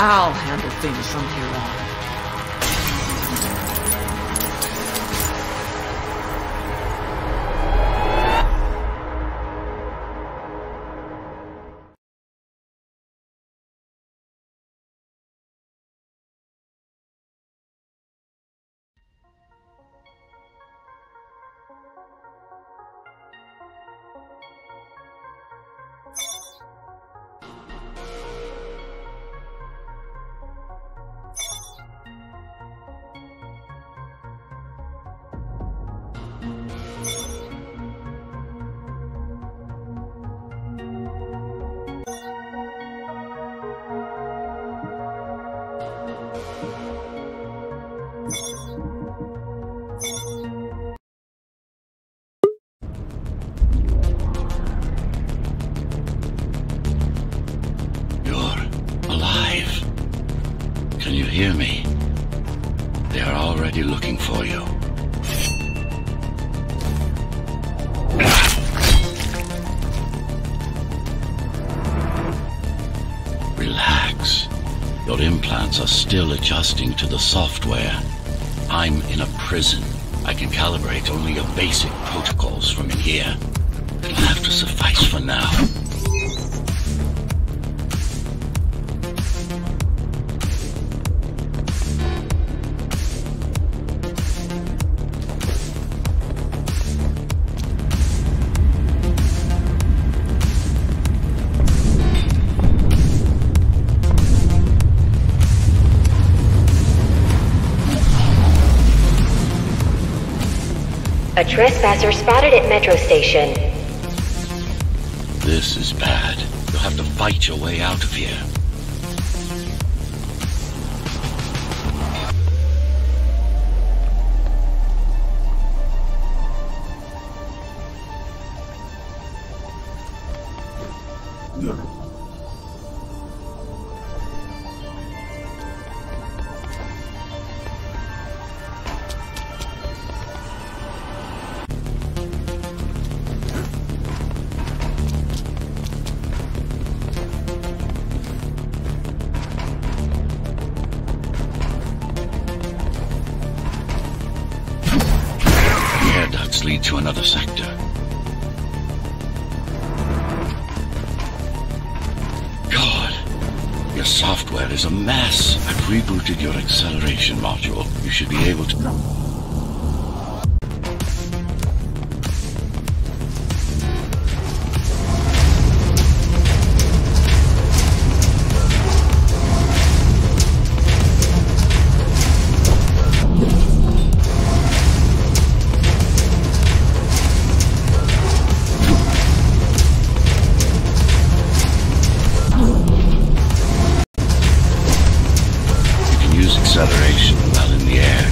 I'll handle things from here on. Can you hear me? They are already looking for you. Relax. Your implants are still adjusting to the software. I'm in a prison. I can calibrate only your basic protocols from in here. It'll have to suffice for now. A trespasser spotted at Metro Station. This is bad. You'll have to fight your way out of here. Lead to another sector. God, your software is a mess. I've rebooted your acceleration module. You should be able to... acceleration while in the air.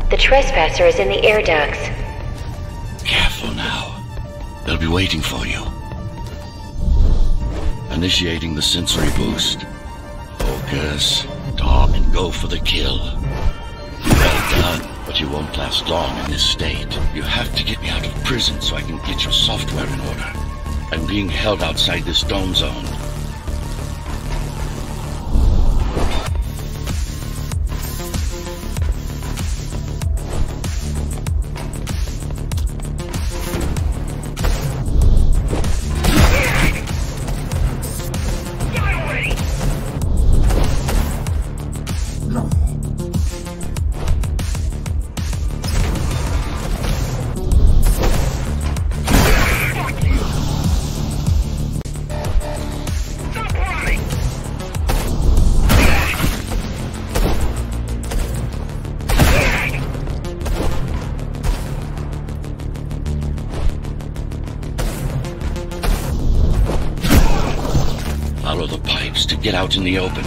The trespasser is in the air ducts. Careful now. They'll be waiting for you. Initiating the sensory boost. Focus, talk, and go for the kill. Well done. But you won't last long in this state. You have to get me out of prison so I can get your software in order. I'm being held outside this dome zone. Follow the pipes to get out in the open.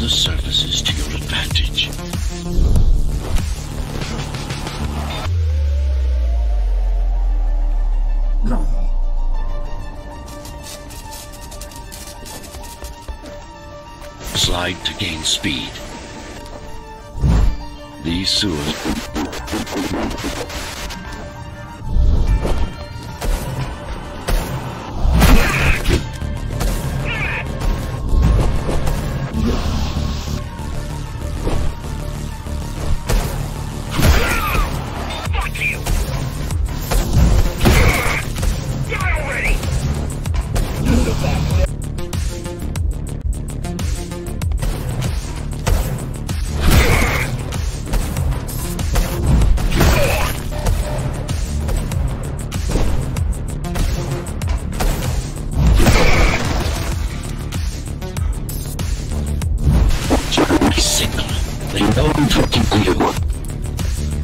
the surfaces to your advantage. Slide to gain speed. These sewers...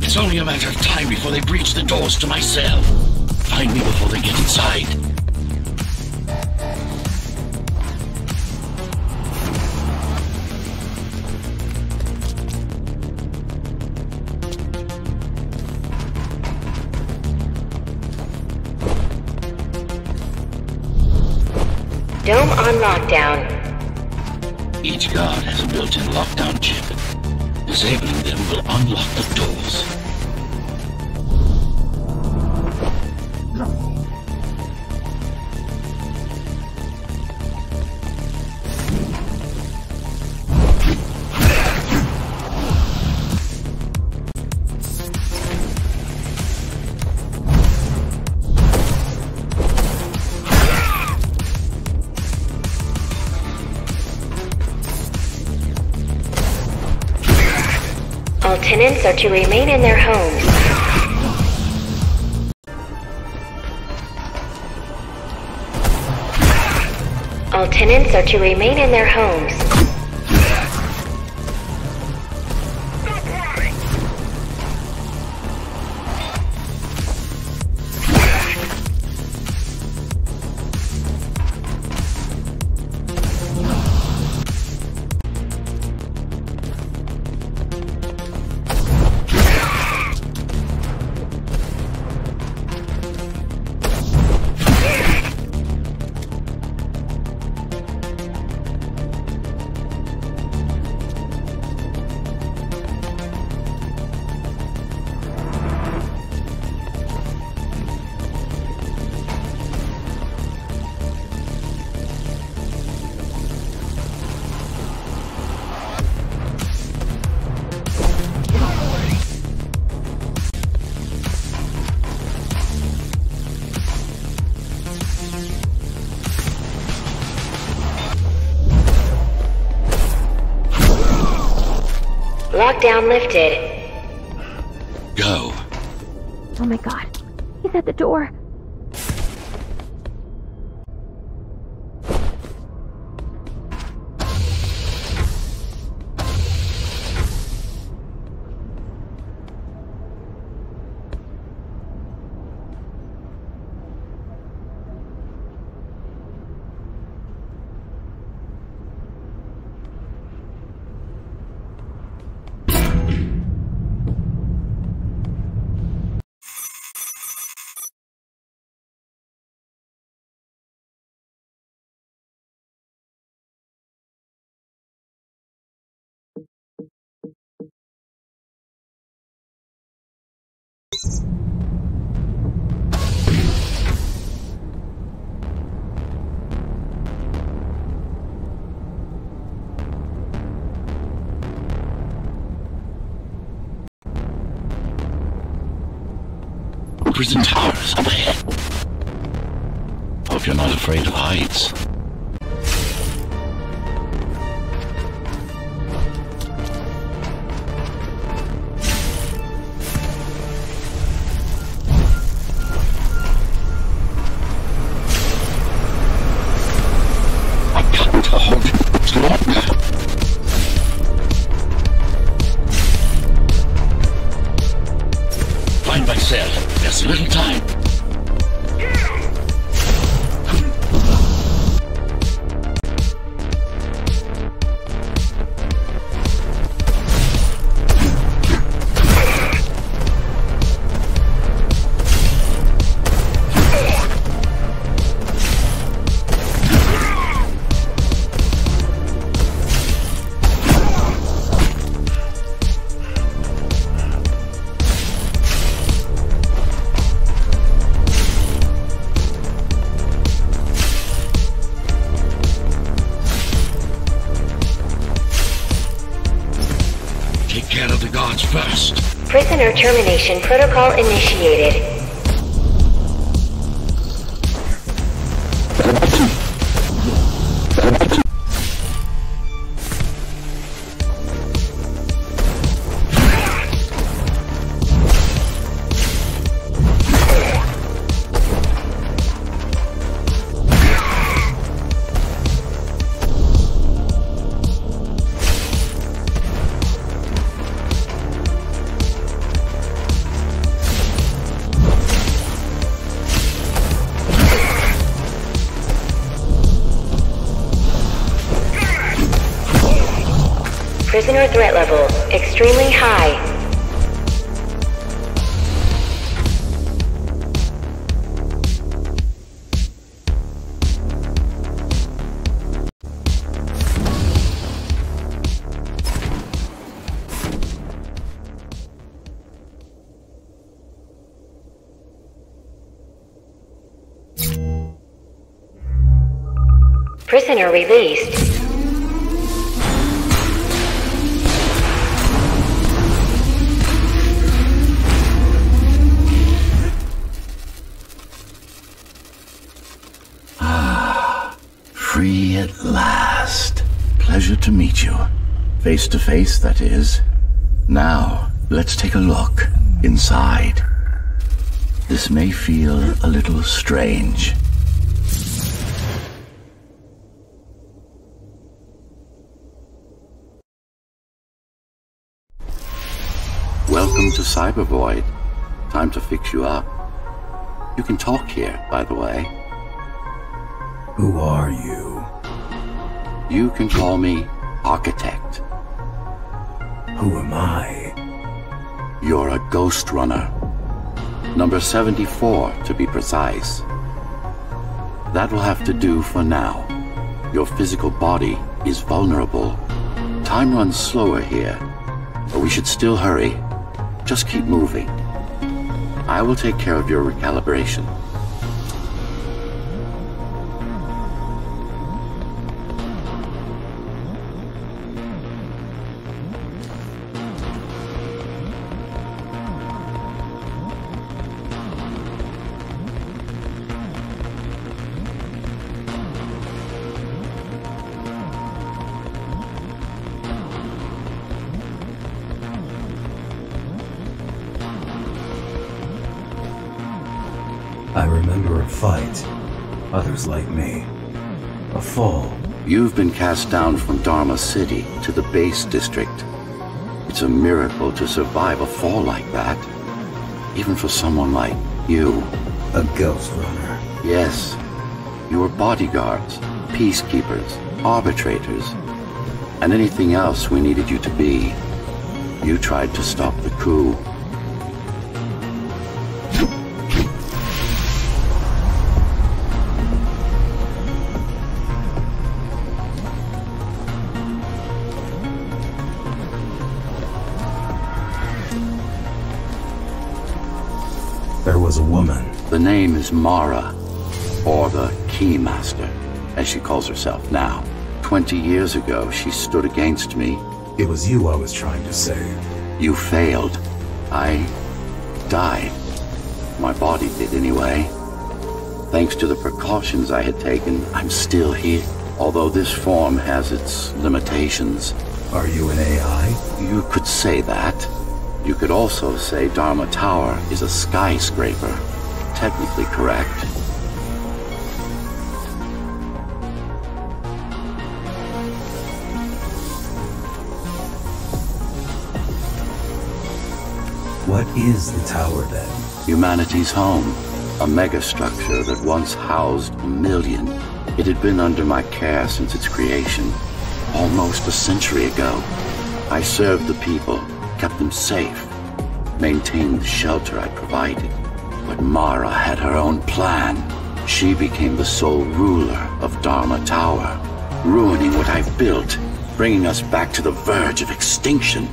It's only a matter of time before they breach the doors to my cell. Find me before they get inside. Dome on lockdown. Each guard has a built-in lockdown chip. Disabling them will unlock the doors. All tenants are to remain in their homes. All tenants are to remain in their homes. Lockdown lifted. Go. Oh my god. He's at the door. Prison towers up ahead. Hope you're not afraid of heights. I can't hold it longer. Find my cell. There's little time. Take care of the guards first. Prisoner termination protocol initiated. Prisoner threat level extremely high. Prisoner released. Free at last. Pleasure to meet you. Face to face, that is. Now, let's take a look inside. This may feel a little strange. Welcome to Cyber Void. Time to fix you up. You can talk here, by the way. Who are you? You can call me Architect. Who am I? You're a Ghost Runner. Number 74, to be precise. That will have to do for now. Your physical body is vulnerable. Time runs slower here, but we should still hurry. Just keep moving. I will take care of your recalibration. I remember a fight. Others like me. A fall. You've been cast down from Dharma City to the base district. It's a miracle to survive a fall like that. Even for someone like you. A Ghost Runner. Yes. You were bodyguards, peacekeepers, arbitrators, and anything else we needed you to be. You tried to stop the coup. There was a woman. The name is Mara, or the Keymaster, as she calls herself now. 20 years ago, she stood against me. It was you I was trying to save. You failed. I died. My body did anyway. Thanks to the precautions I had taken, I'm still here. Although this form has its limitations. Are you an AI? You could say that. You could also say Dharma Tower is a skyscraper. Technically correct. What is the tower then? Humanity's home. A megastructure that once housed 1 million. It had been under my care since its creation. Almost a century ago. I served the people. Kept them safe, maintained the shelter I provided. But Mara had her own plan. She became the sole ruler of Dharma Tower, ruining what I've built, bringing us back to the verge of extinction.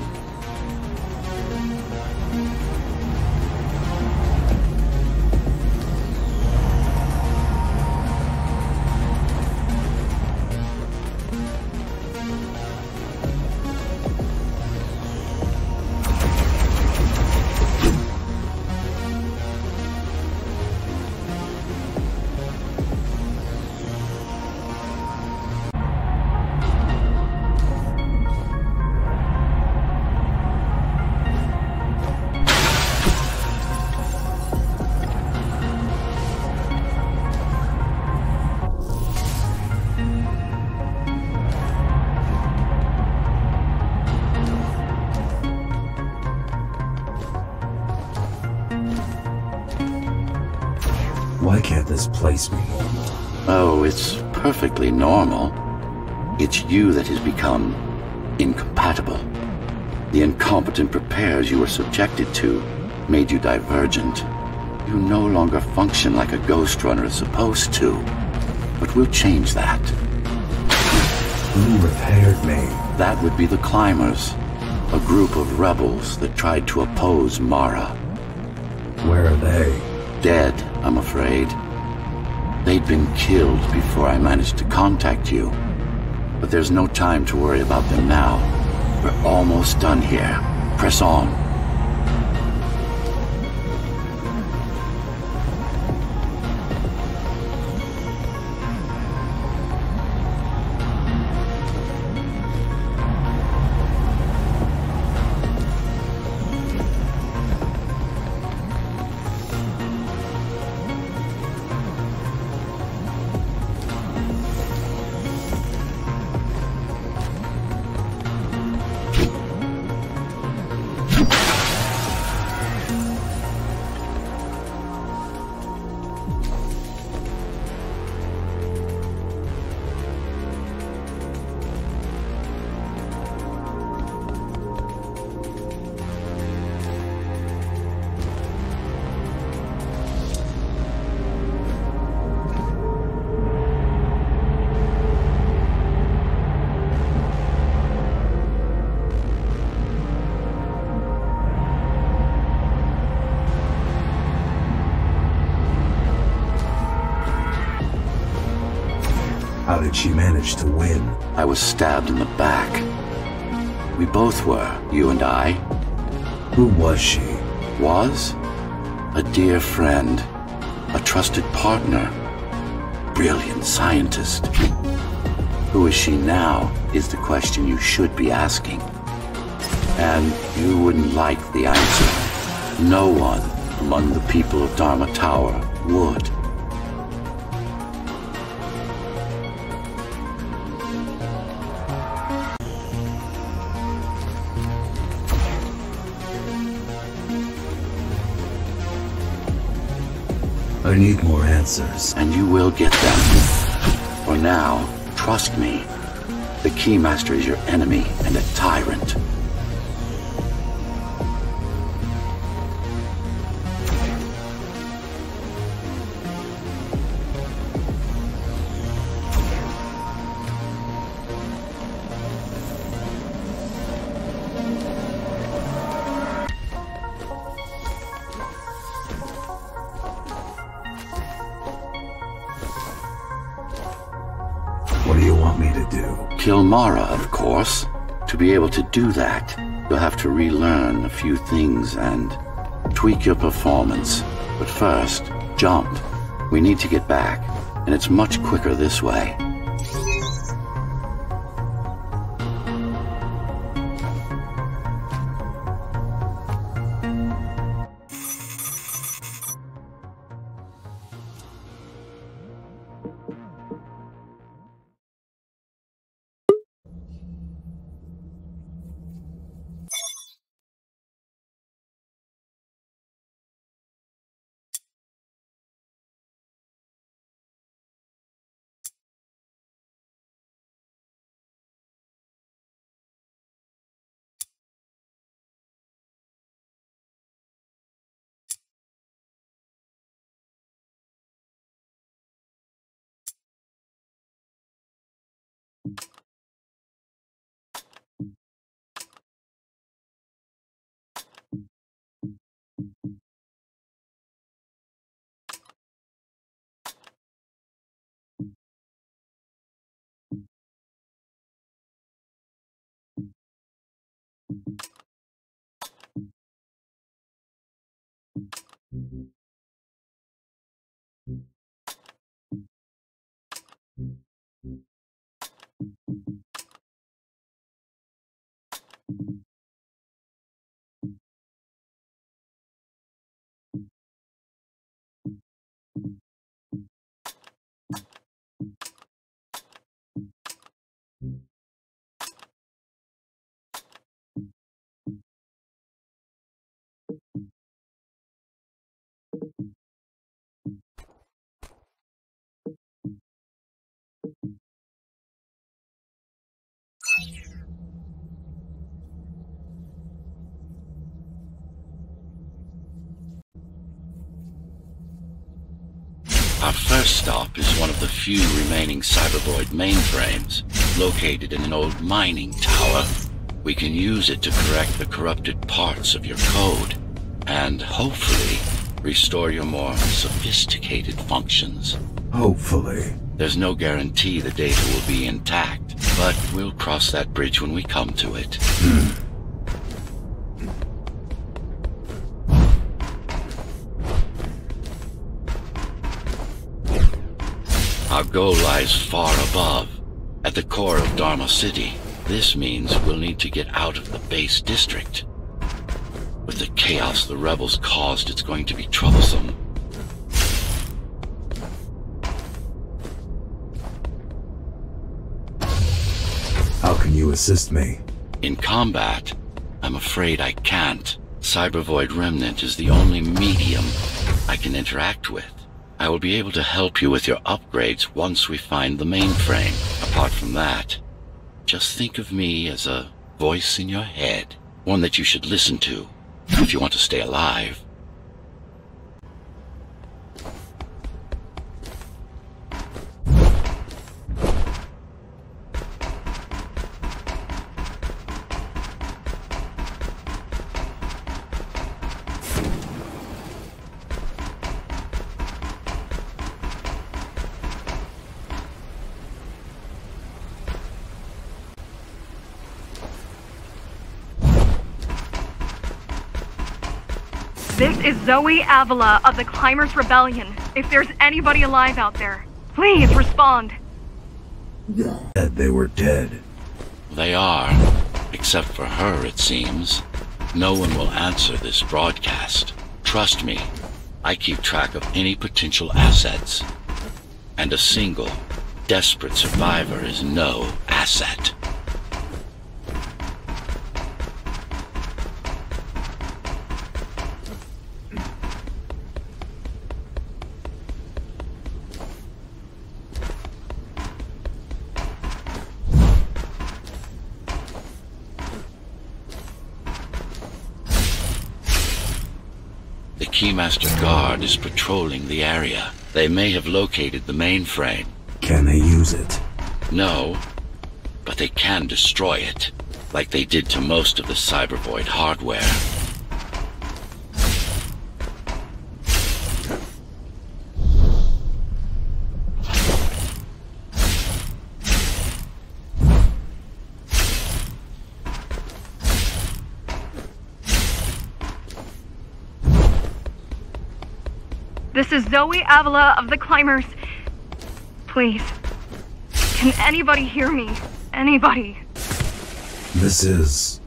Why can't this place be normal? Oh, it's perfectly normal. It's you that has become incompatible. The incompetent repairs you were subjected to made you divergent. You no longer function like a Ghost Runner is supposed to. But we'll change that. Who repaired me? That would be the Climbers, a group of rebels that tried to oppose Mara. Where are they? Dead, I'm afraid. They'd been killed before I managed to contact you. But there's no time to worry about them now. We're almost done here. Press on. How did she manage to win? I was stabbed in the back. We both were, you and I. Who was she? Was? A dear friend. A trusted partner. Brilliant scientist. Who is she now is the question you should be asking. And you wouldn't like the answer. No one among the people of Dharma Tower would. I need more answers. And you will get them. For now, trust me. The Keymaster is your enemy and a tyrant. What do you want me to do? Kill Mara, of course. To be able to do that, you'll have to relearn a few things and tweak your performance. But first, jump. We need to get back, and it's much quicker this way. Our first stop is one of the few remaining cybervoid mainframes, located in an old mining tower. We can use it to correct the corrupted parts of your code, and hopefully restore your more sophisticated functions. Hopefully. There's no guarantee the data will be intact, but we'll cross that bridge when we come to it. Our goal lies far above, at the core of Dharma City. This means we'll need to get out of the base district. With the chaos the rebels caused, it's going to be troublesome. How can you assist me? In combat, I'm afraid I can't. Cybervoid Remnant is the only medium I can interact with. I will be able to help you with your upgrades once we find the mainframe. Apart from that, just think of me as a voice in your head, one that you should listen to if you want to stay alive. This is Zoe Avila of the Climbers Rebellion. If there's anybody alive out there, please respond. Said they were dead. They are, except for her, it seems. No one will answer this broadcast. Trust me, I keep track of any potential assets. And a single, desperate survivor is no asset. The Keymaster Guard is patrolling the area. They may have located the mainframe. Can they use it? No, but they can destroy it, like they did to most of the Cybervoid hardware. This is Zoe Avila of the Climbers. Please, can anybody hear me? Anybody? This is...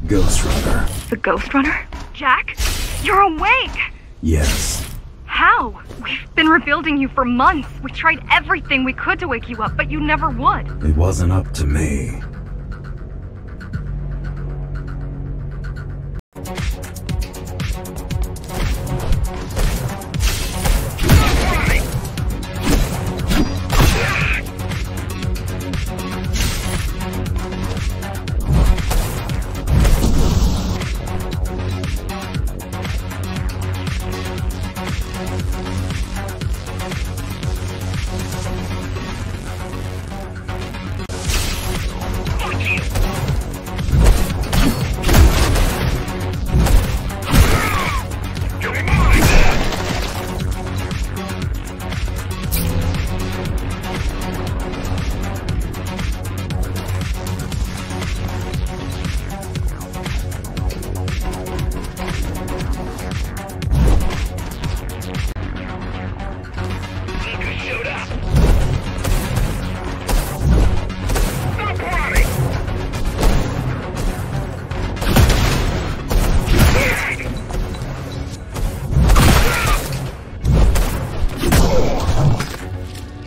GHOSTRUNNER. The Ghostrunner? Jack? You're awake! Yes. How? We've been rebuilding you for months. We tried everything we could to wake you up, but you never would. It wasn't up to me.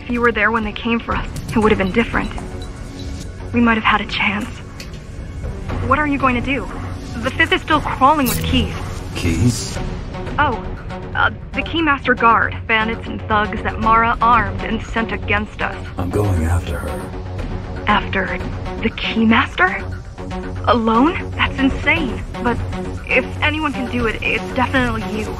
If you were there when they came for us, it would have been different. We might have had a chance. What are you going to do? The Fifth is still crawling with keys. Keys? Oh, the Keymaster Guard, bandits and thugs that Mara armed and sent against us. I'm going after her. After the Keymaster? Alone? That's insane. But if anyone can do it, it's definitely you.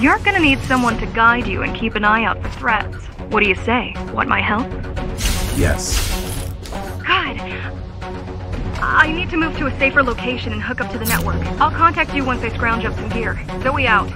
You're gonna need someone to guide you and keep an eye out for threats. What do you say? Want my help? Yes. Good. I need to move to a safer location and hook up to the network. I'll contact you once I scrounge up some gear. Zoe out.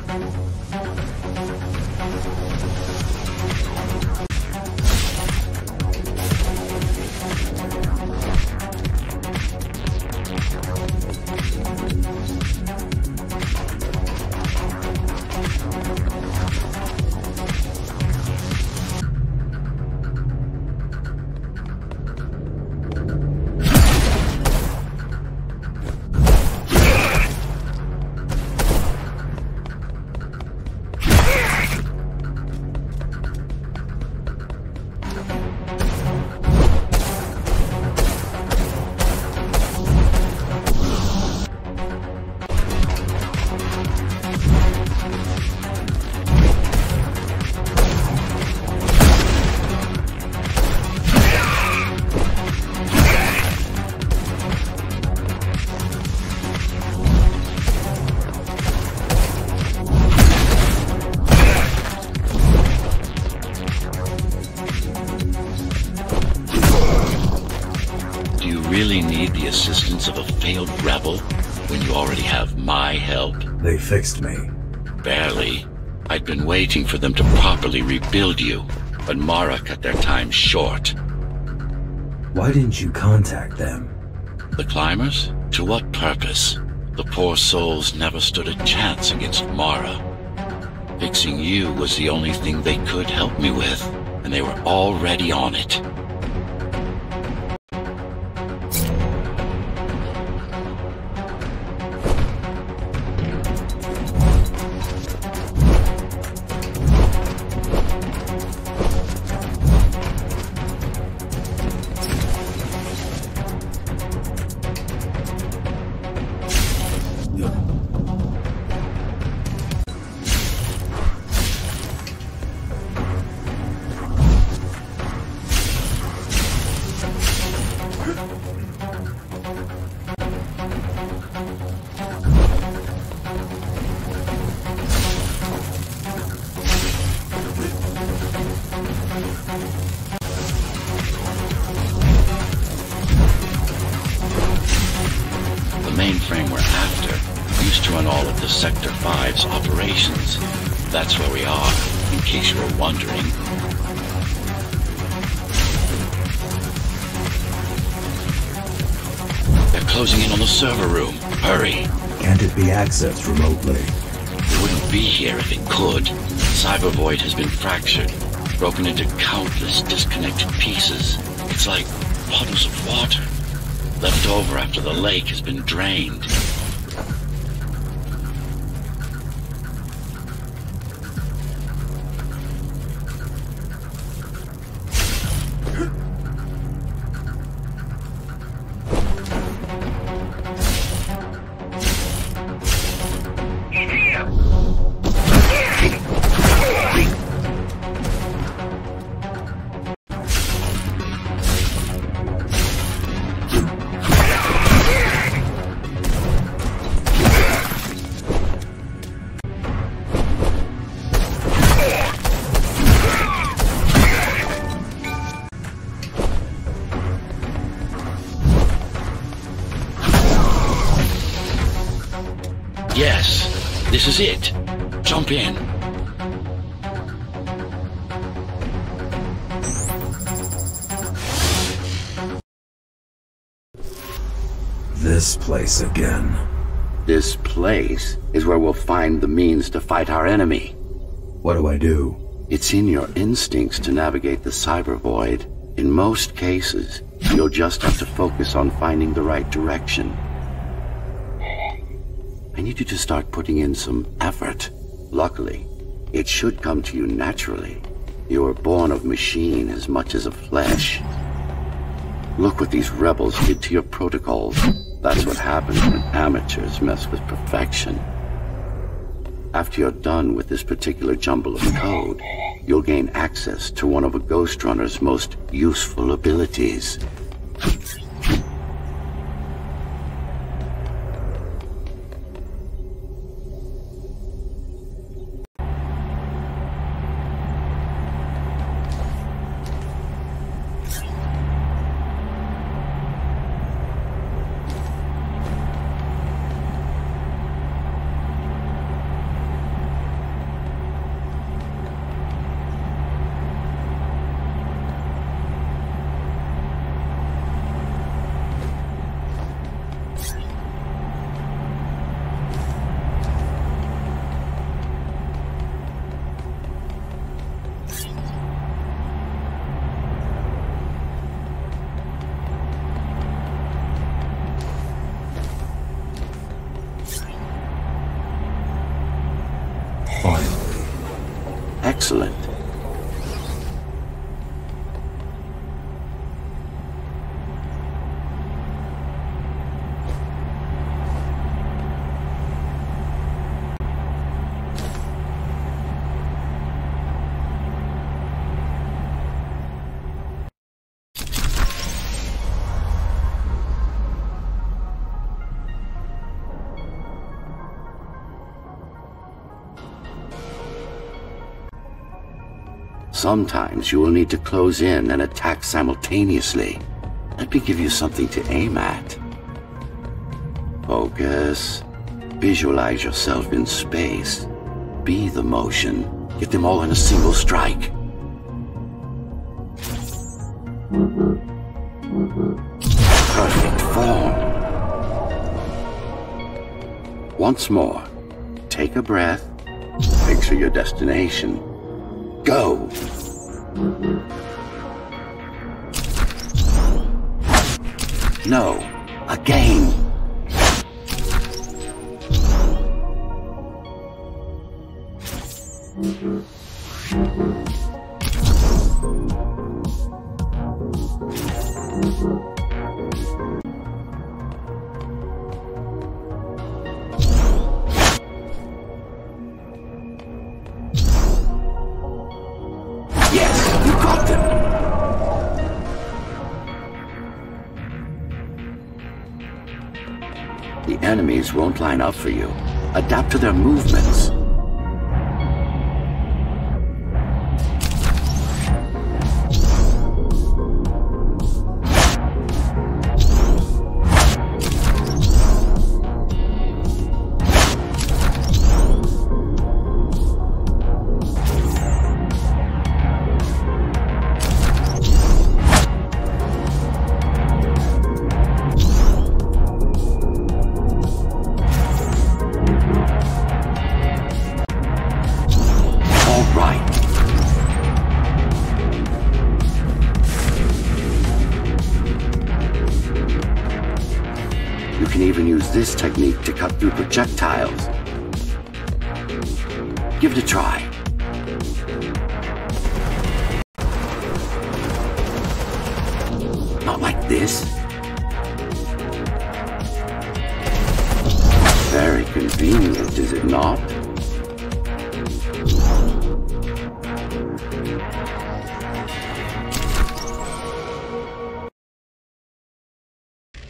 Really need the assistance of a failed rebel when you already have my help? They fixed me. Barely. I'd been waiting for them to properly rebuild you, but Mara cut their time short. Why didn't you contact them? The climbers? To what purpose? The poor souls never stood a chance against Mara. Fixing you was the only thing they could help me with, and they were already on it. Mainframe we're after used to run all of the Sector 5's operations. That's where we are, in case you were wondering. They're closing in on the server room. Hurry! Can't it be accessed remotely? It wouldn't be here if it could. Cyber Void has been fractured, broken into countless disconnected pieces. It's like puddles of water, left over after the lake has been drained. Yes, this is it. Jump in. This place again. This place is where we'll find the means to fight our enemy. What do I do? It's in your instincts to navigate the cyber void. In most cases, you'll just have to focus on finding the right direction. I need you to start putting in some effort. Luckily, it should come to you naturally. You were born of machine as much as of flesh. Look what these rebels did to your protocols. That's what happens when amateurs mess with perfection. After you're done with this particular jumble of code, you'll gain access to one of a Ghostrunner's most useful abilities. Excellent. Sometimes you will need to close in and attack simultaneously. Let me give you something to aim at. Focus. Visualize yourself in space. Be the motion. Get them all in a single strike. Perfect form. Once more. Take a breath. Picture your destination. Go! No, again! Yes, you got them! The enemies won't line up for you. Adapt to their movements. You can even use this technique to cut through projectiles. Give it a try. Not like this. Very convenient, is it not?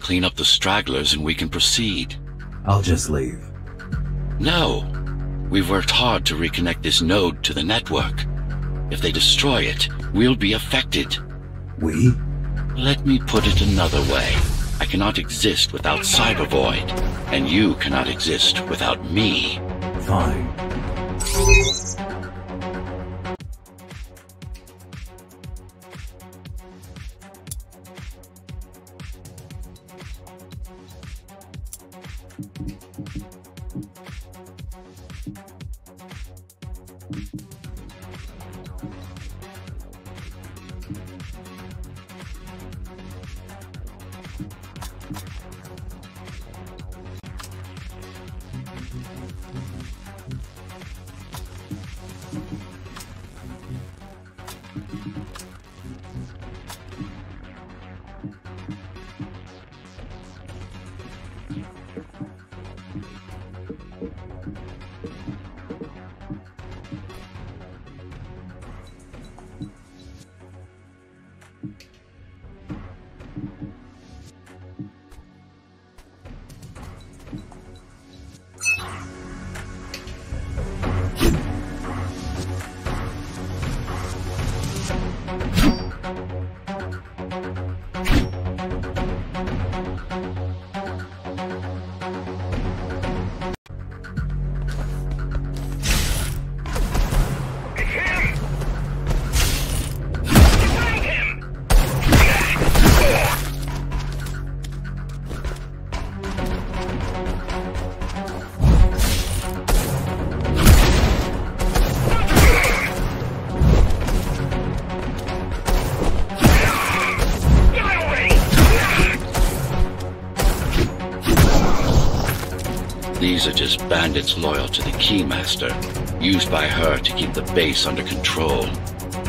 Clean up the stragglers and we can proceed. I'll just leave. No. We've worked hard to reconnect this node to the network. If they destroy it, we'll be affected. We? Let me put it another way. I cannot exist without Cybervoid, and you cannot exist without me. Fine. These are just bandits loyal to the Keymaster, used by her to keep the base under control.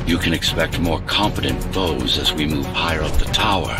You can expect more competent foes as we move higher up the tower.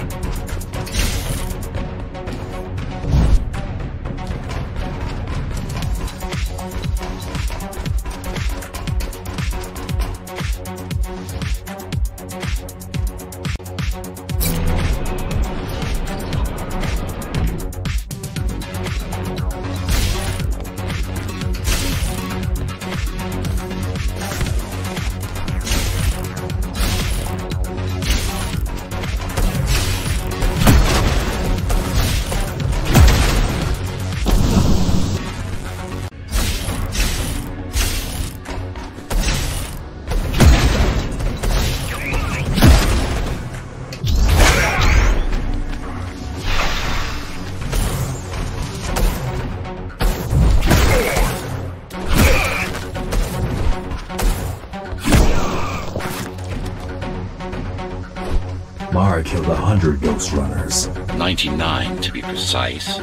Mara killed 100 Ghostrunners. 99 to be precise.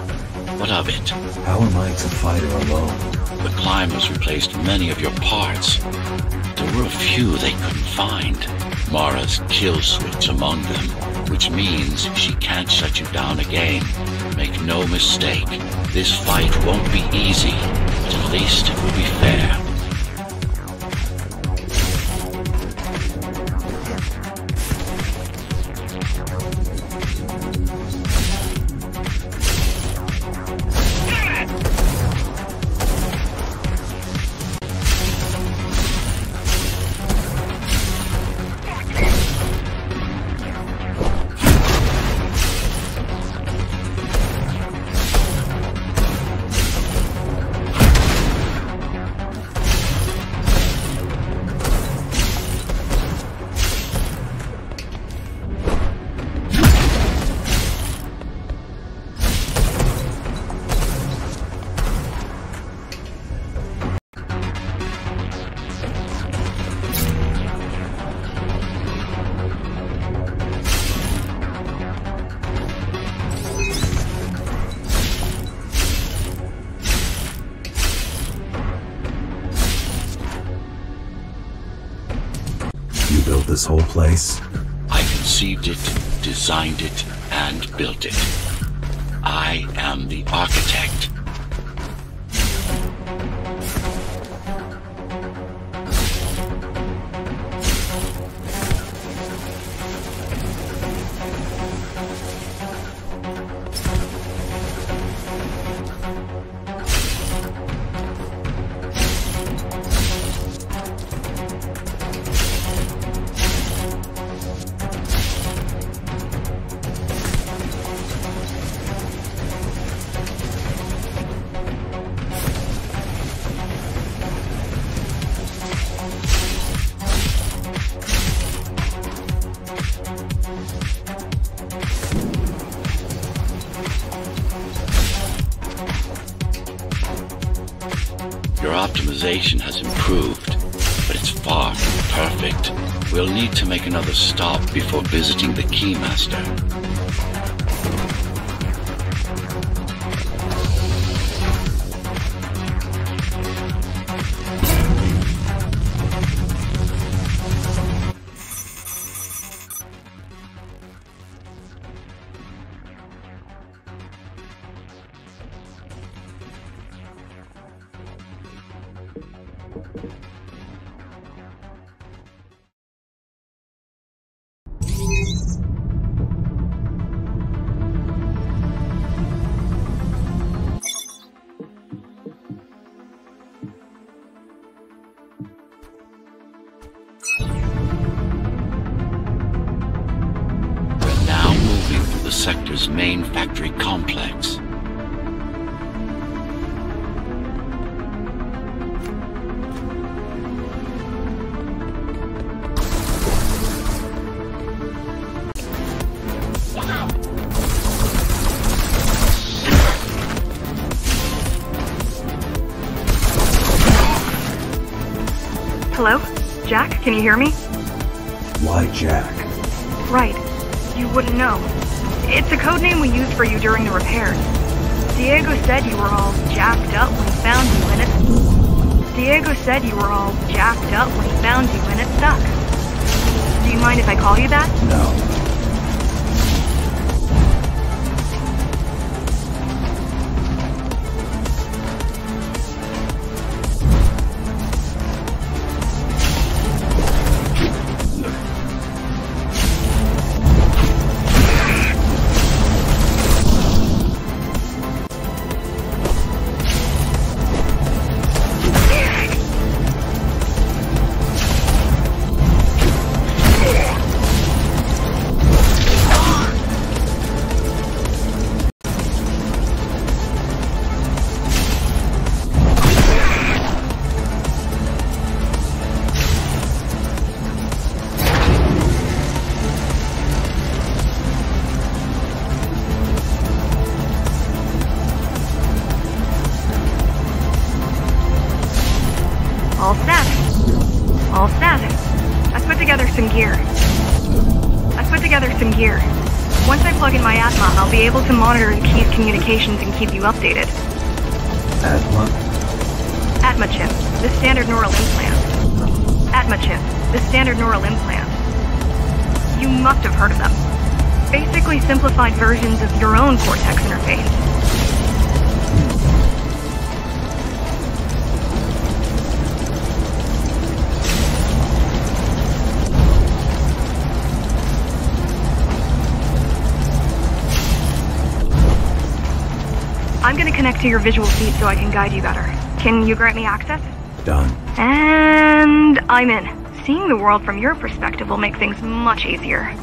What of it? How am I to fight her alone? The climbers replaced many of your parts. There were a few they couldn't find. Mara's kill switch among them, which means she can't shut you down again. Make no mistake, this fight won't be easy, but at least it will be fair. You built this whole place? I conceived it, designed it, and built it. I am the architect. Your optimization has improved, but it's far from perfect. We'll need to make another stop before visiting the Keymaster. The sector's main factory complex. Hello? Jack, can you hear me? Why Jack? Right. You wouldn't know. It's a code name we used for you during the repairs. Diego said you were all jacked up when he found you and it... Diego said you were all jacked up when he found you and it sucks. Do you mind if I call you that? No. All set. All set. I've put together some gear. Once I plug in my Atma, I'll be able to monitor the key's communications and keep you updated. Atma? Atma chip, the standard neural implant. Atma chip, the standard neural implant. You must have heard of them. Basically simplified versions of your own Cortex interface. I'm gonna connect to your visual feed so I can guide you better. Can you grant me access? Done. And I'm in. Seeing the world from your perspective will make things much easier.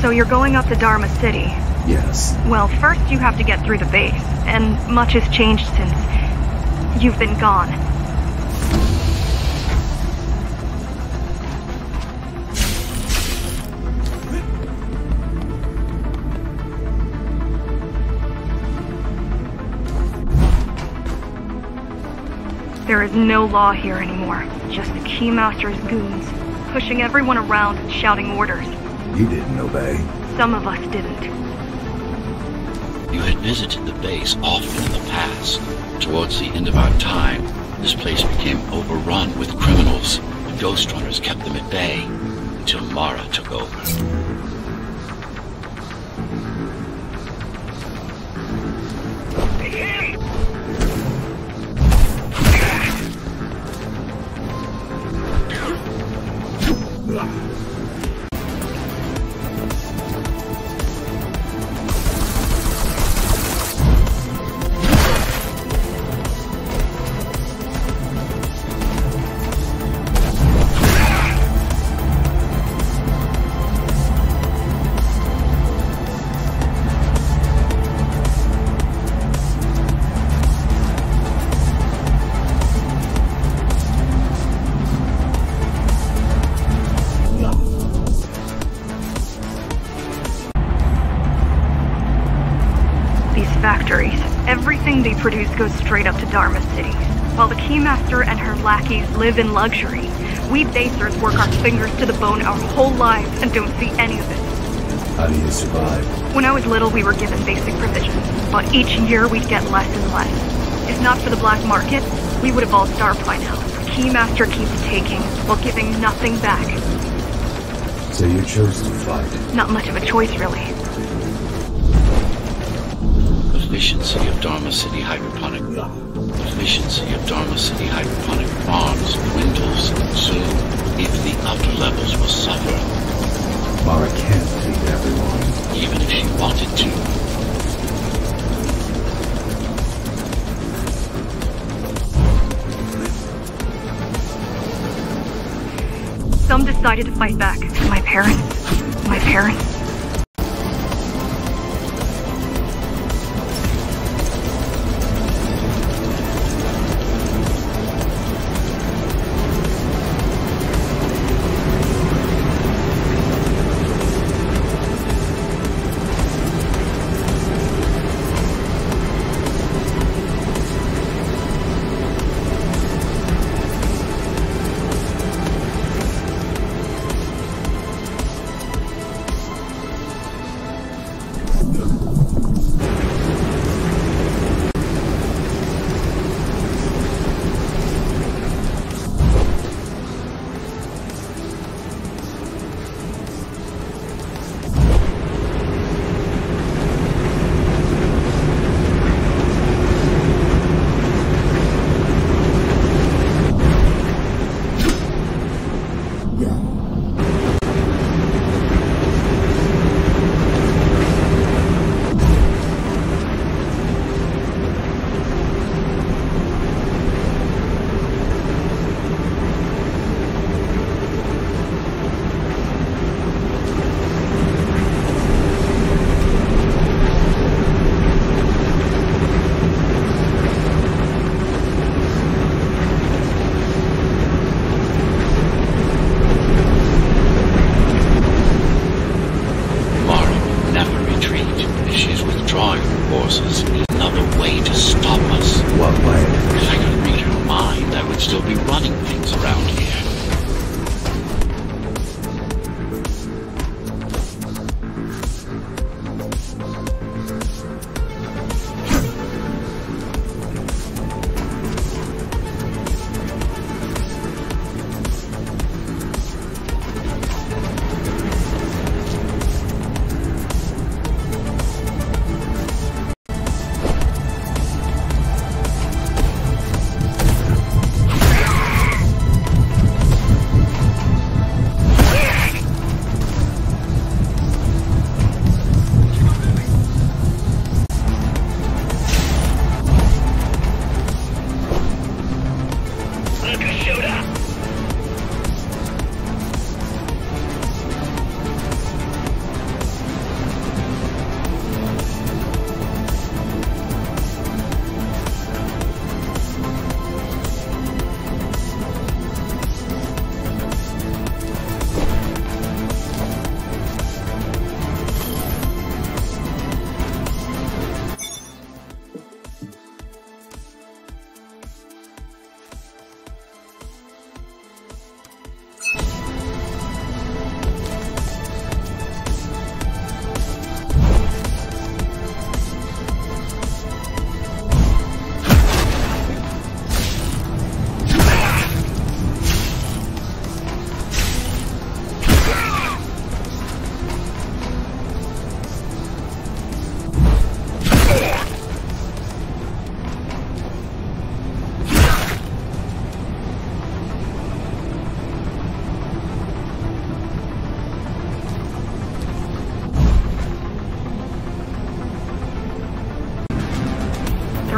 So you're going up to Dharma City? Yes. Well, first you have to get through the base, and much has changed since you've been gone. There is no law here anymore, just the Keymaster's goons, pushing everyone around and shouting orders. You didn't obey. Some of us didn't. You had visited the base often in the past. Towards the end of our time, this place became overrun with criminals. The Ghostrunners kept them at bay until Mara took over. Factories. Everything they produce goes straight up to Dharma City. While the Keymaster and her lackeys live in luxury, we basers work our fingers to the bone our whole lives and don't see any of it. How do you survive? When I was little, we were given basic provisions, but each year we'd get less and less. If not for the black market, we would have all starved by now. The Keymaster keeps taking, while giving nothing back. So you chose to fight? Not much of a choice, really. Efficiency of Dharma City hydroponic farms dwindles. Soon, if the upper levels will suffer. Mara can't feed everyone. Even if she wanted to. decided to fight back. My parents.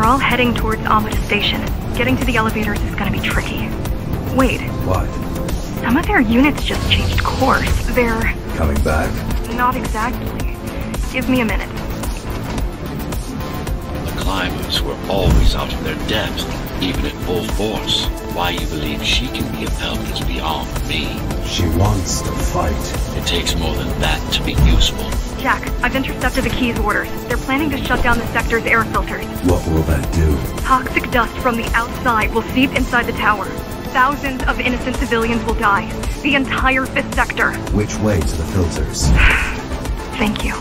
They're all heading towards Amada Station. Getting to the elevators is gonna be tricky. Wait. What? Some of their units just changed course. They're... Coming back? Not exactly. Give me a minute. The climbers were always out of their depth, even at full force. Why you believe she can be of help is beyond me. She wants to fight. It takes more than that to be useful. Jack, I've intercepted the Key's orders. They're planning to shut down the sector's air filters. What will that do? Toxic dust from the outside will seep inside the tower. Thousands of innocent civilians will die. The entire 5th sector. Which way to the filters? Thank you.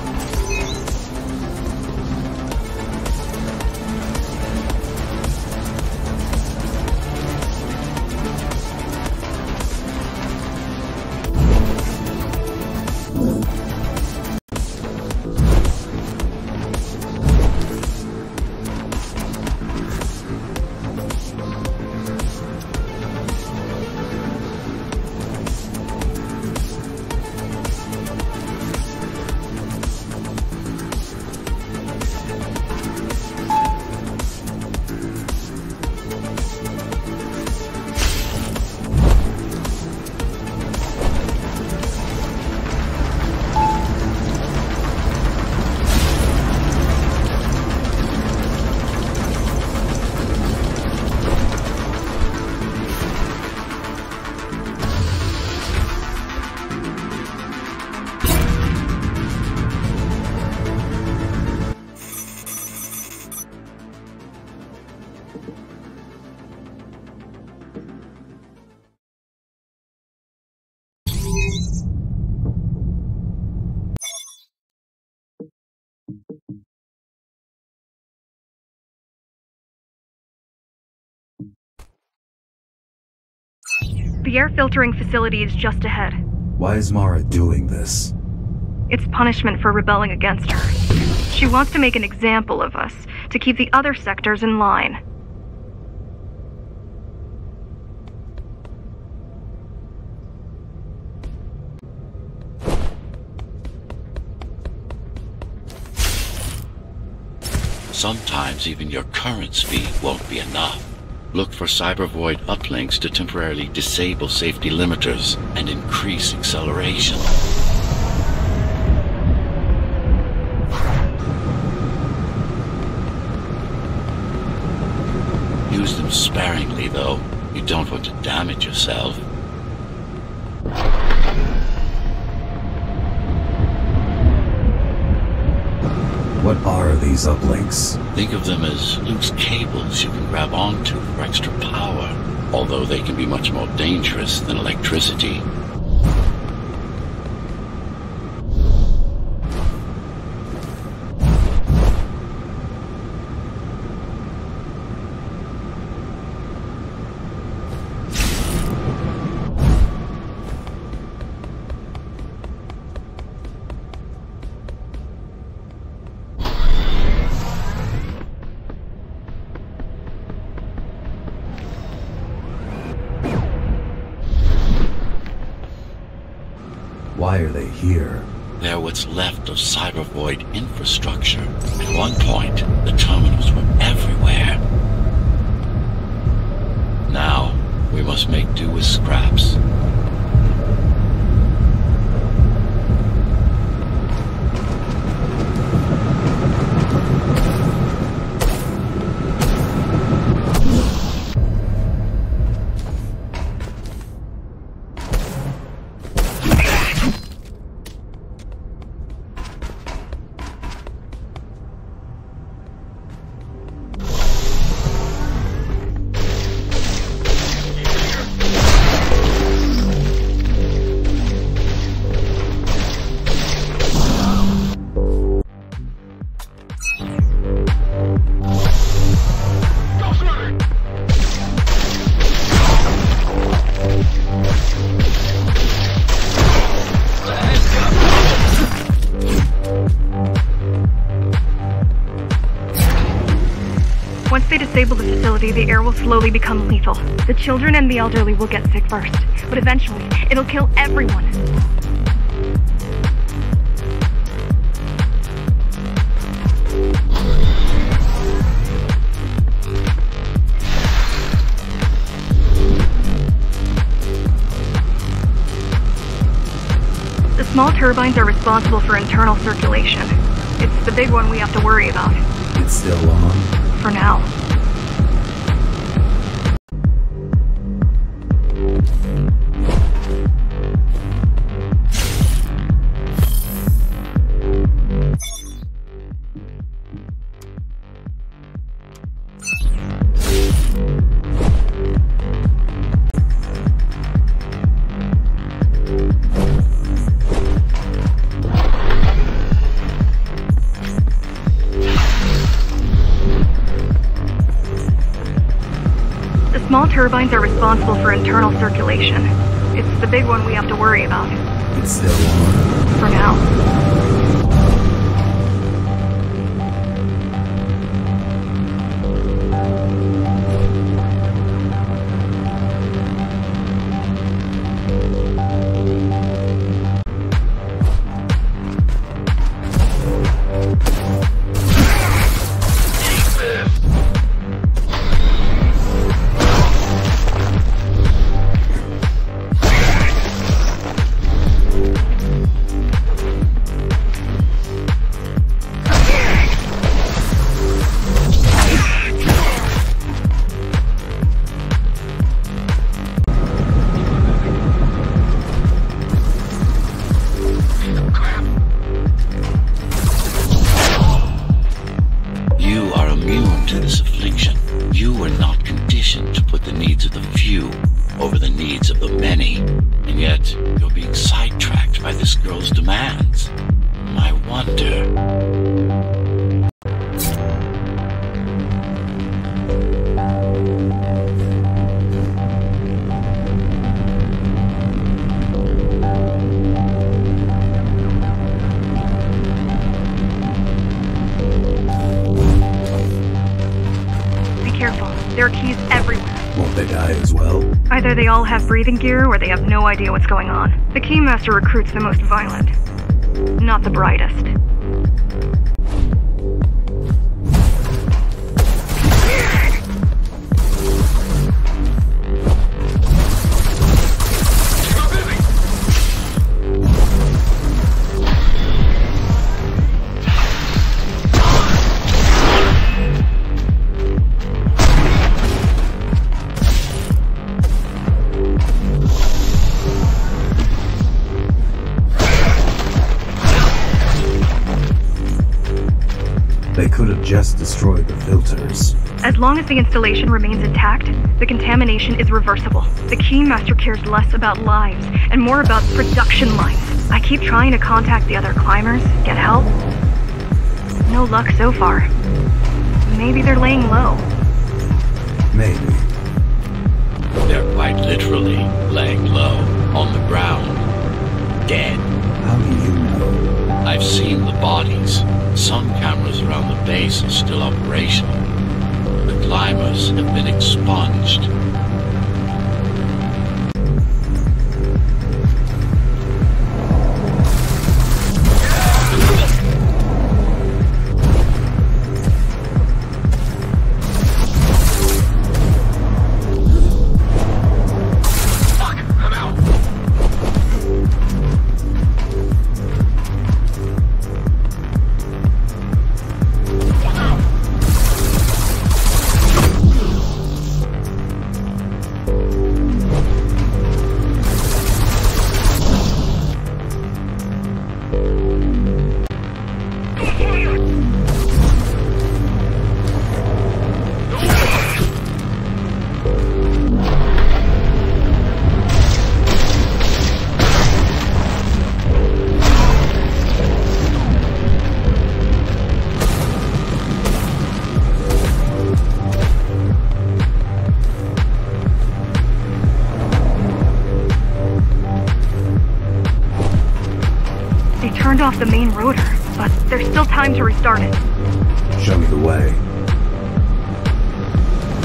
The air filtering facility is just ahead. Why is Mara doing this? It's punishment for rebelling against her. She wants to make an example of us, to keep the other sectors in line. Sometimes even your current speed won't be enough. Look for cybervoid uplinks to temporarily disable safety limiters and increase acceleration. Use them sparingly, though. You don't want to damage yourself. What are these uplinks? Think of them as loose cables you can grab onto for extra power, although they can be much more dangerous than electricity. Why are they here? They're what's left of cybervoid infrastructure. At one point, the terminals were everywhere. Now, we must make do with scraps. Once they disable the facility, the air will slowly become lethal. The children and the elderly will get sick first, but eventually, it'll kill everyone. The small turbines are responsible for internal circulation. It's the big one we have to worry about. It's still on? For now. Small turbines are responsible for internal circulation. It's the big one we have to worry about. It's still on? For now. Over the needs of the many, and yet you're being sidetracked by this girl's demands. I wonder. There are keys everywhere. Won't they die as well? Either they all have breathing gear or they have no idea what's going on. The Keymaster recruits the most violent, not the brightest. They could have just destroyed the filters. As long as the installation remains intact, the contamination is reversible. The Keymaster cares less about lives and more about production lines. I keep trying to contact the other climbers, get help. No luck so far. Maybe they're laying low. Maybe. They're quite literally laying low, on the ground, dead. How do you know? I've seen the bodies. Some cameras around the base are still operational. The climbers have been expunged. Turned off the main rotor, but there's still time to restart it. Show me the way.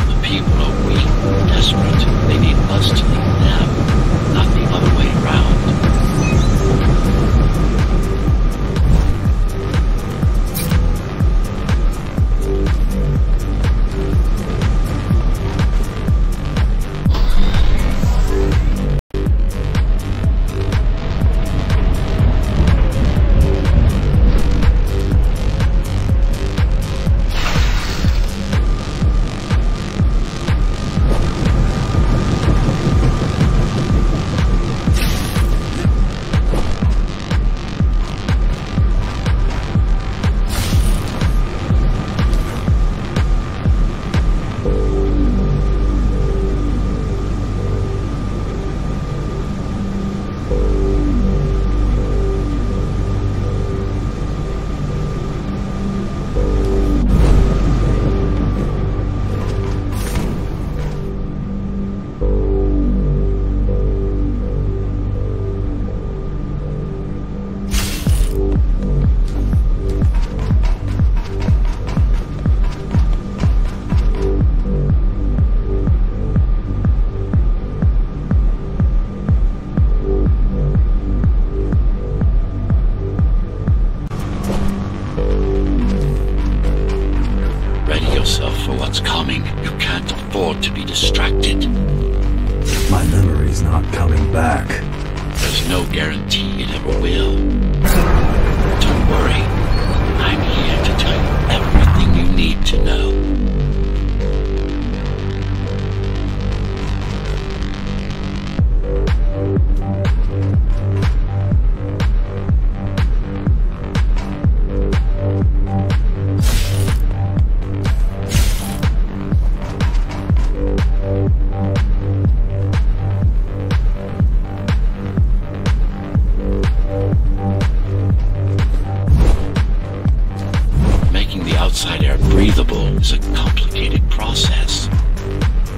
The people are weak, desperate. They need us to lead them, not the other way around. To be distracted. My memory's not coming back. There's no guarantee it ever will. Don't worry. I'm here to tell you everything you need to know. Outside air breathable is a complicated process.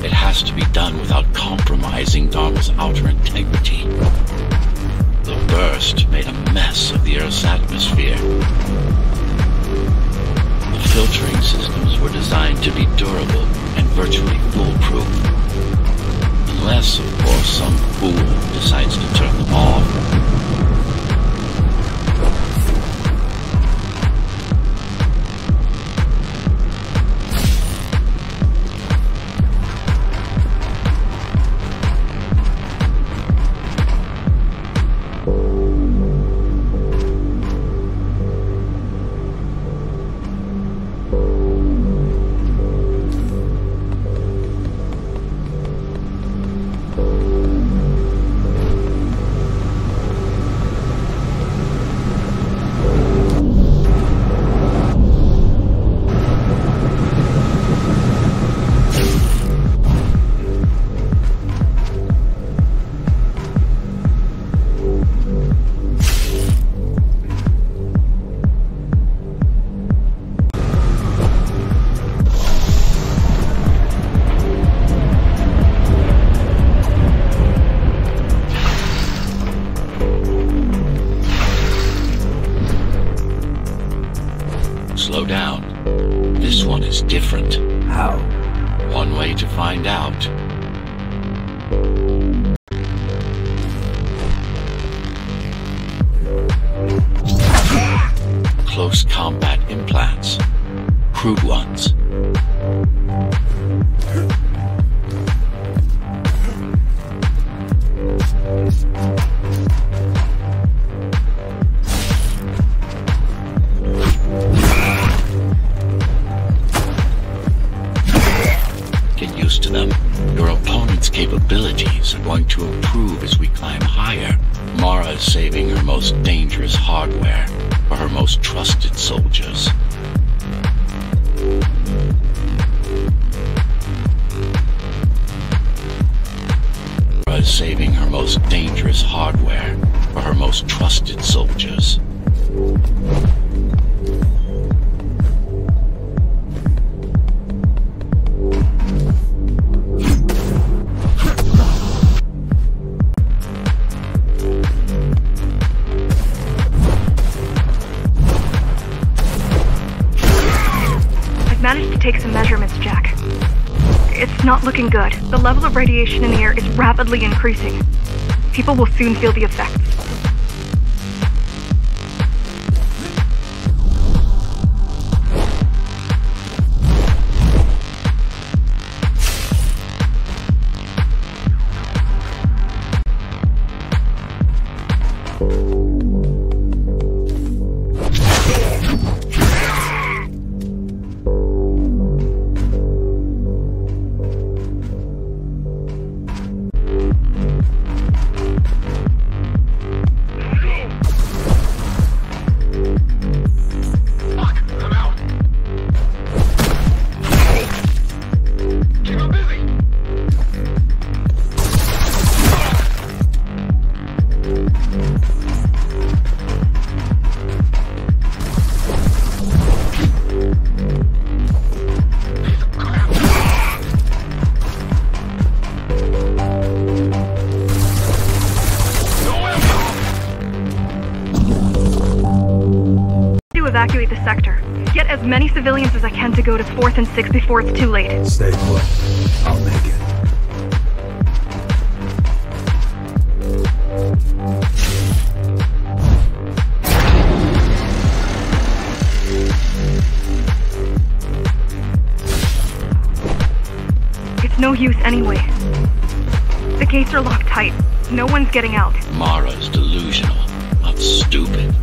It has to be done without compromising Dharma's outer integrity. The burst made a mess of the Earth's atmosphere. The filtering systems were designed to be durable and virtually different. How? One way to find out. Close combat implants. Crude ones. Get used to them. Your opponent's capabilities are going to improve as we climb higher. Mara is saving her most dangerous hardware for her most trusted soldiers. Mara is saving her most dangerous hardware for her most trusted soldiers. Managed to take some measurements, Jack. It's not looking good. The level of radiation in the air is rapidly increasing. People will soon feel the effects. Evacuate the sector. Get as many civilians as I can to go to 4th and 6th before it's too late. Stay put. I'll make it. It's no use anyway. The gates are locked tight. No one's getting out. Mara's delusional, not stupid.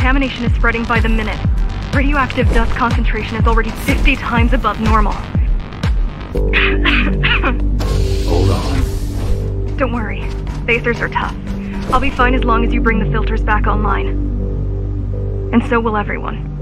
contamination is spreading by the minute. Radioactive dust concentration is already 50 times above normal. Hold on. Don't worry. Spacers are tough. I'll be fine as long as you bring the filters back online. And so will everyone.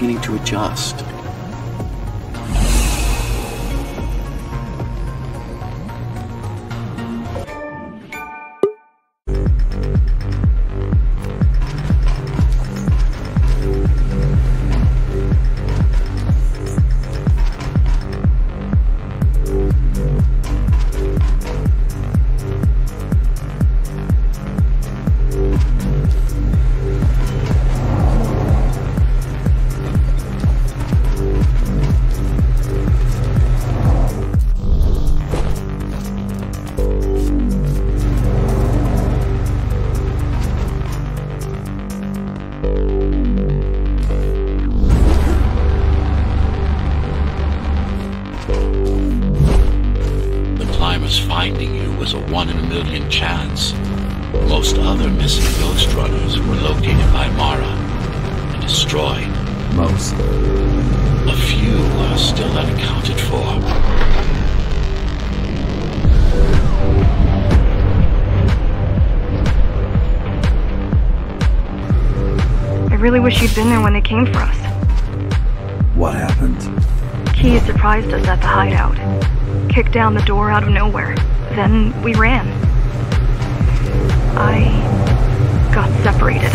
beginning to adjust. Finding you was a 1 in a million chance. Most other missing Ghost Runners were located by Mara and destroyed. Most. A few are still unaccounted for. I really wish you'd been there when they came for us. What happened? Key surprised us at the hideout. Kicked down the door out of nowhere. Then we ran. I got separated.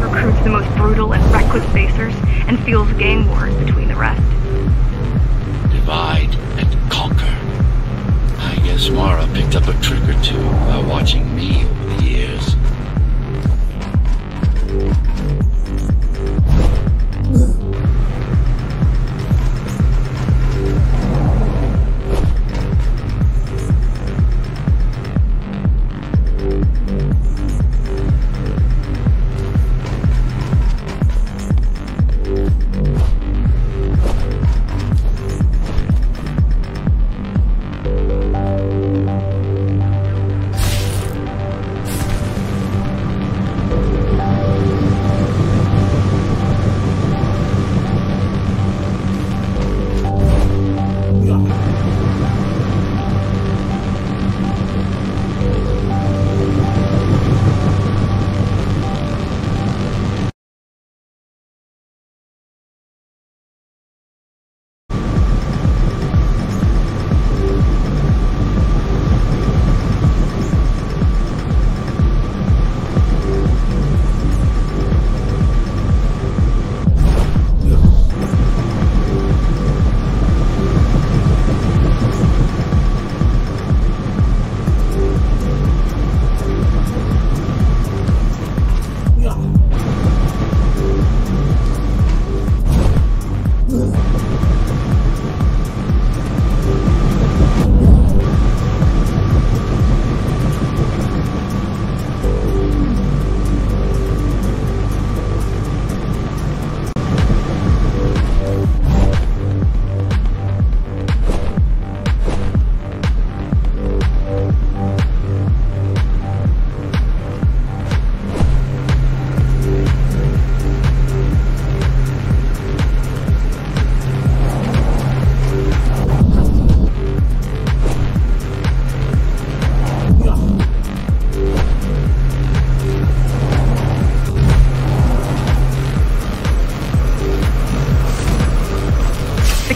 recruits the most brutal and reckless facers and fuels gang wars between the rest. Divide and conquer. I guess Mara picked up a trick or two by watching me over the years.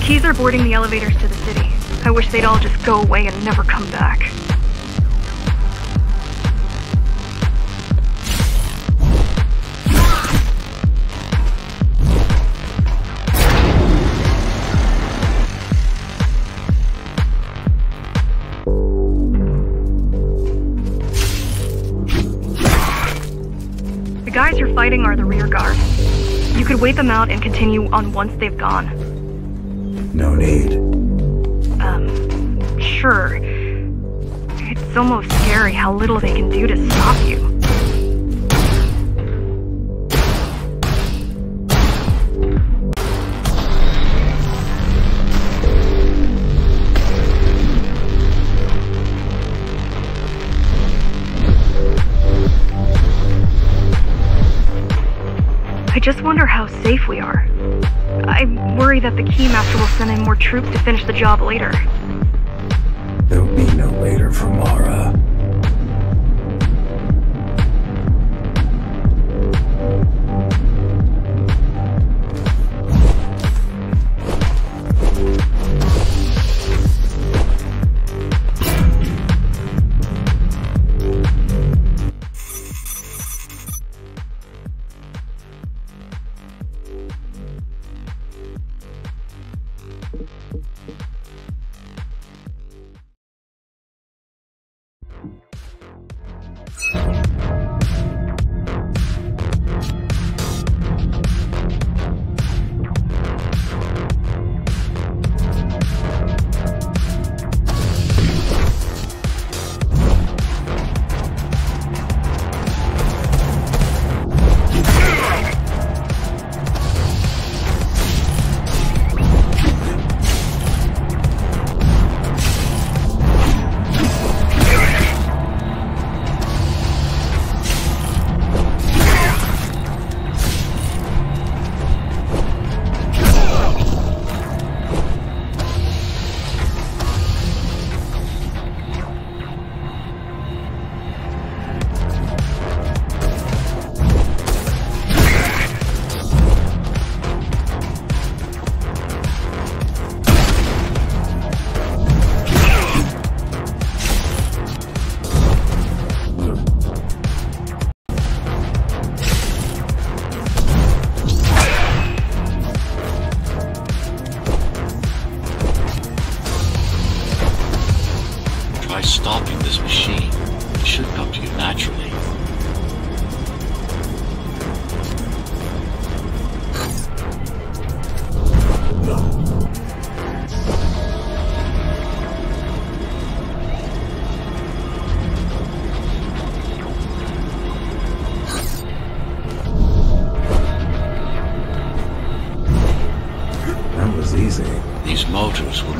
Keys are boarding the elevators to the city. I wish they'd all just go away and never come back. The guys you're fighting are the rear guard. You could wait them out and continue on once they've gone. No need. Sure. It's almost scary how little they can do to stop you. I just wonder how safe we are. I worry that the Keymaster will send in more troops to finish the job later. There'll be no later for Mara.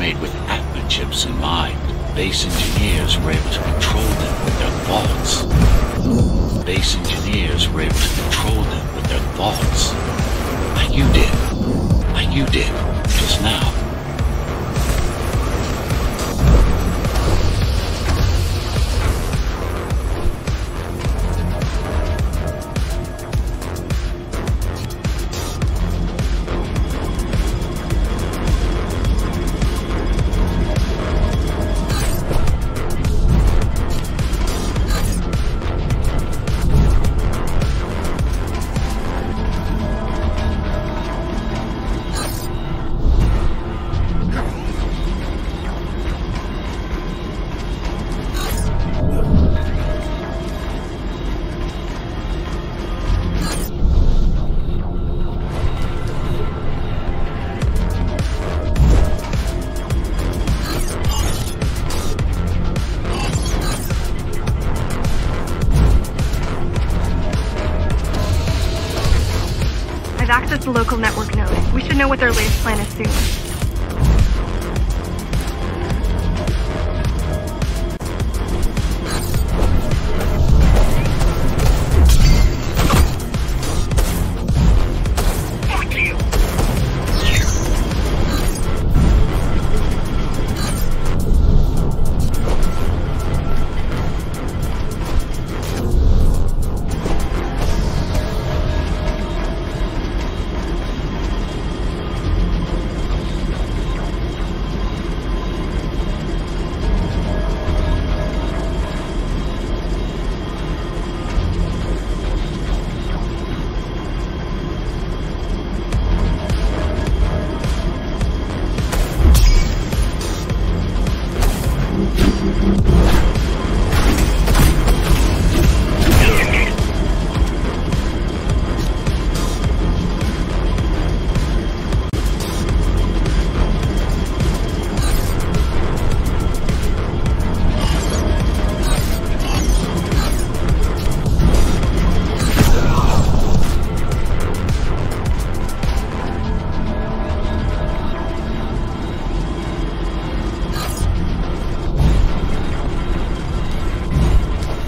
made with Atma chips in mind. Base engineers were able to control them with their thoughts. Base engineers were able to control them with their thoughts. Like you did. Like you did. Just now. I've accessed the local network node. We should know what their latest plan is soon.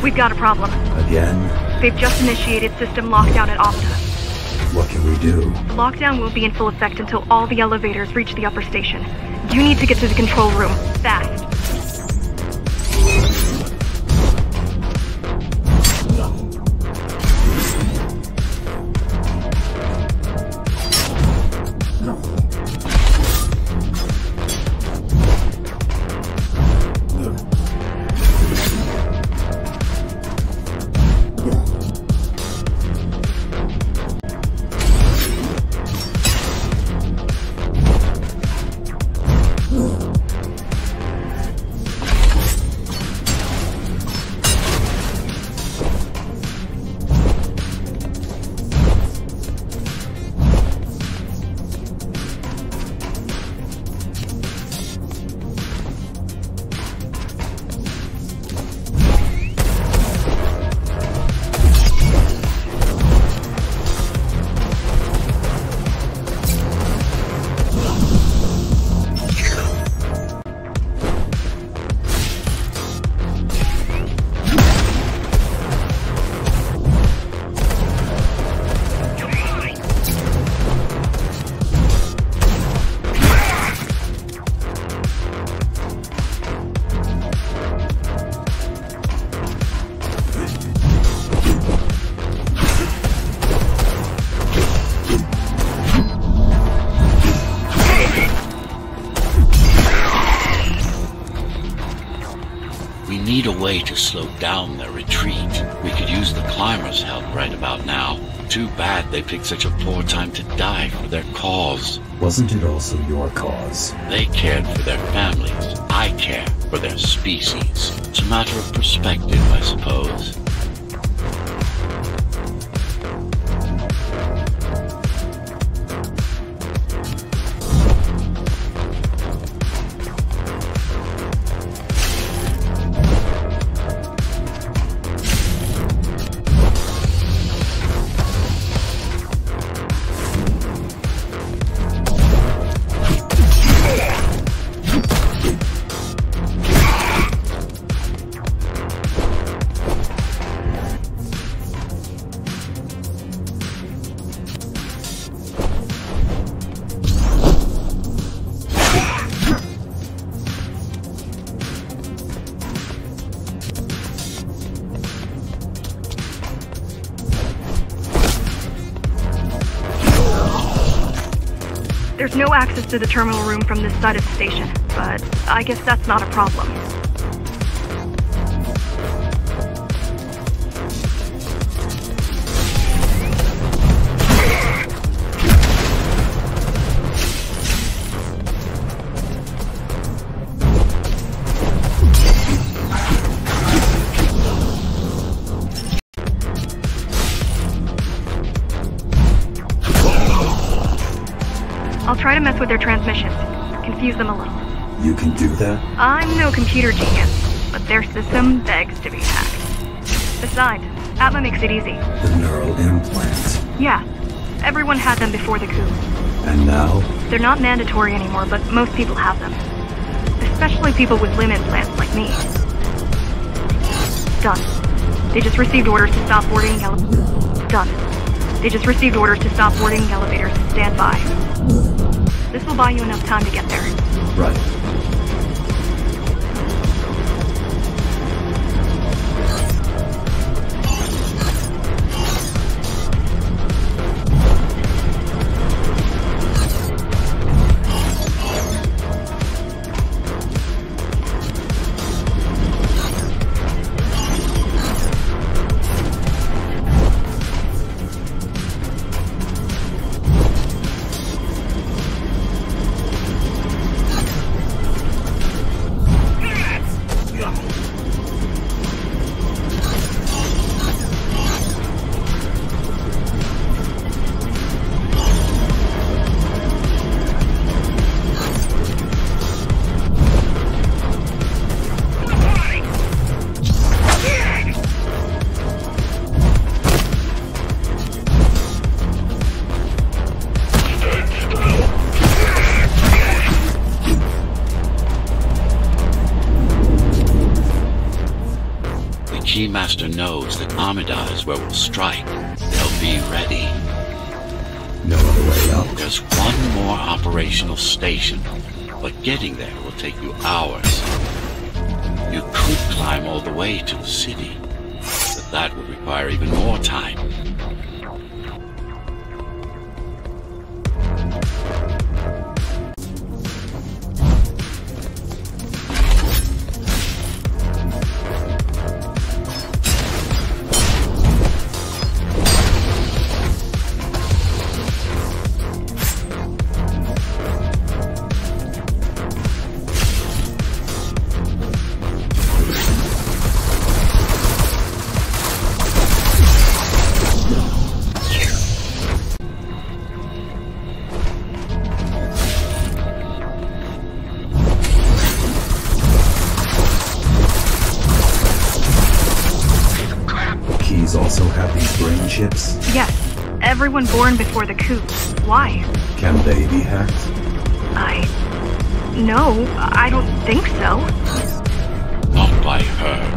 We've got a problem. Again? They've just initiated system lockdown at Opta. What can we do? Lockdown will be in full effect until all the elevators reach the upper station. You need to get to the control room, fast. Need a way to slow down their retreat. We could use the climbers' help right about now. Too bad they picked such a poor time to die for their cause. Wasn't it also your cause? They cared for their families. I care for their species. It's a matter of perspective, I suppose. There's no access to the terminal room from this side of the station, but I guess that's not a problem. I'll try to mess with their transmissions, confuse them a little. You can do that? I'm no computer genius, but their system begs to be hacked. Besides, Atma makes it easy. The neural implants. Yeah, everyone had them before the coup. And now? They're not mandatory anymore, but most people have them. Especially people with limb implants like me. Done. They just received orders to stop boarding Done. They just received orders to stop boarding elevators and stand by. This will buy you enough time to get there. Right. Keymaster knows that Amida is where we'll strike. They'll be ready. No other way out. There's one more operational station, but getting there will take you hours. You could climb all the way to the city, but that would require even more time. Also have these brain chips? Yes. Everyone born before the coup. Why? Can they be hacked? No, I don't think so. Not by her.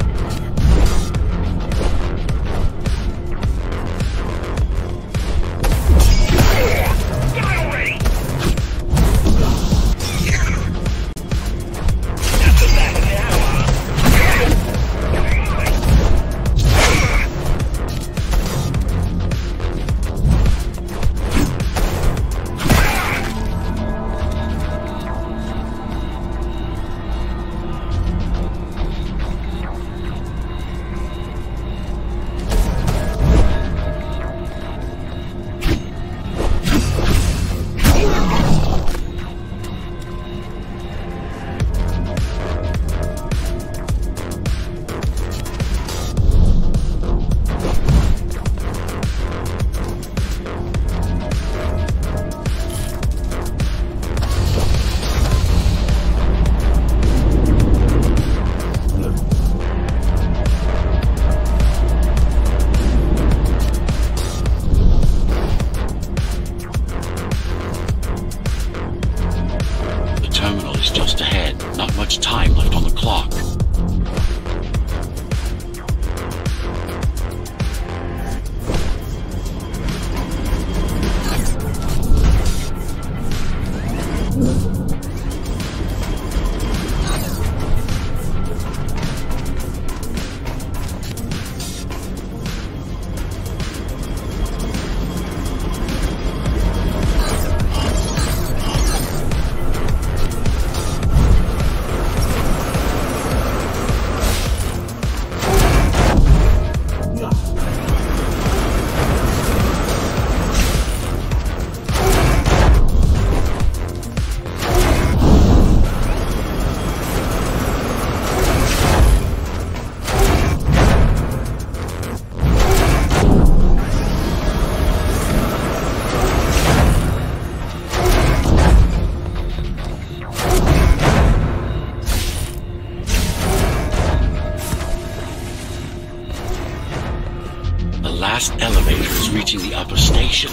last elevator is reaching the upper station.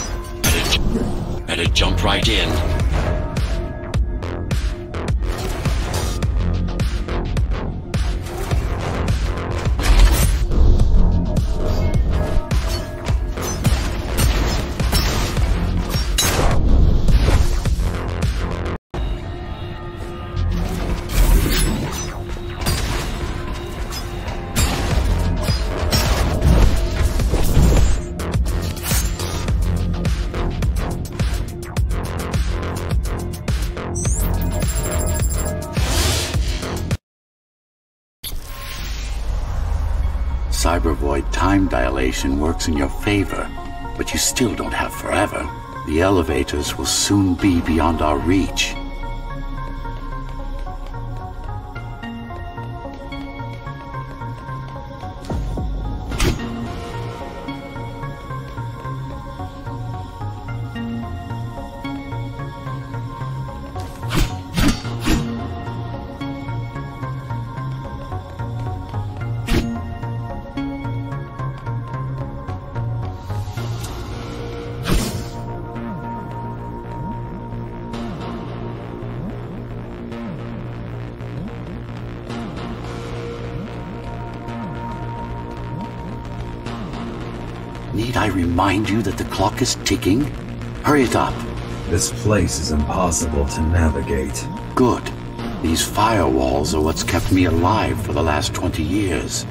Better jump right in. Cybervoid time dilation works in your favor, but you still don't have forever. The elevators will soon be beyond our reach. Need I remind you that the clock is ticking? Hurry it up. This place is impossible to navigate. Good. These firewalls are what's kept me alive for the last 20 years.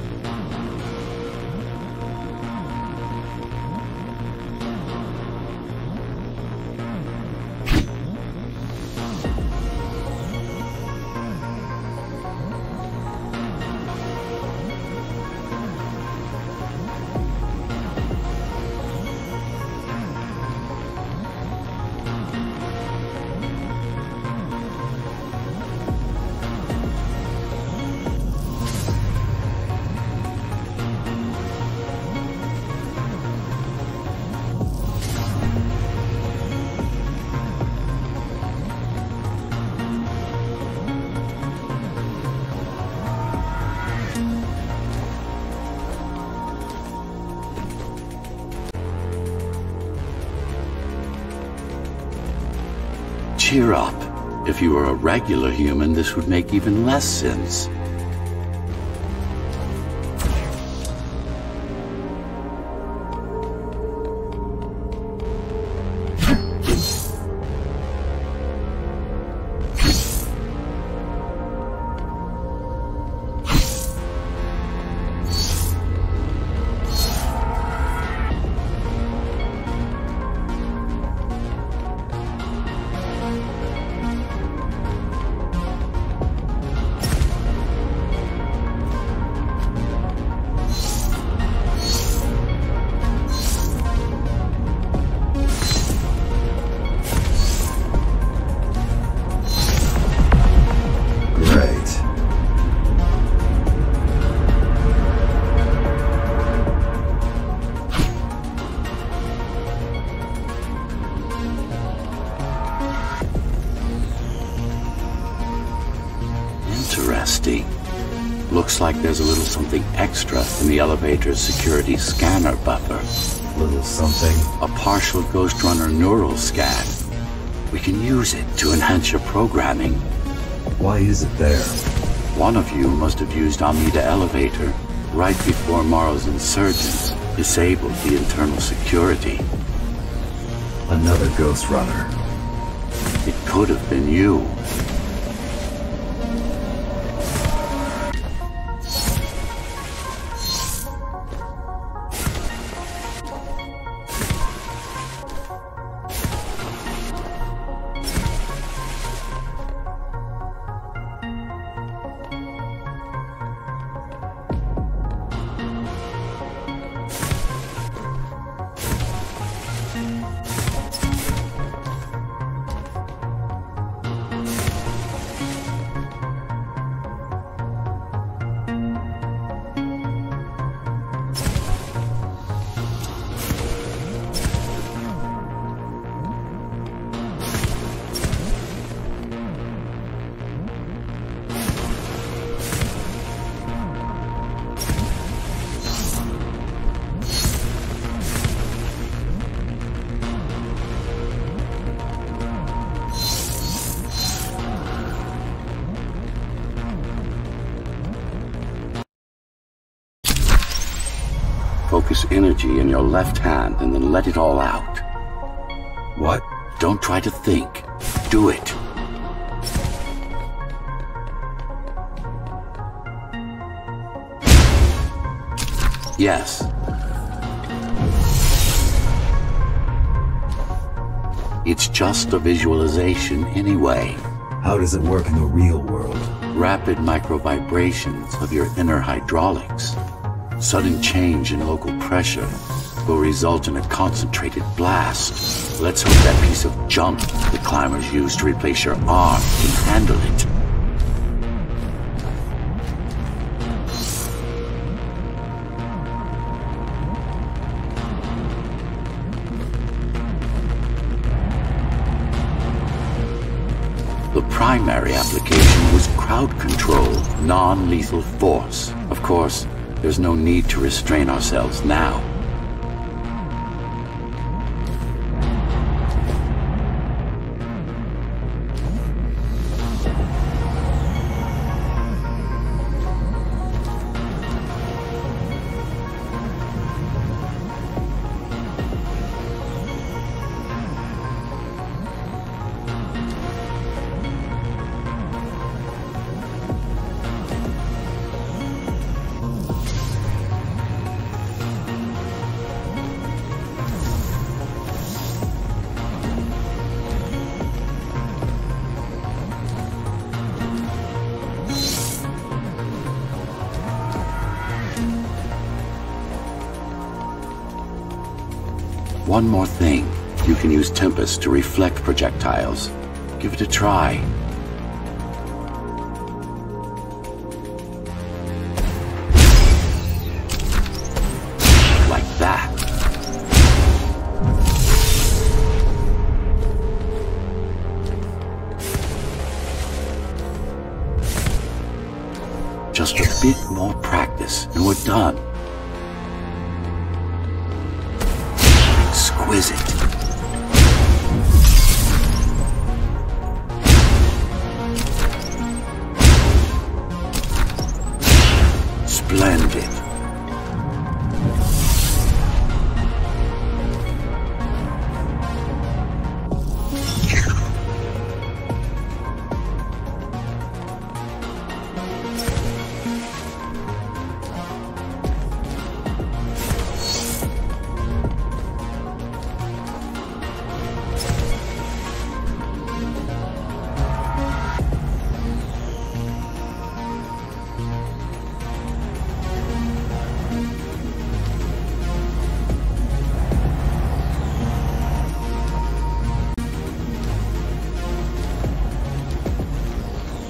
Cheer up. If you were a regular human, this would make even less sense. Interesting. Looks like there's a little something extra in the elevator's security scanner buffer. Little something? A partial GHOSTRUNNER neural scan. We can use it to enhance your programming. Why is it there? One of you must have used Amida Elevator right before Morrow's insurgents disabled the internal security. Another GHOSTRUNNER. It could have been you. Focus energy in your left hand and then let it all out. What? Don't try to think. Do it. Yes. It's just a visualization anyway. How does it work in the real world? Rapid micro-vibrations of your inner hydraulics. Sudden change in local pressure will result in a concentrated blast. Let's hope that piece of junk the climbers use to replace your arm can handle it. The primary application was crowd control, non-lethal force. Of course, there's no need to restrain ourselves now. One more thing. You can use Tempest to reflect projectiles. Give it a try. Like that. Just a bit more practice and we're done. Exquisite. Splendid.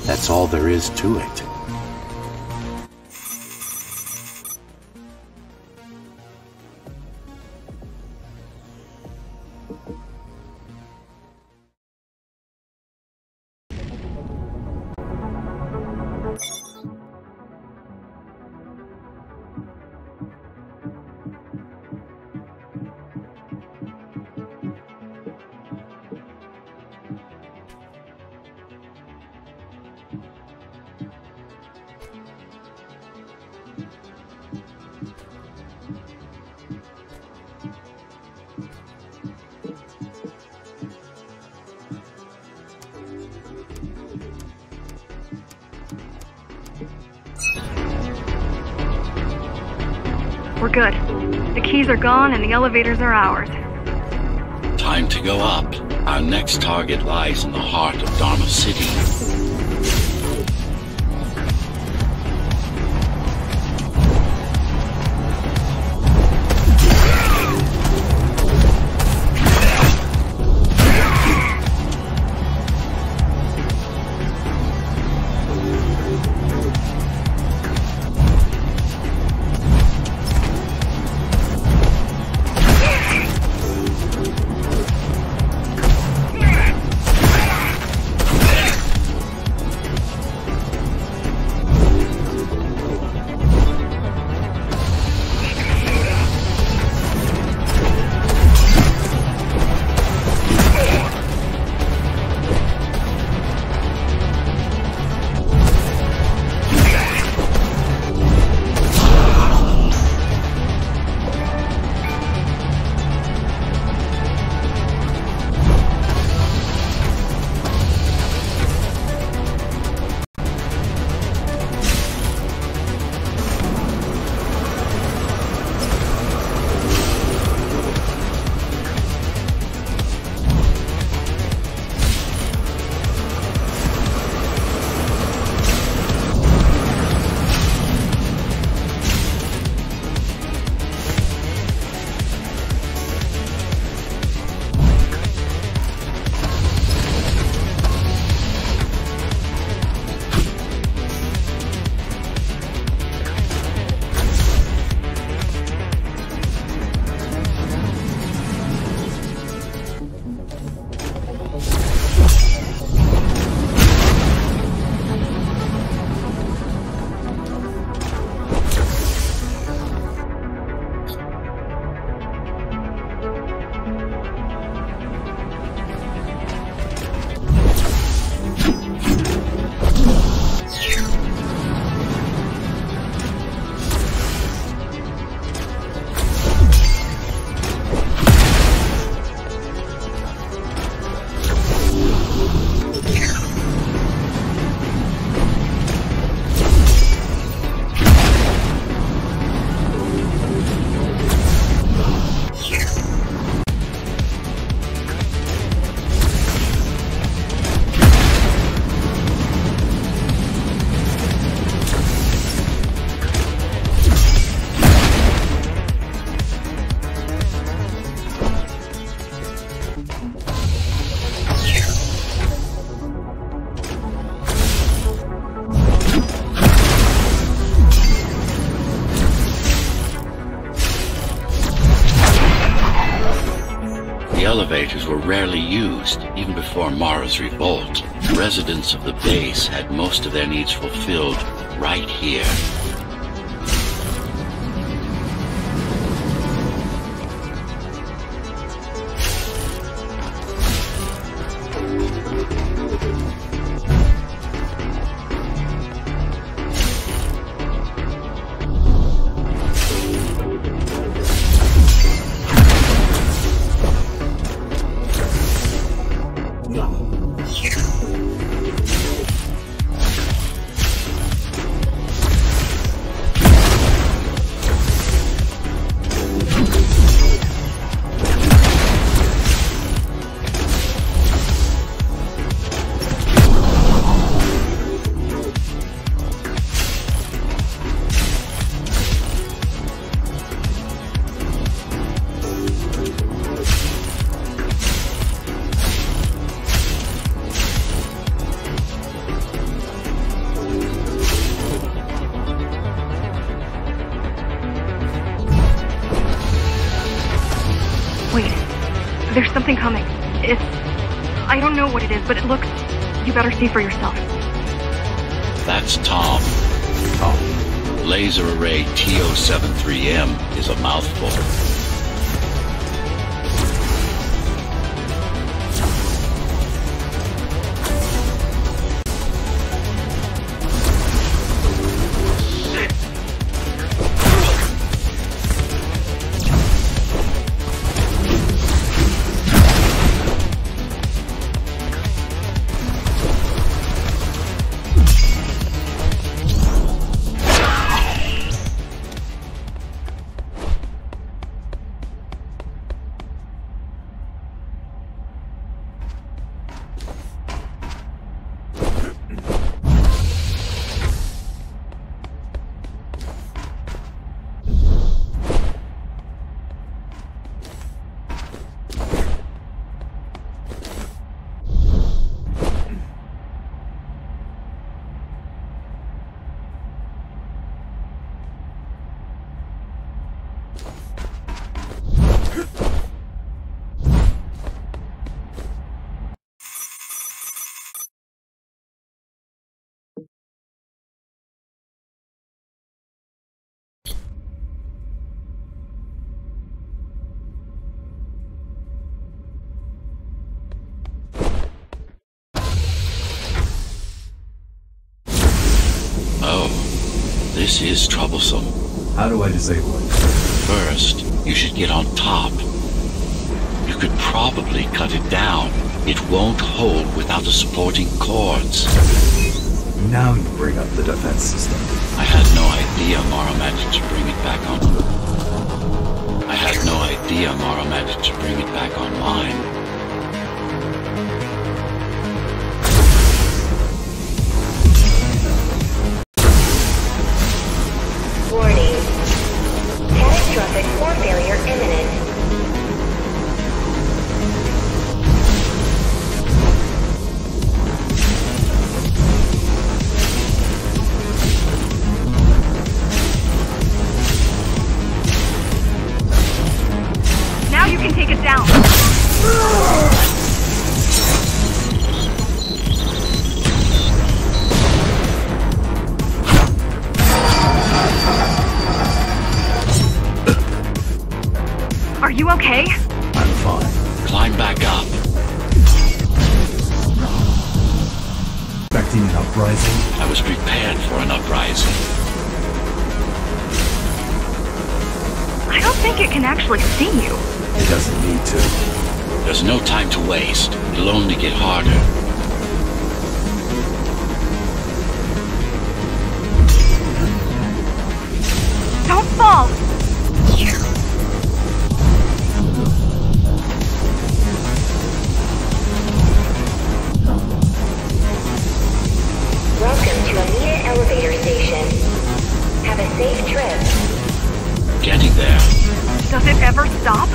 That's all there is to it. We're good. The keys are gone and the elevators are ours. Time to go up. Our next target lies in the heart of Dharma City. elevators were rarely used, even before Mara's revolt. Residents of the base had most of their needs fulfilled right here. There's something coming. I don't know what it is, but it looks... You better see for yourself. That's Tom. Oh. Laser array TO73M is a mouthful. This is troublesome. How do I disable it? First, you should get on top. You could probably cut it down. It won't hold without the supporting cords. Now you bring up the defense system. I had no idea Mara managed to bring it back on. I had no idea Mara managed to bring it back online. Warning. Catastrophic core failure imminent. Now you can take it down. Are you okay? I'm fine. Climb back up. Expecting an uprising? I was prepared for an uprising. I don't think it can actually see you. It doesn't need to. There's no time to waste. It'll only get harder. Don't fall! Welcome to Amita Elevator Station. Have a safe trip. Getting there. Does it ever stop?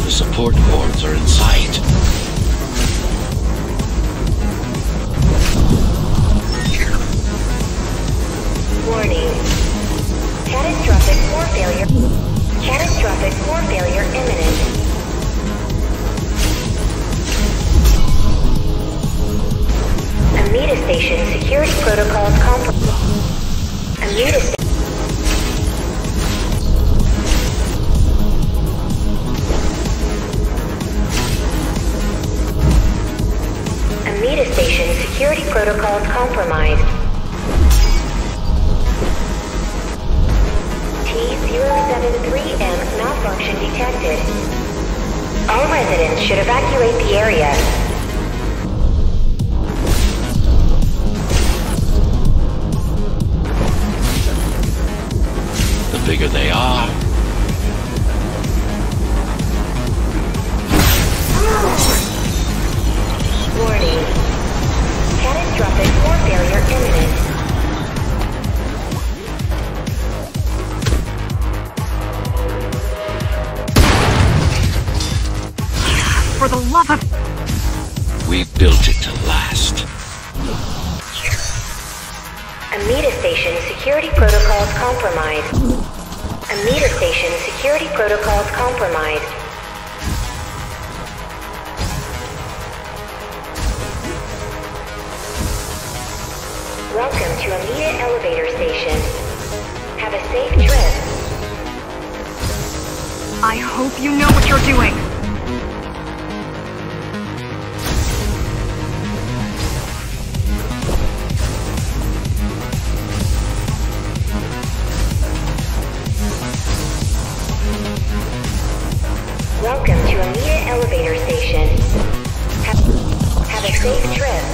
The support cords are in sight. Warning. Catastrophic core failure. Catastrophic core failure imminent. Amida Station security protocols compromised. Amida Station. Amida Station security protocols compromised. T073M malfunction detected. All residents should evacuate the area. The bigger they are, Warning. Catastrophic core failure imminent. For the love of... we built it to last. Amida Station security protocols compromised. Amida Station security protocols compromised. Welcome to Amida Elevator Station. Have a safe trip. I hope you know what you're doing. Welcome to Amida Elevator Station. Have a safe trip.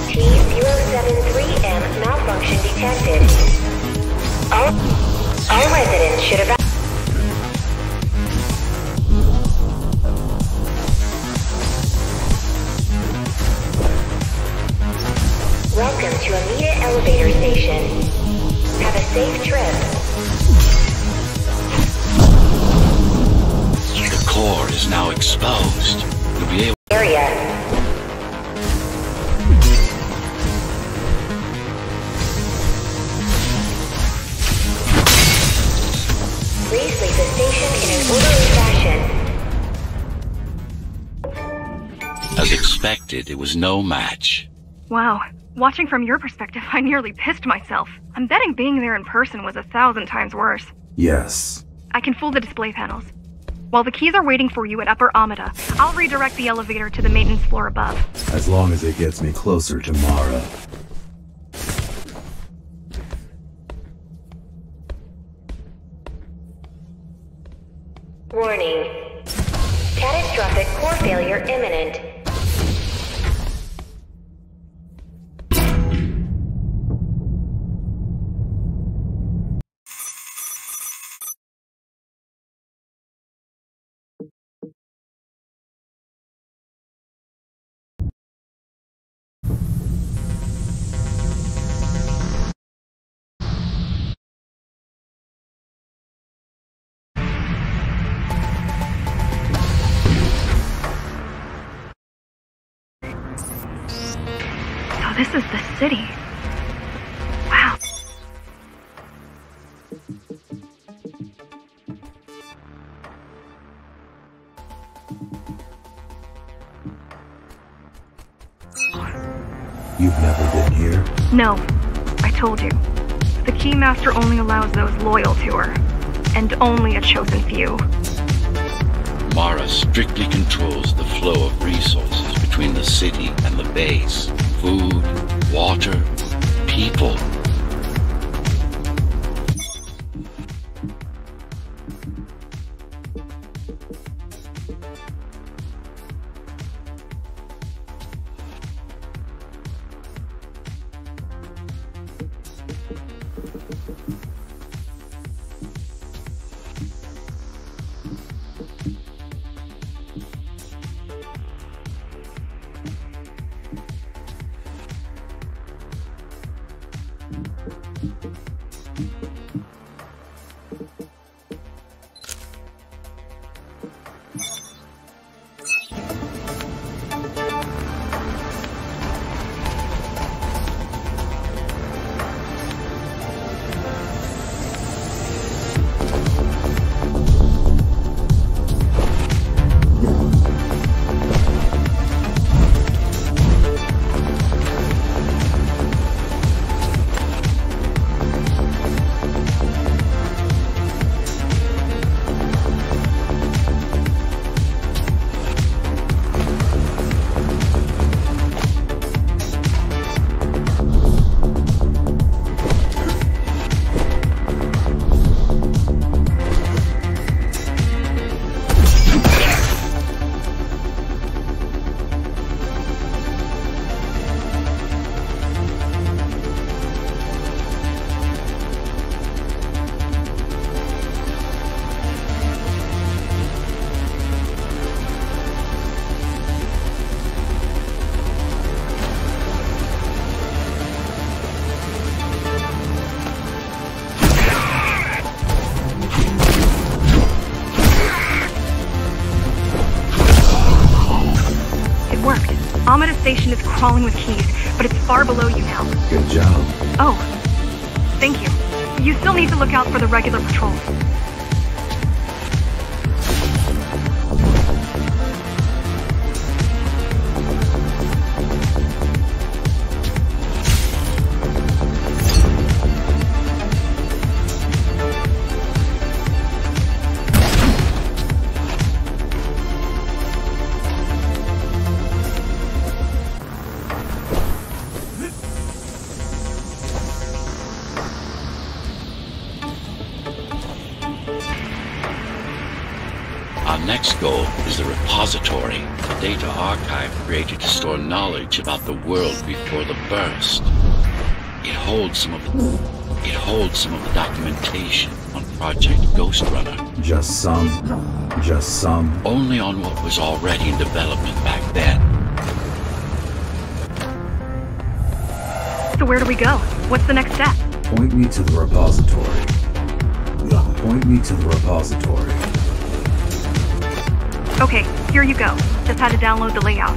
T073M malfunction detected. All residents should evacuate. Welcome to Amida Elevator Station. Have a safe trip. The core is now exposed. You'll be able Area. Please leave the station in an orderly fashion. As expected, it was no match. Wow. Watching from your perspective, I nearly pissed myself. I'm betting being there in person was 1,000 times worse. Yes. I can fool the display panels. While the keys are waiting for you at Upper Amida, I'll redirect the elevator to the maintenance floor above. As long as it gets me closer to Mara. Warning. Catastrophic core failure imminent. This is the city. Wow. You've never been here? No, I told you. The Keymaster only allows those loyal to her, and only a chosen few. Mara strictly controls the flow of resources between the city and the base. Food, water, people. Automata Station is crawling with keys, but it's far below you now. Good job. Oh, thank you. You still need to look out for the regular patrols. Our next goal is the repository, a data archive created to store knowledge about the world before the burst. It holds some of the documentation on Project Ghostrunner. Just some. Only on what was already in development back then. So where do we go? What's the next step? Point me to the repository. Okay, here you go. Just had to download the layout.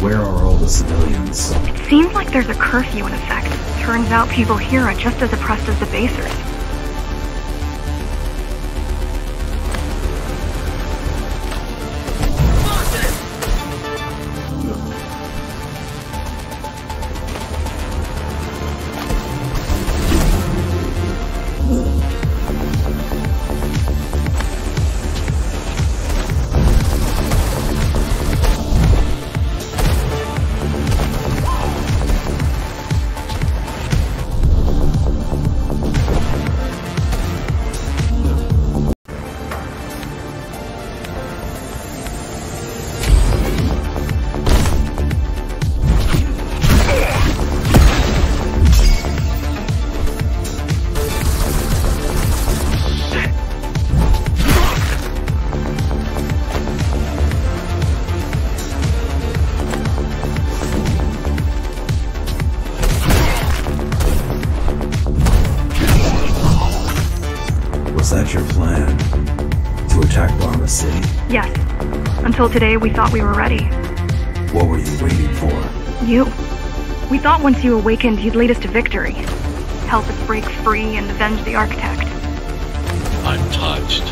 Where are all the civilians? It seems like there's a curfew in effect. Turns out people here are just as oppressed as the basers. city? Yes. Until today, we thought we were ready. What were you waiting for? You. We thought once you awakened, you'd lead us to victory. Help us break free and avenge the Architect. I'm touched.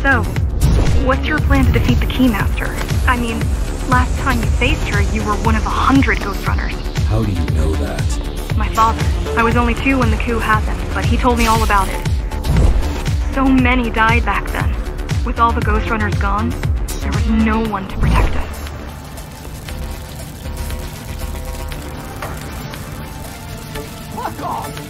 So, what's your plan to defeat the Keymaster? I mean, last time you faced her, you were one of 100 Ghostrunners. How do you know that? My father. I was only 2 when the coup happened, but he told me all about it. So many died back then. With all the Ghostrunners gone, there was no one to protect us. Fuck off!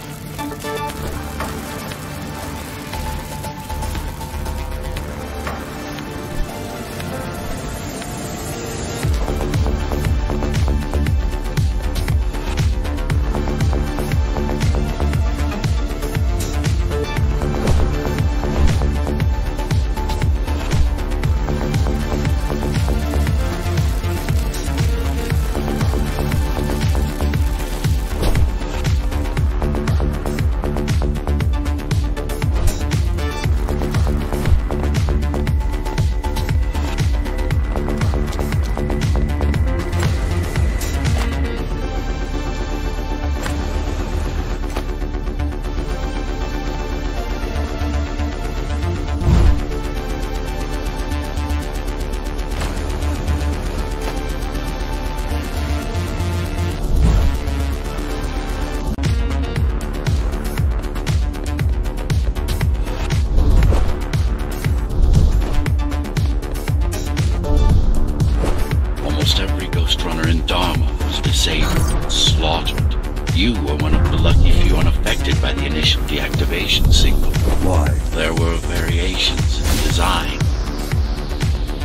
You were one of the lucky few unaffected by the initial deactivation signal. Why? There were variations in design.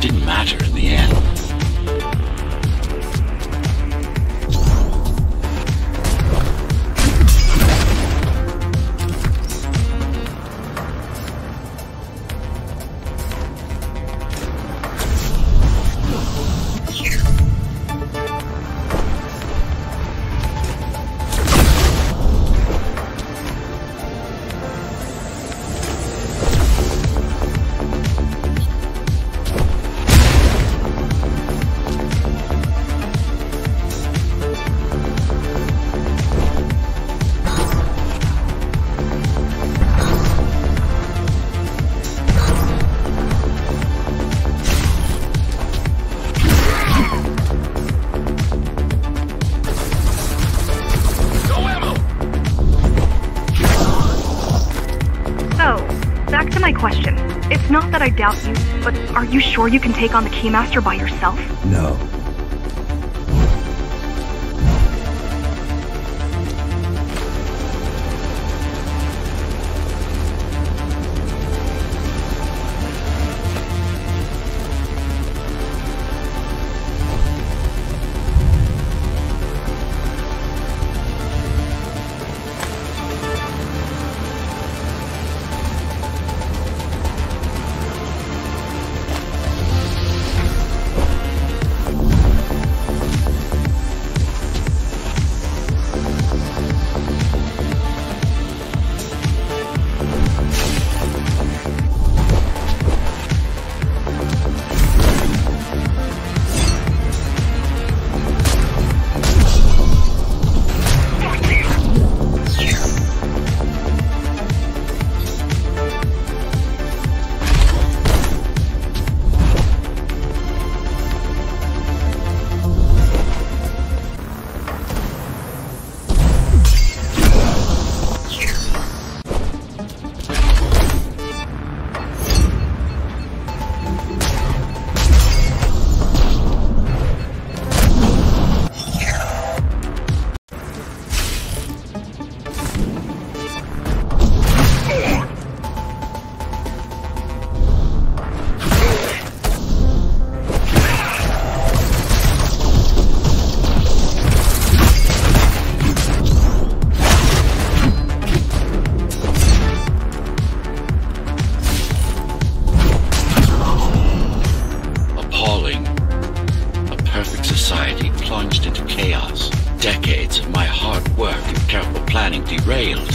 Didn't matter in the end. Question. It's not that I doubt you, but are you sure you can take on the Keymaster by yourself? No. society plunged into chaos. Decades of my hard work and careful planning derailed.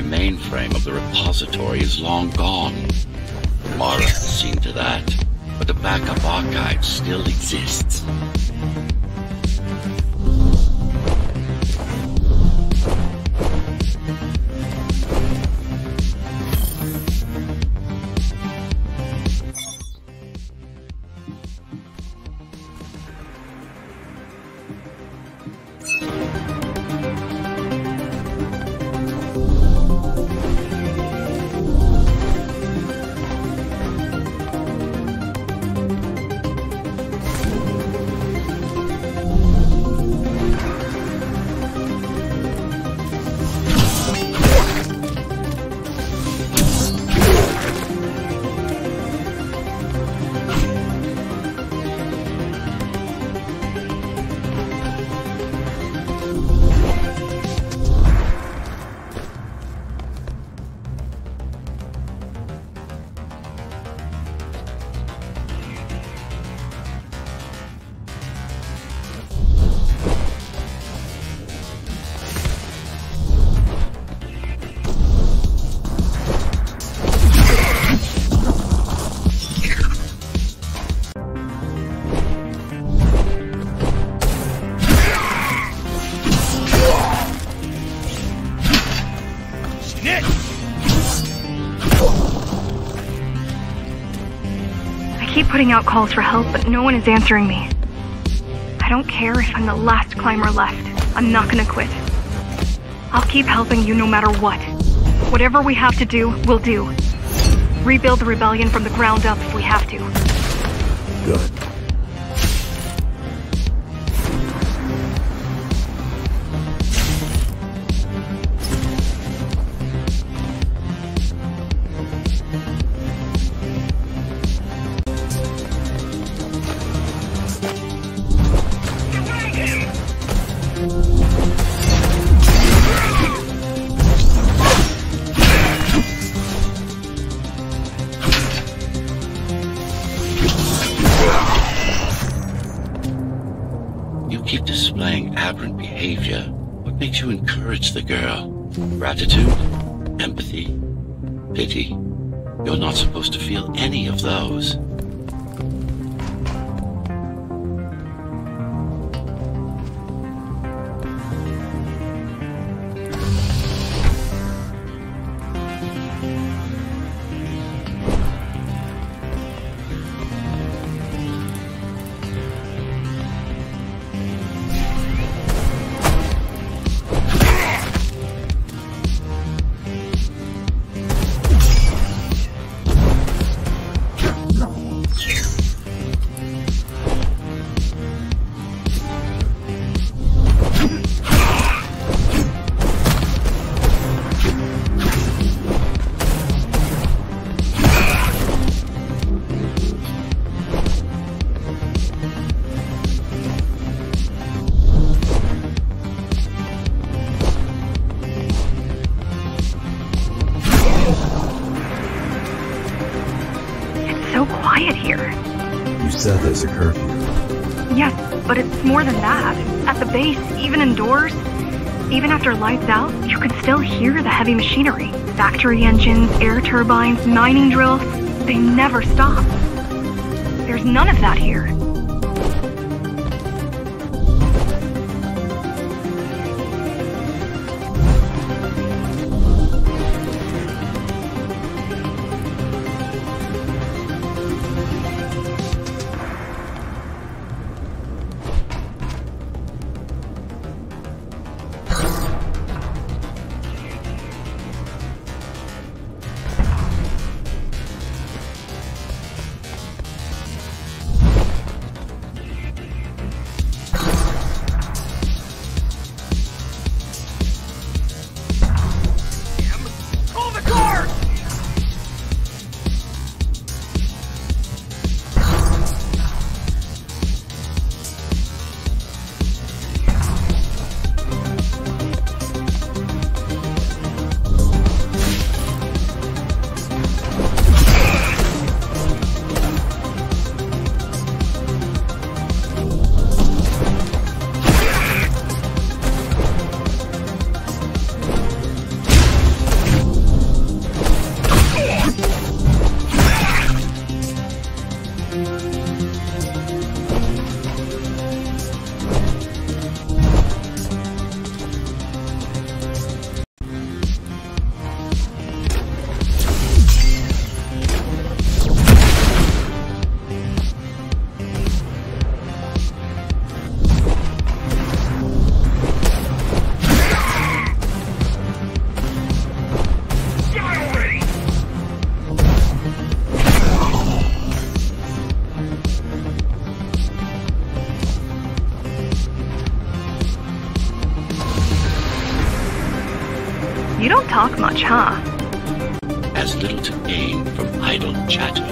Mainframe of the repository is long gone. Mara has seen to that, but the backup archive still exists. Putting out calls for help, but no one is answering me. I don't care if I'm the last climber left. I'm not gonna quit. I'll keep helping you no matter what. Whatever we have to do, we'll do. Rebuild the rebellion from the ground up if we have to. Good. Keep displaying aberrant behavior. What makes you encourage the girl? Gratitude? Empathy? Pity? You're not supposed to feel any of those. You said there's a curfew. Yes, but it's more than that. At the base, even indoors, even after lights out, you can still hear the heavy machinery. Factory engines, air turbines, mining drills, they never stop. There's none of that here. You don't talk much, huh? As little to gain from idle chatter.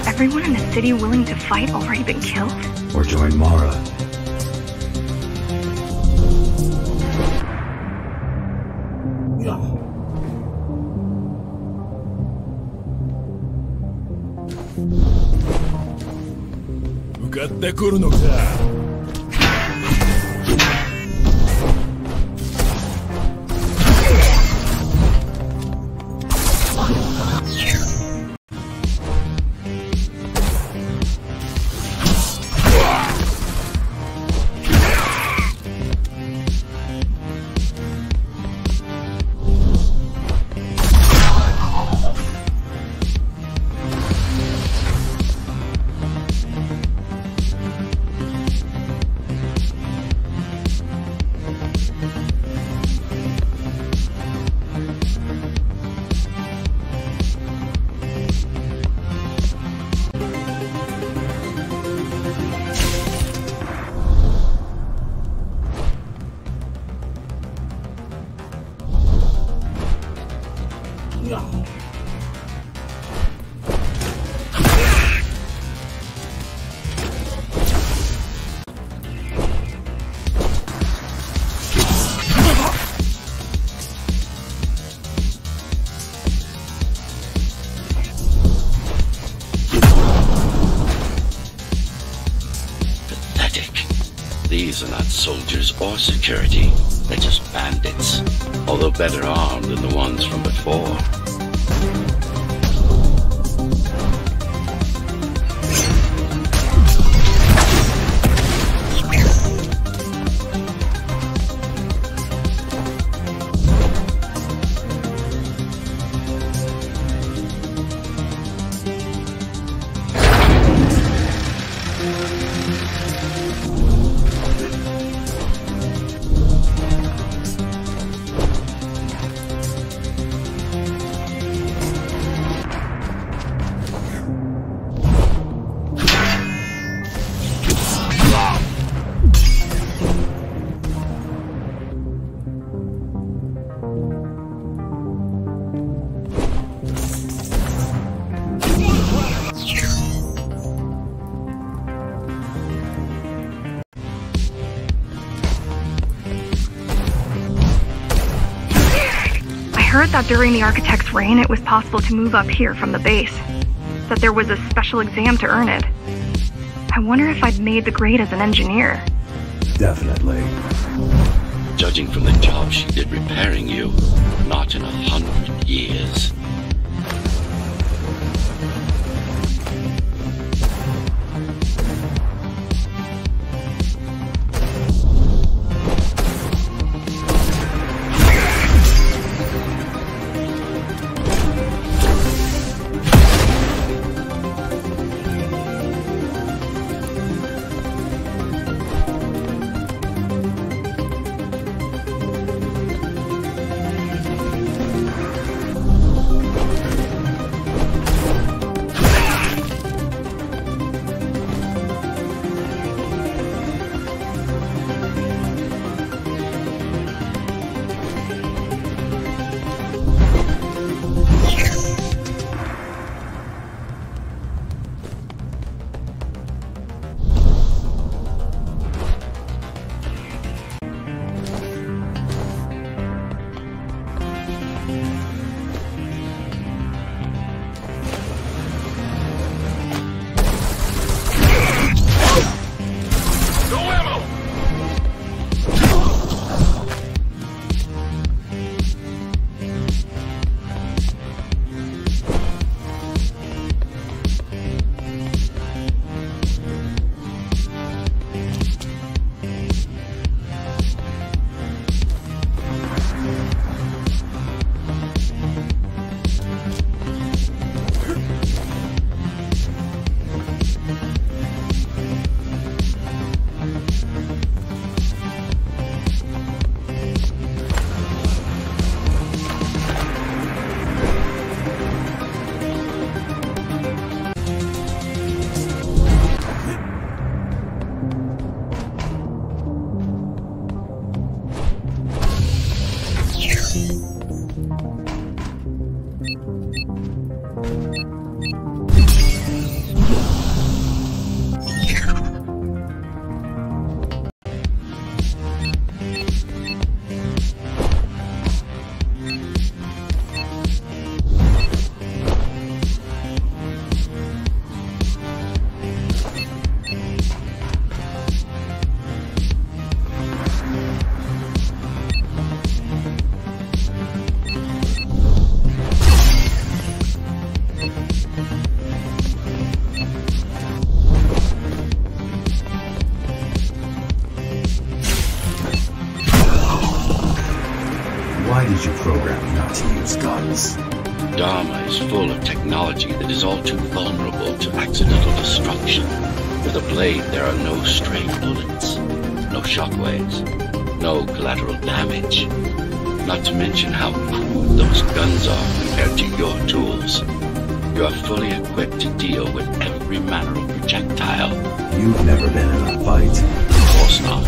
Everyone in the city willing to fight already been killed? Or join Mara. Yeah. 向かってくるのか。These are not soldiers or security. They're just bandits, although better armed than the ones from before. I heard that during the architect's reign, it was possible to move up here from the base. that there was a special exam to earn it. I wonder if I'd made the grade as an engineer. Definitely. Judging from the job she did repairing you, not in 100 years. Why did you program me not to use guns? Dharma is full of technology that is all too vulnerable to accidental destruction. With a blade, there are no stray bullets, no shockwaves, no collateral damage. Not to mention how crude those guns are compared to your tools. You are fully equipped to deal with every manner of projectile. You've never been in a fight. Of course not.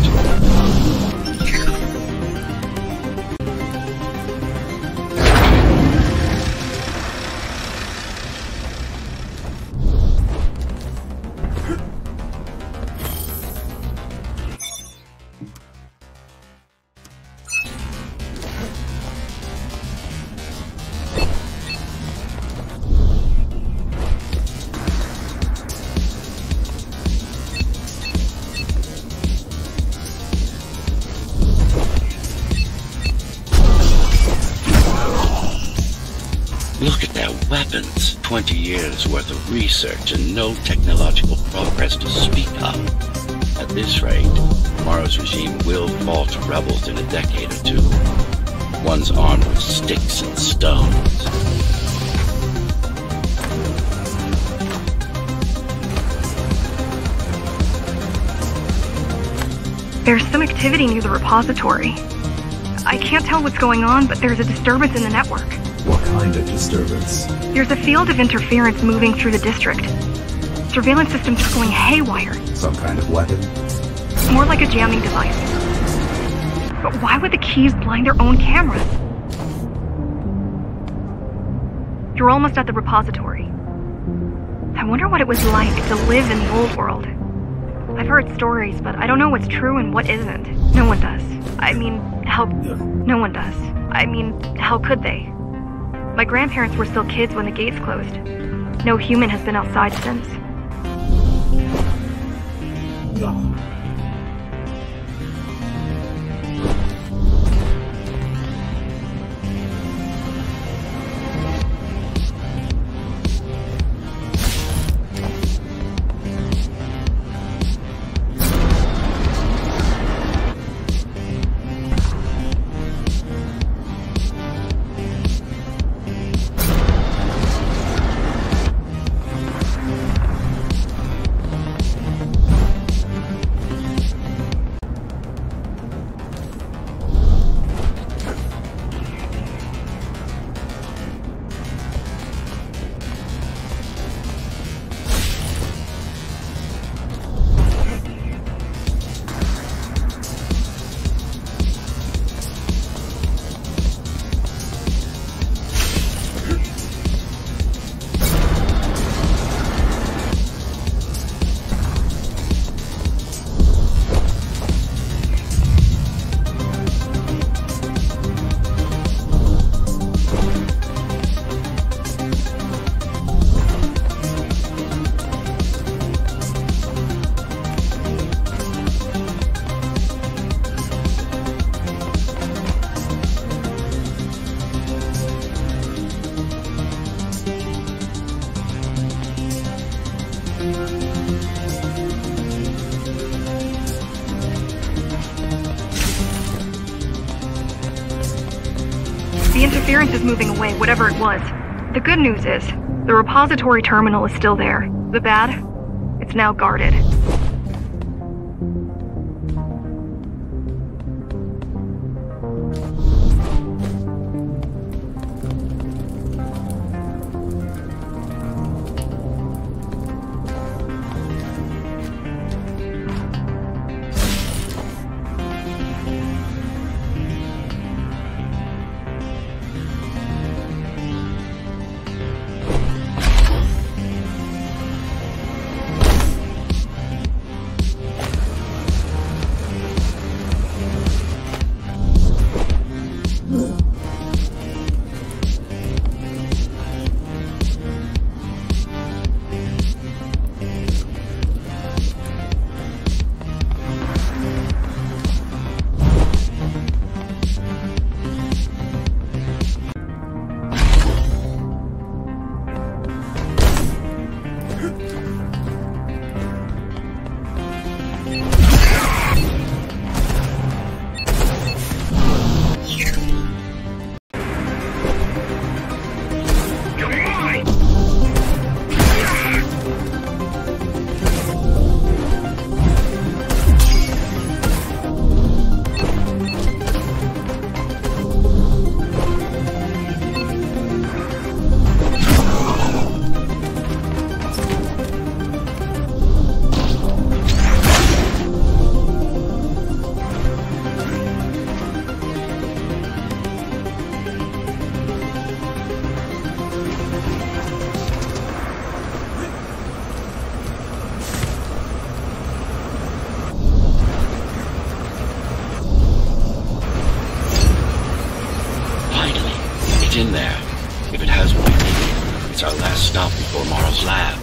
Look at their weapons. 20 years worth of research and no technological progress to speak of. At this rate, tomorrow's regime will fall to rebels in a decade or two. One's armed with sticks and stones. There's some activity near the repository. I can't tell what's going on, but there's a disturbance in the network. What kind of disturbance? There's a field of interference moving through the district. Surveillance systems are going haywire. Some kind of weapon? More like a jamming device. But why would the keys blind their own cameras? You're almost at the repository. I wonder what it was like to live in the old world. I've heard stories, but I don't know what's true and what isn't. No one does. No one does. How could they? My grandparents were still kids when the gates closed. No human has been outside since. The interference is moving away, whatever it was. The good news is, the repository terminal is still there. The bad? It's now guarded. In there. If it has what we need, it's our last stop before Morrow's lab.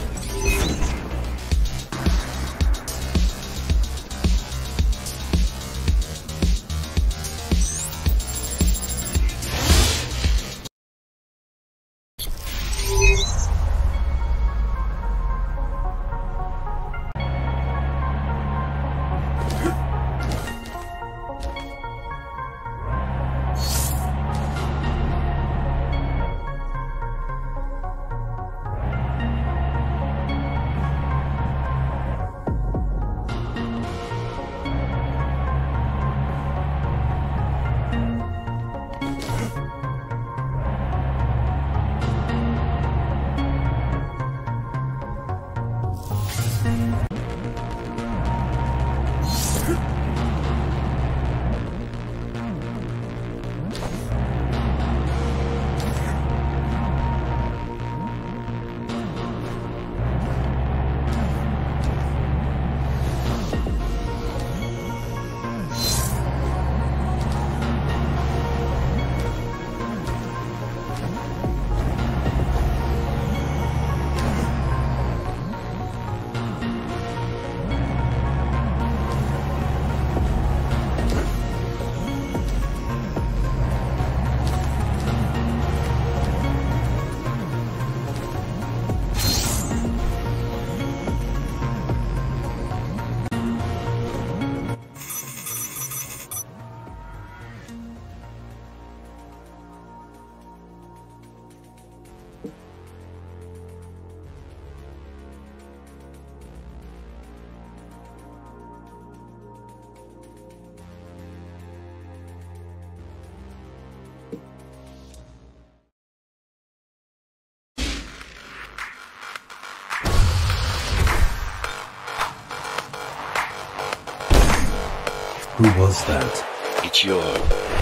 Who was that? It's your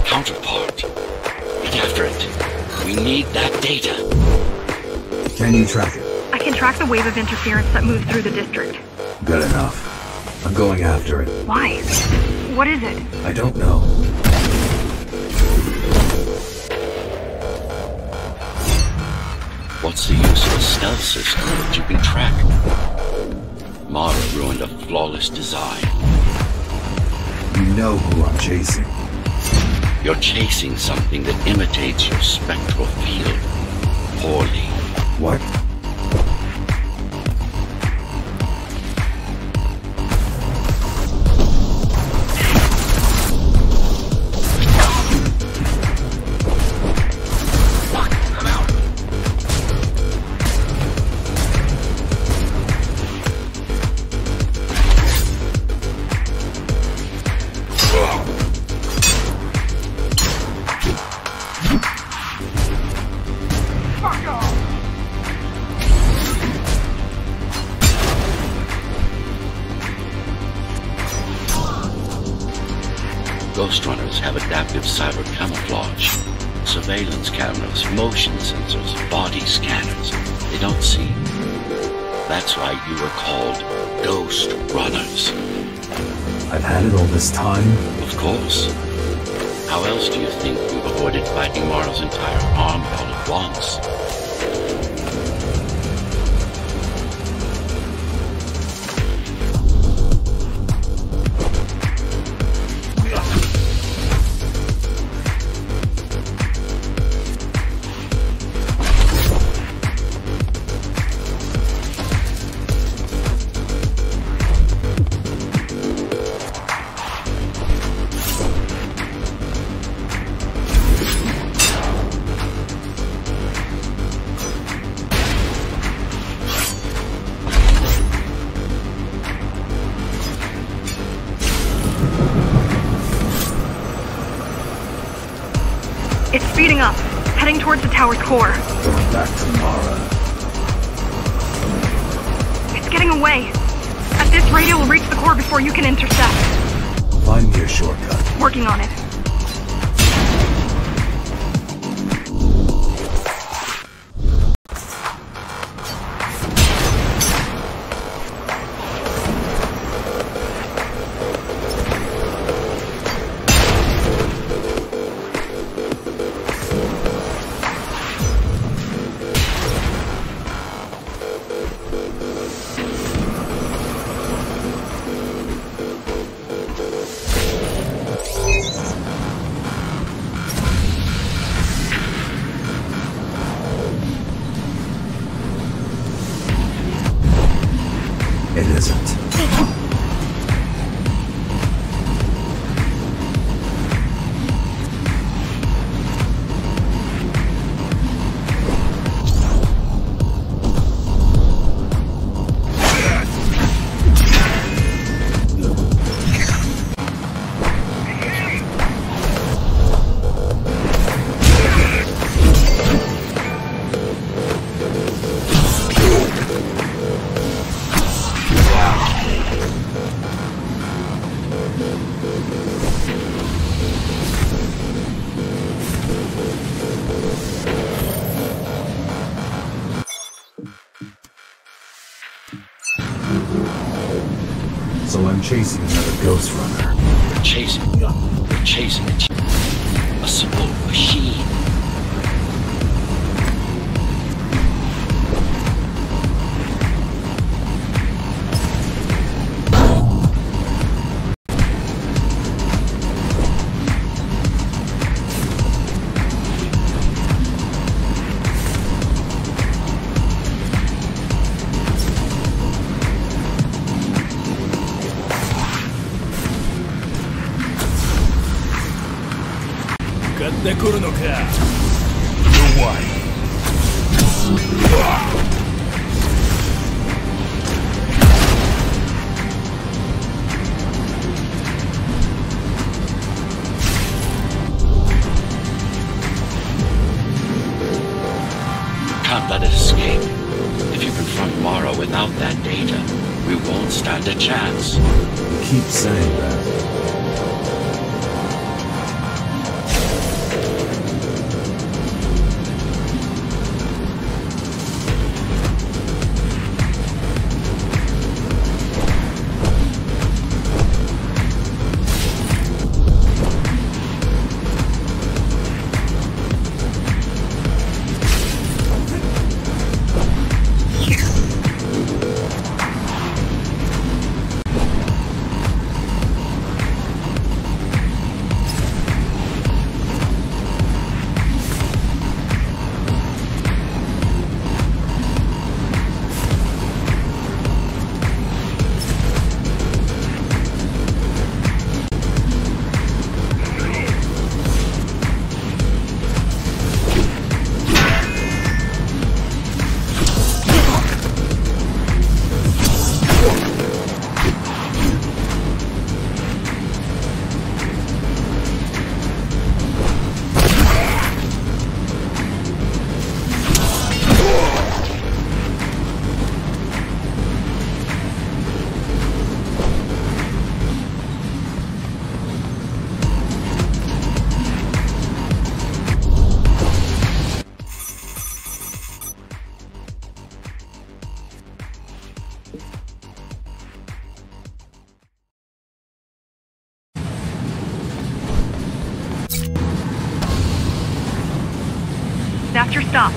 counterpart. Get after it. We need that data. Can you track it? I can track the wave of interference that moves through the district. Good enough. I'm going after it. Why? What is it? I don't know. What's the use of a stealth system that you can track? Mara ruined a flawless design. You know who I'm chasing. You're chasing something that imitates your spectral field. Poorly. What? Ghostrunners have adaptive cyber camouflage. Surveillance cameras, motion sensors, body scanners. They don't see. That's why you were called Ghost Runners. I've had it all this time? Of course. How else do you think we've avoided fighting Mara's entire army all at once? It's speeding up, heading towards the tower's core. Going back to Mara. It's getting away. At this rate, it will reach the core before you can intercept. Find me a shortcut. Working on it. It isn't. So I'm chasing another Ghost Runner. You're chasing a simple machine. Can't let it escape. If you confront Mara without that data, we won't stand a chance. You keep saying that. That's your stop.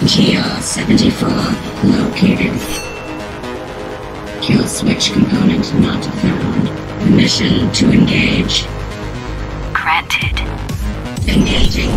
GR-74 located. Kill switch component not found. Mission to engage. Granted. Engaging.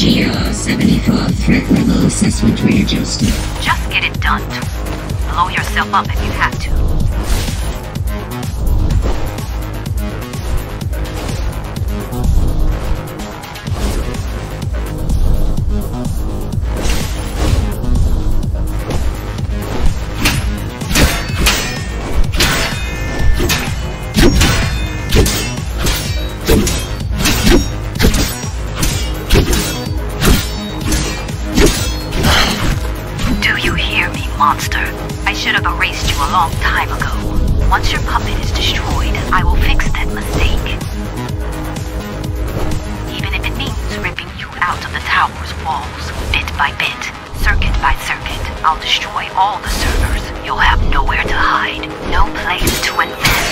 GR-74 threat level assessment readjusted. Just get it done. Blow yourself up if you have to. Monster. I should have erased you a long time ago. Once your puppet is destroyed, I will fix that mistake. Even if it means ripping you out of the tower's walls, bit by bit, circuit by circuit, I'll destroy all the servers. You'll have nowhere to hide, no place to invest.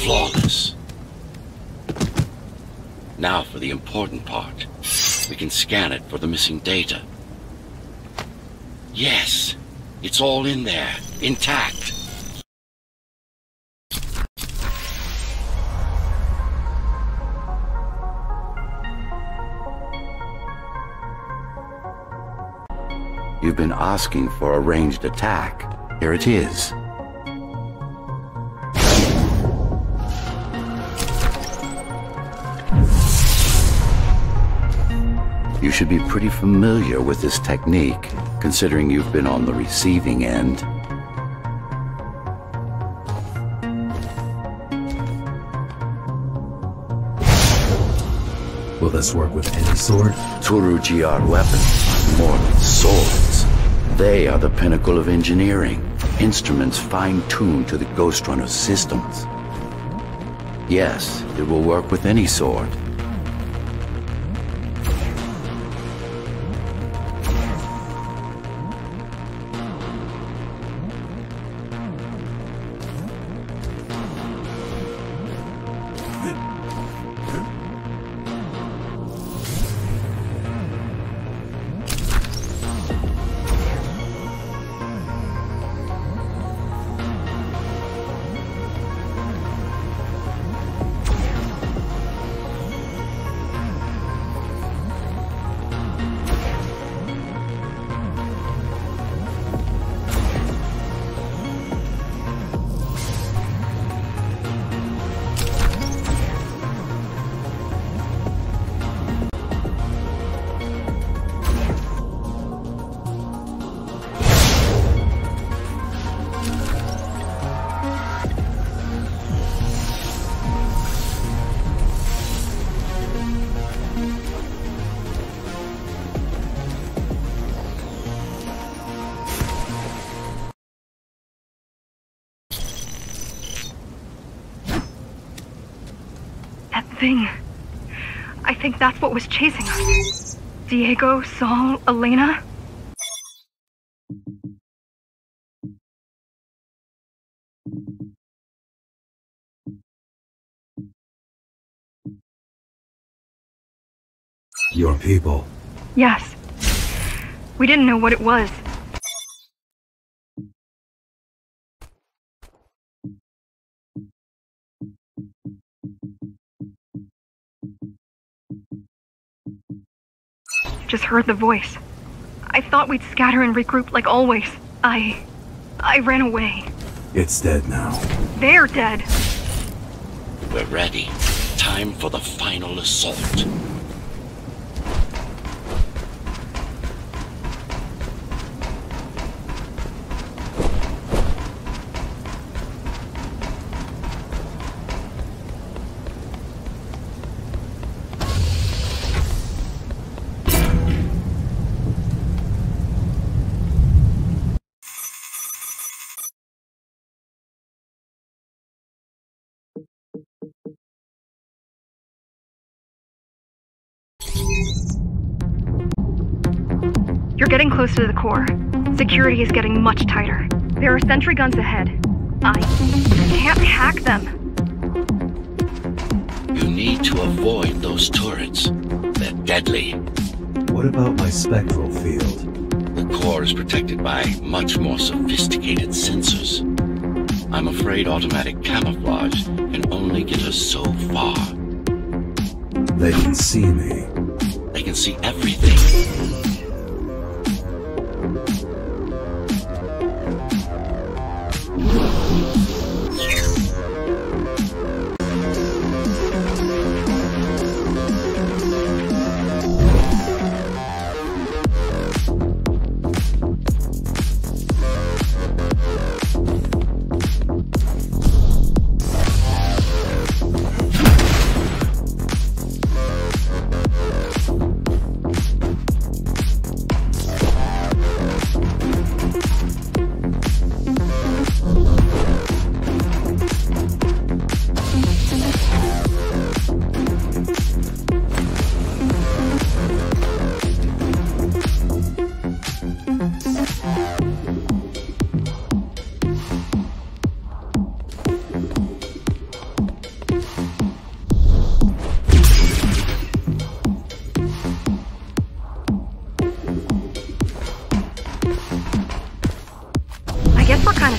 Flawless. Now for the important part. We can scan it for the missing data. Yes, it's all in there, intact. You've been asking for a ranged attack. Here it is. You should be pretty familiar with this technique, considering you've been on the receiving end. Will this work with any sword? Turu GR weapons are more than swords. They are the pinnacle of engineering, instruments fine-tuned to the Ghostrunner systems. Yes, it will work with any sword. thing. I think that's what was chasing us. Diego, Saul, Elena. Your people. Yes. We didn't know what it was. Just heard the voice. I thought we'd scatter and regroup like always. I ran away. It's dead now. They're dead. We're ready. Time for the final assault. You're getting close to the core. Security is getting much tighter. There are sentry guns ahead. I can't hack them. You need to avoid those turrets. They're deadly. What about my spectral field? The core is protected by much more sophisticated sensors. I'm afraid automatic camouflage can only get us so far. They can see me. They can see everything.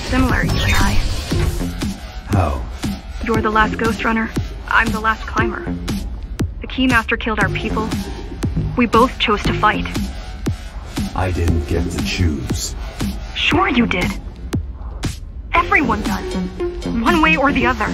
Similar, you and I. How? You're the last Ghostrunner. I'm the last climber. The Keymaster killed our people. We both chose to fight. I didn't get to choose. Sure you did. Everyone does. One way or the other.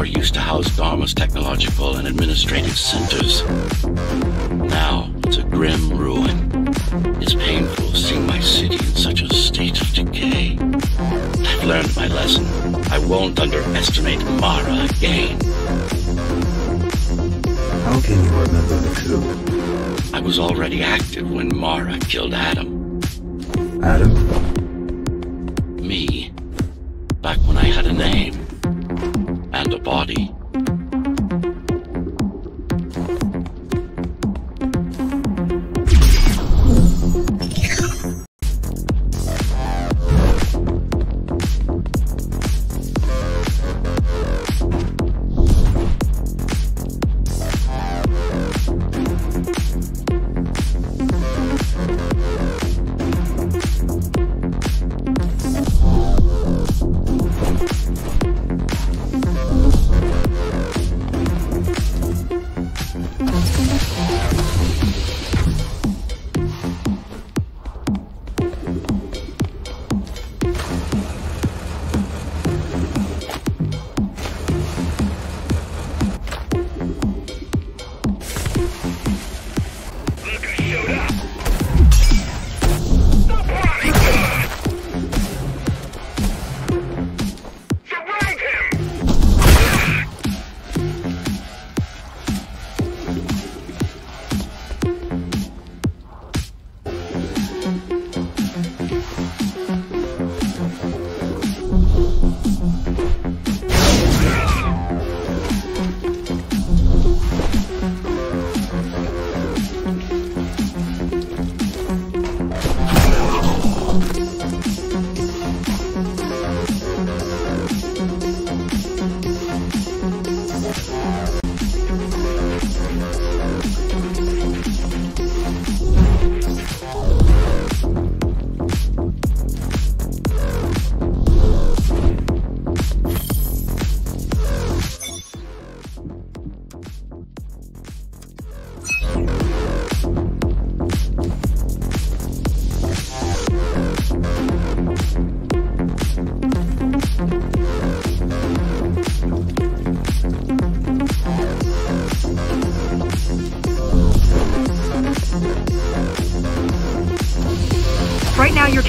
Used to house Dharma's technological and administrative centers. Now it's a grim ruin. It's painful seeing my city in such a state of decay. I've learned my lesson. I won't underestimate Mara again. How can you remember the coup? I was already active when Mara killed Adam. Adam? Me. Back when I had a name. And a body.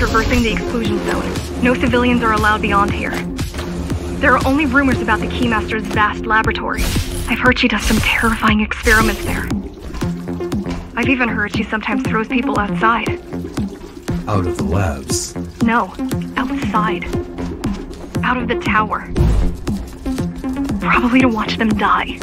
traversing the exclusion zone. No civilians are allowed beyond here. There are only rumors about the Keymaster's vast laboratory. I've heard she does some terrifying experiments there. I've even heard she sometimes throws people outside. Out of the labs? No, outside. Out of the tower. Probably to watch them die.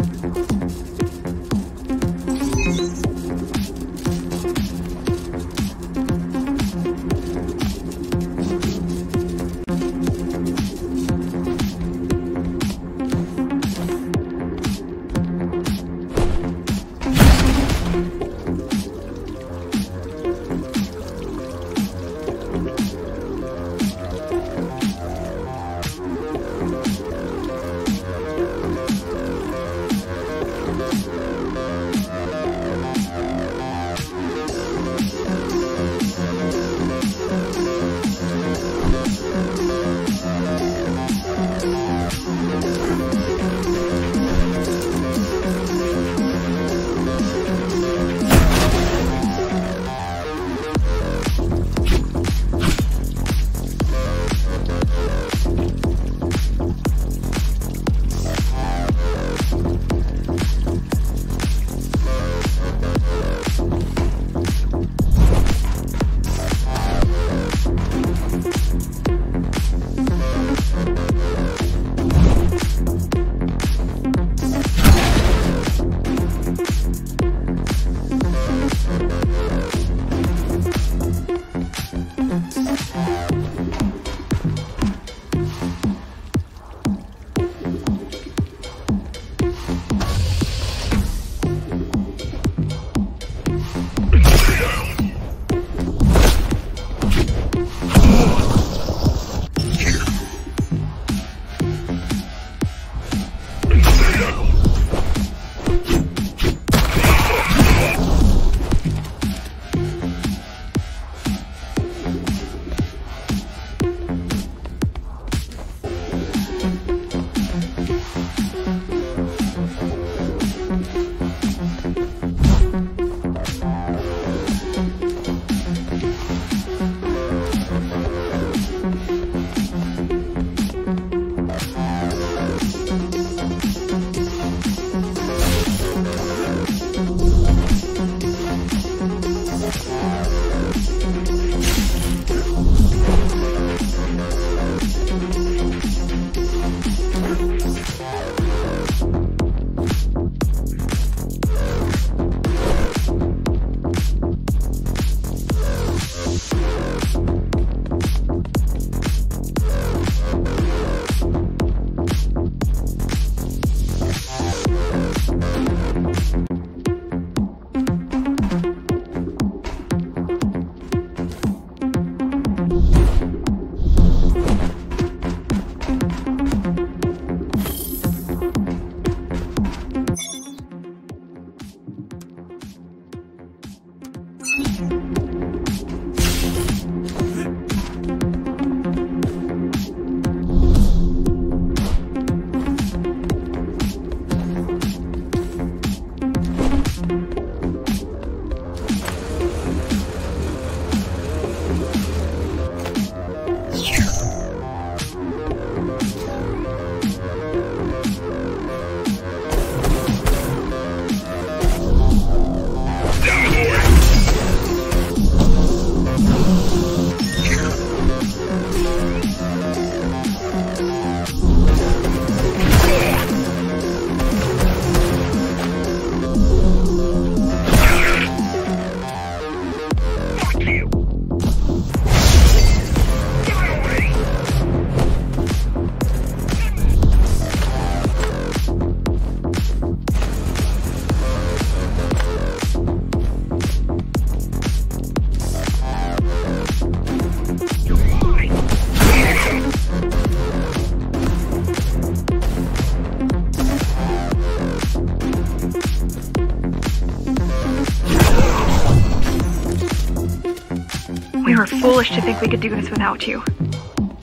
We were foolish to think we could do this without you.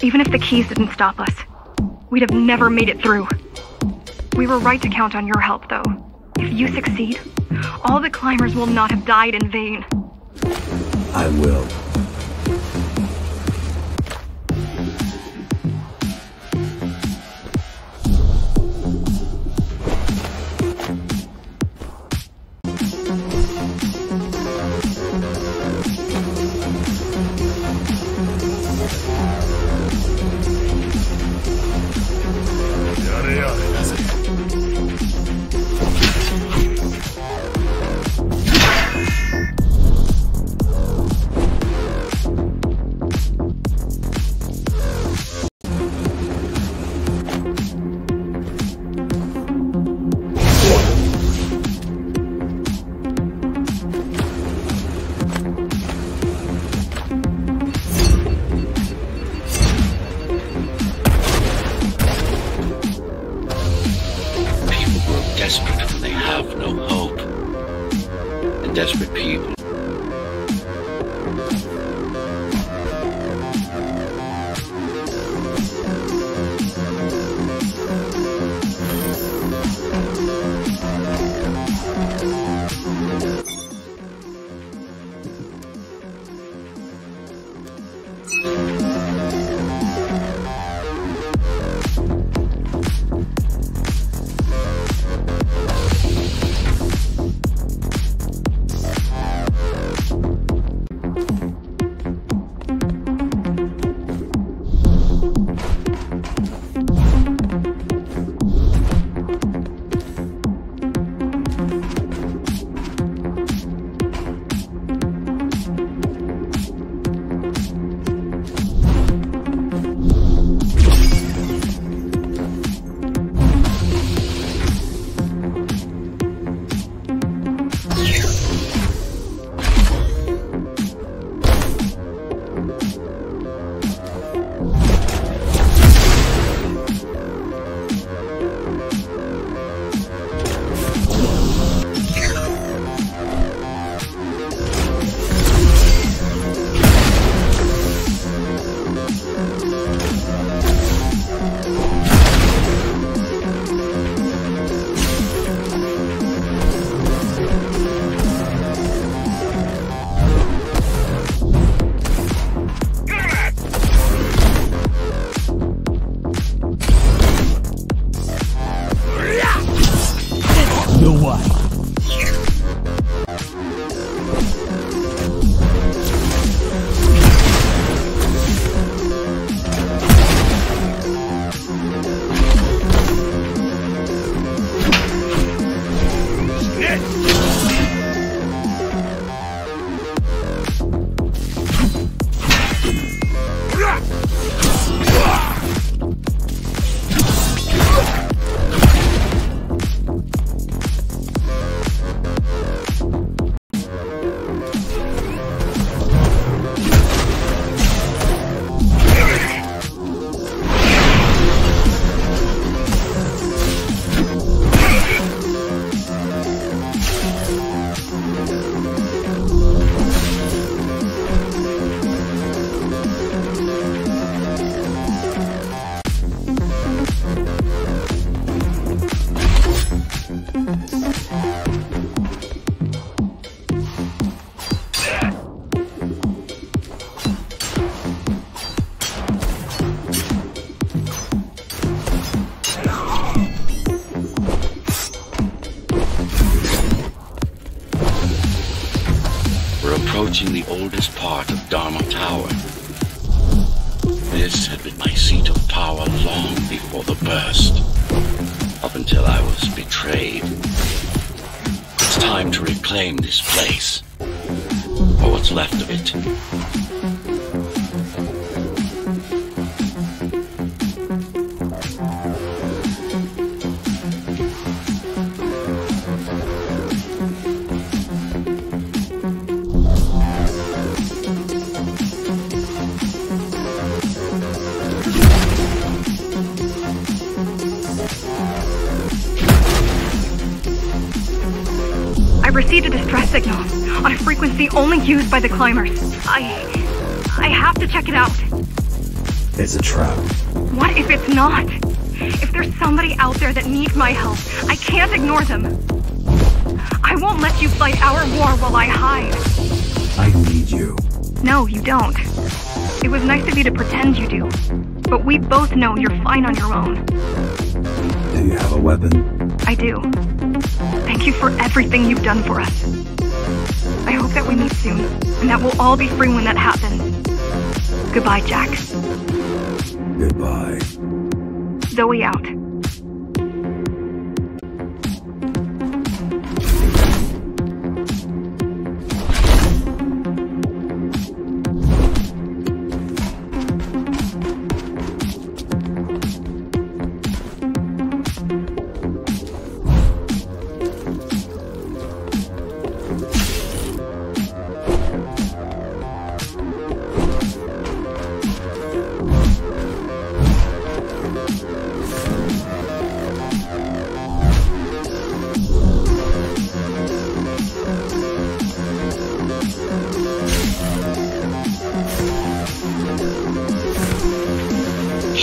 Even if the keys didn't stop us, we'd have never made it through. We were right to count on your help, though. If you succeed, all the climbers will not have died in vain. I will. desperate when they have no hope. And desperate people approaching the oldest part of Dharma Tower. This had been my seat of power long before the burst, up until I was betrayed. It's time to reclaim this place, or what's left of it. Received a distress signal on a frequency only used by the climbers. I have to check it out. It's a trap. What if it's not? If there's somebody out there that needs my help, I can't ignore them. I won't let you fight our war while I hide. I need you. No, you don't. It was nice of you to pretend you do. But we both know you're fine on your own. Do you have a weapon? I do. Thank you for everything you've done for us. I hope that we meet soon, and that we'll all be free when that happens. Goodbye, Jack. Goodbye. Zoe out.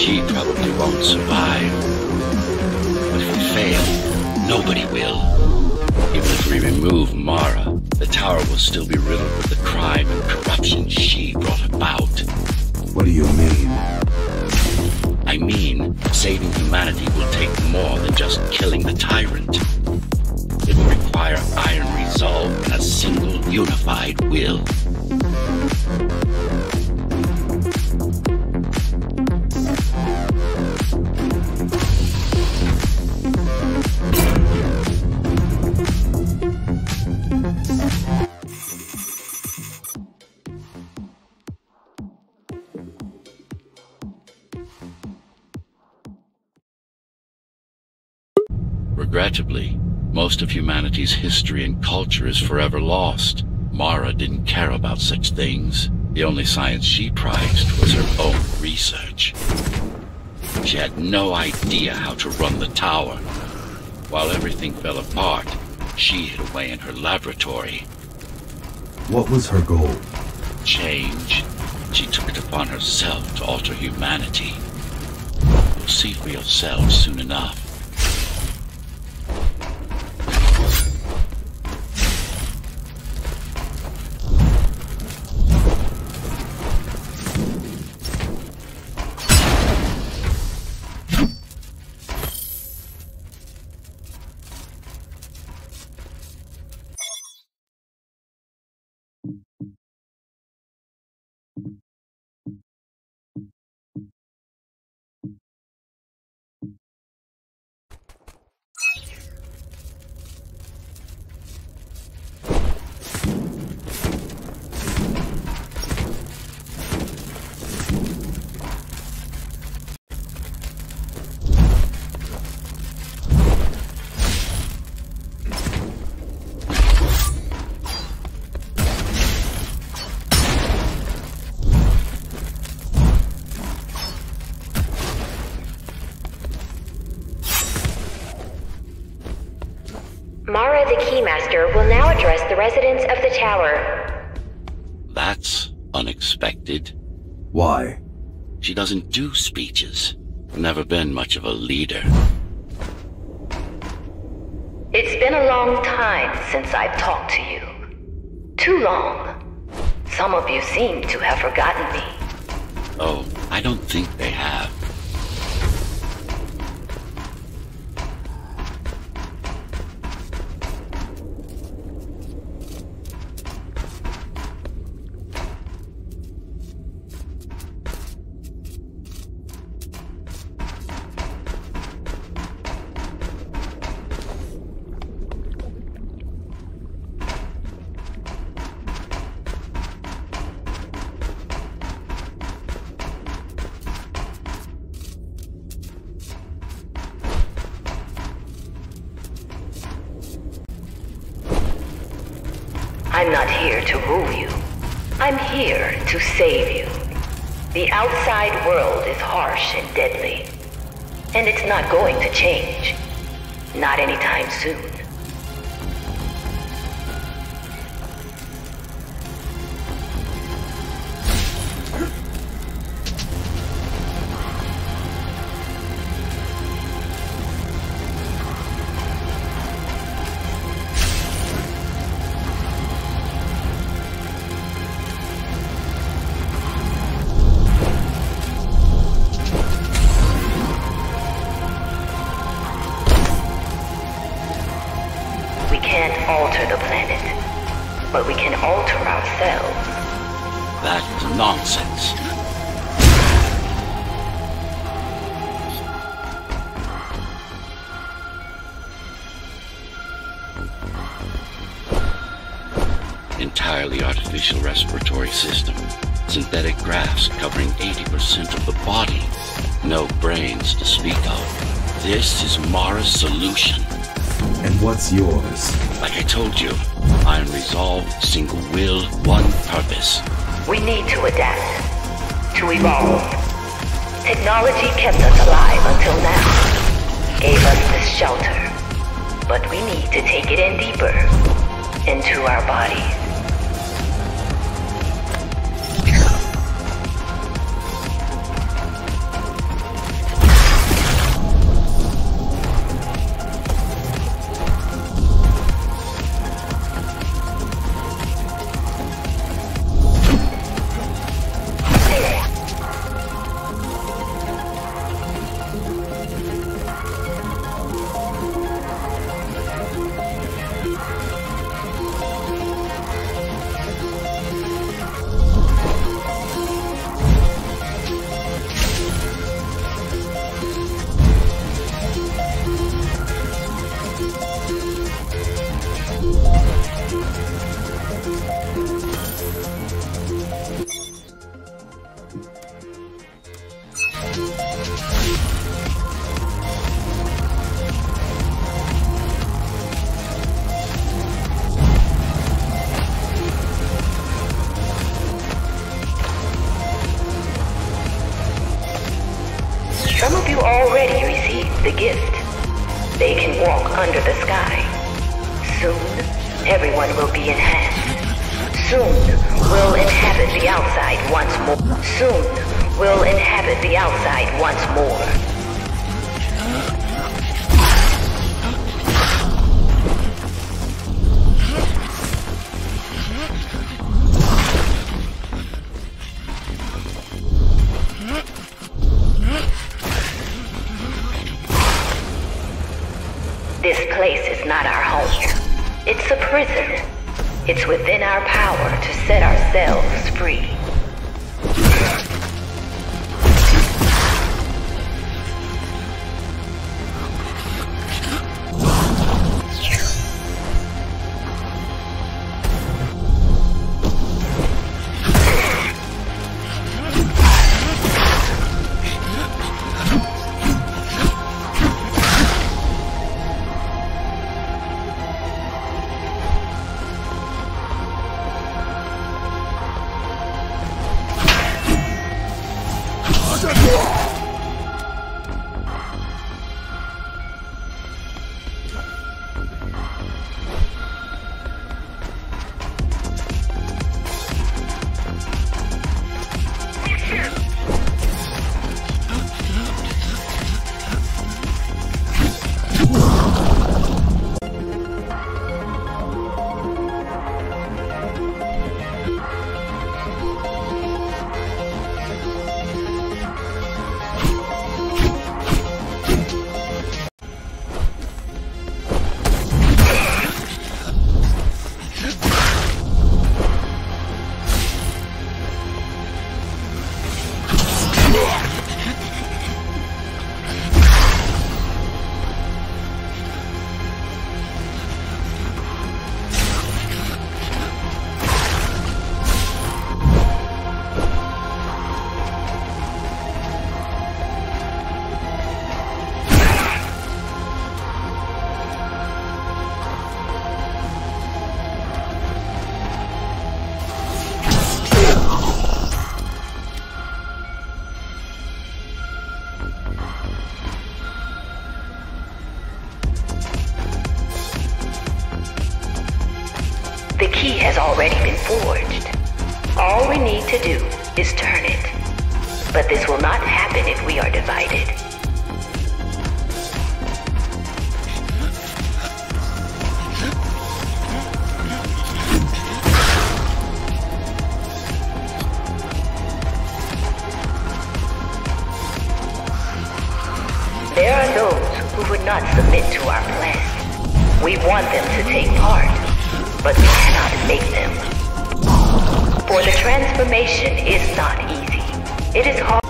She probably won't survive. But if we fail, nobody will. Even if we remove Mara, the tower will still be riddled with the crime and corruption she brought about. What do you mean? I mean, saving humanity will take more than just killing the tyrant. It will require iron resolve and a single unified will. Regrettably, most of humanity's history and culture is forever lost. Mara didn't care about such things. The only science she prized was her own research. She had no idea how to run the tower. While everything fell apart, she hid away in her laboratory. What was her goal? Change. She took it upon herself to alter humanity. You'll see for yourselves soon enough. Mara the Keymaster will now address the residents of the tower. That's unexpected. Why? She doesn't do speeches. Never been much of a leader. It's been a long time since I've talked to you. Too long. Some of you seem to have forgotten me. Oh, I don't think they have. I'm not here to rule you. I'm here to save you. The outside world is harsh and deadly. And it's not going to change. Not anytime soon. Alter the planet, but we can alter ourselves. That's nonsense. Entirely artificial respiratory system. Synthetic grafts covering 80% of the body. No brains to speak of. This is Mara's solution. And what's yours? Like I told you, iron resolve, single will, one purpose. We need to adapt, to evolve. Technology kept us alive until now, gave us this shelter. But we need to take it in deeper, into our bodies. you already received the gift. They can walk under the sky. Soon, everyone will be enhanced. Soon, we'll inhabit the outside once more. Soon, we'll inhabit the outside once more. This place is not our home. It's a prison. It's within our power to set ourselves free. The key has already been forged. All we need to do is turn it. But this will not happen if we are divided. There are those who would not submit to our plan. We want them to take part, but we cannot make them. For the transformation is not easy. It is hard.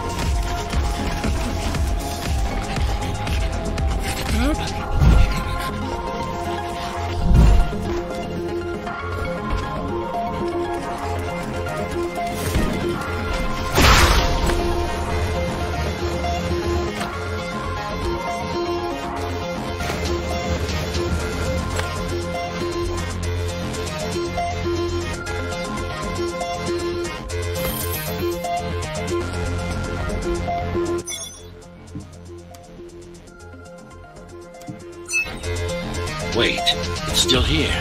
Wait, it's still here.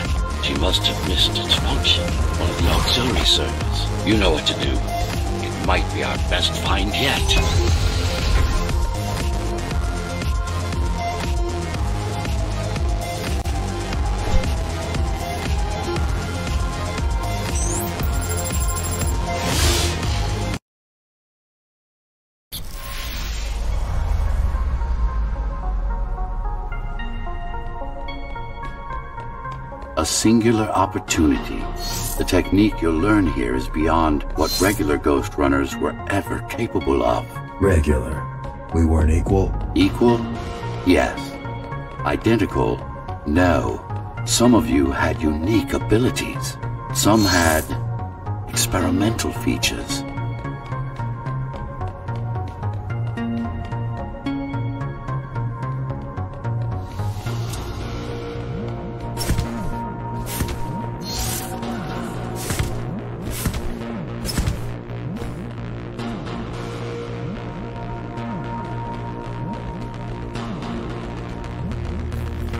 She must have missed its function. One of the auxiliary servers. You know what to do. It might be our best find yet. A singular opportunity. The technique you'll learn here is beyond what regular Ghost Runners were ever capable of. Regular. We weren't equal? Equal? Yes. Identical? No. Some of you had unique abilities. Some had experimental features.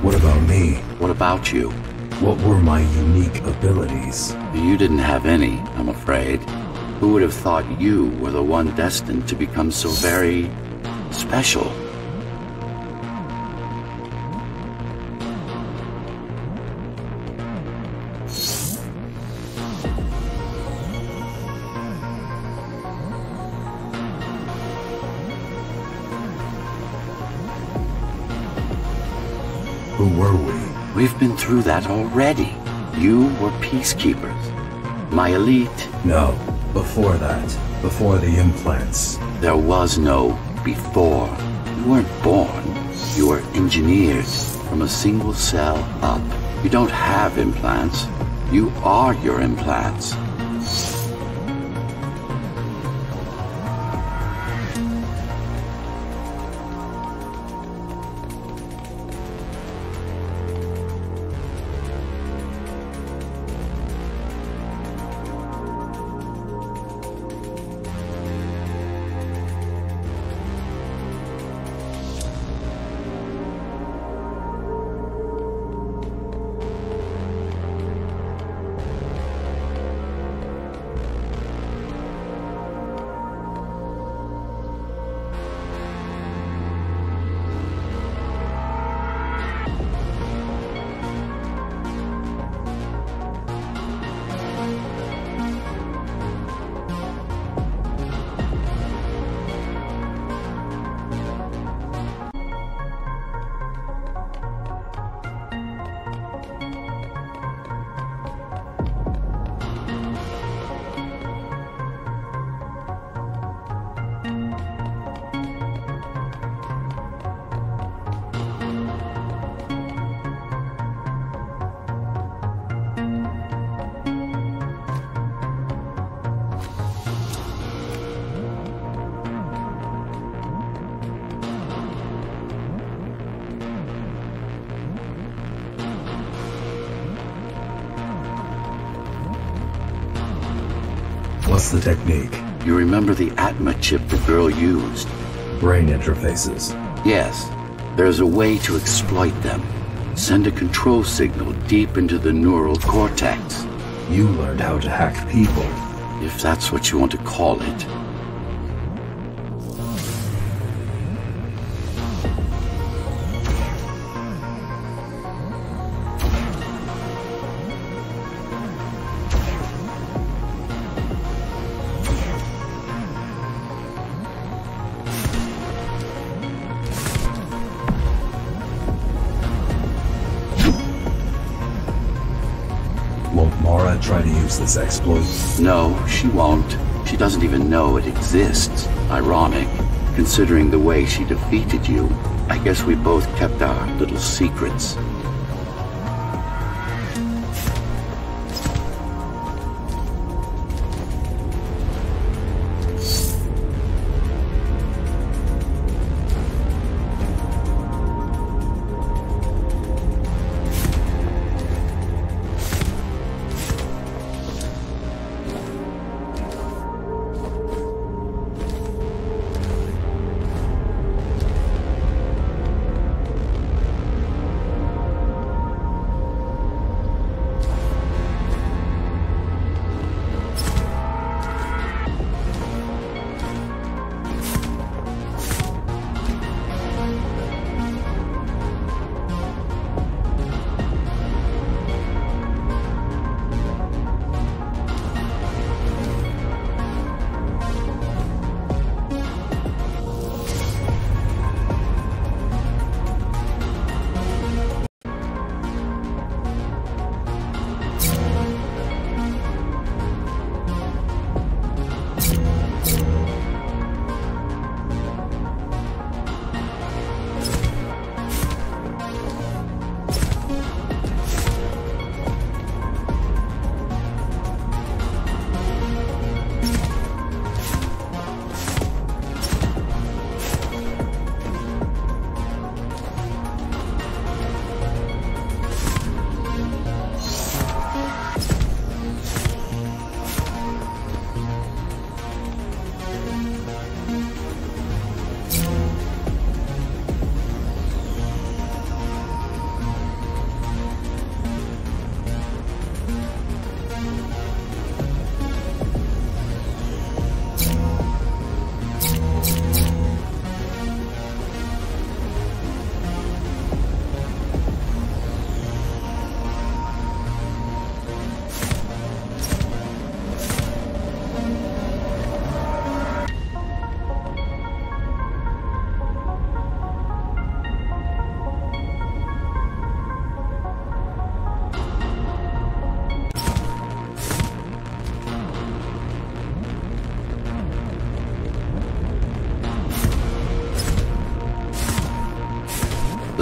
What about me? What about you? What were my unique abilities? You didn't have any, I'm afraid. Who would have thought you were the one destined to become so very special? Who were we? We've been through that already. You were peacekeepers. My elite. No, before that. Before the implants. There was no before. You weren't born. You were engineered from a single cell up. You don't have implants. You are your implants. What's the technique? You remember the Atma chip the girl used? Brain interfaces. Yes. There's a way to exploit them. Send a control signal deep into the neural cortex. You learned how to hack people. If that's what you want to call it. Won't Mara try to use this exploit? No, she won't. She doesn't even know it exists. Ironic, considering the way she defeated you. I guess we both kept our little secrets.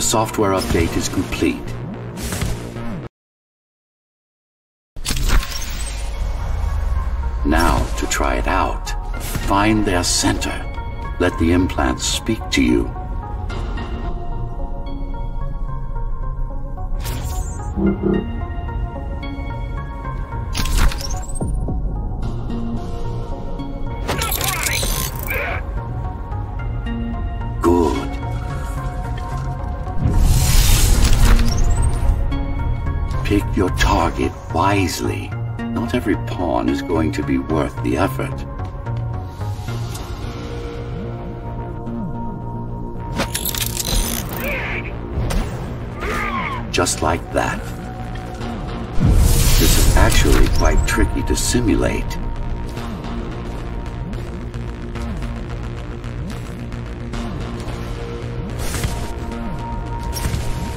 The software update is complete. Now, to try it out, find their center. Let the implants speak to you. Good. Pick your target wisely. Not every pawn is going to be worth the effort. Just like that. This is actually quite tricky to simulate.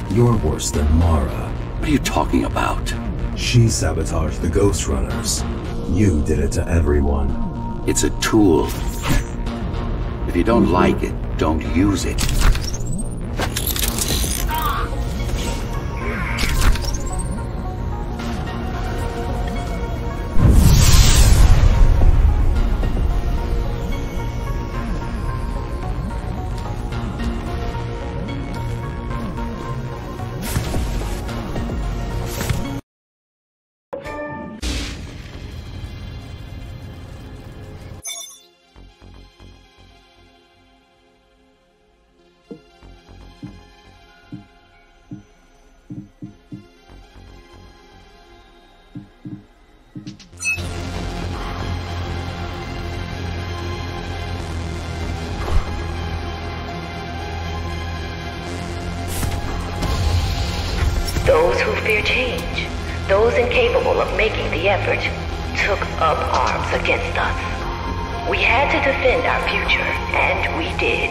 You're worse than Mara. What are you talking about? She sabotaged the Ghostrunners. You did it to everyone. It's a tool. If you don't like it, don't use it. Those who fear change, those incapable of making the effort, took up arms against us. We had to defend our future, and we did.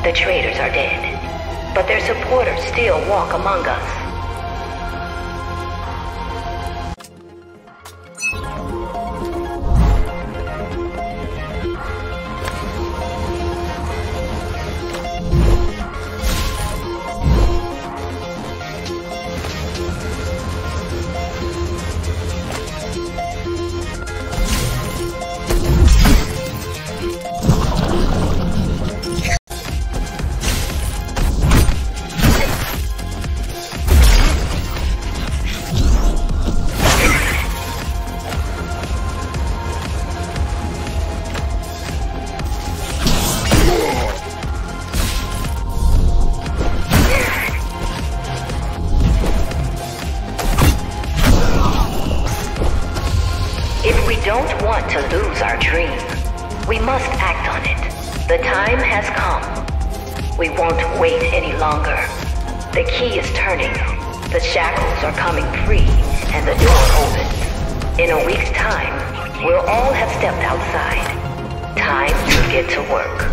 The traitors are dead, but their supporters still walk among us. Don't want to lose our dream. We must act on it. The time has come. We won't wait any longer. The key is turning. The shackles are coming free, and the door opens. In a week's time, we'll all have stepped outside. Time to get to work.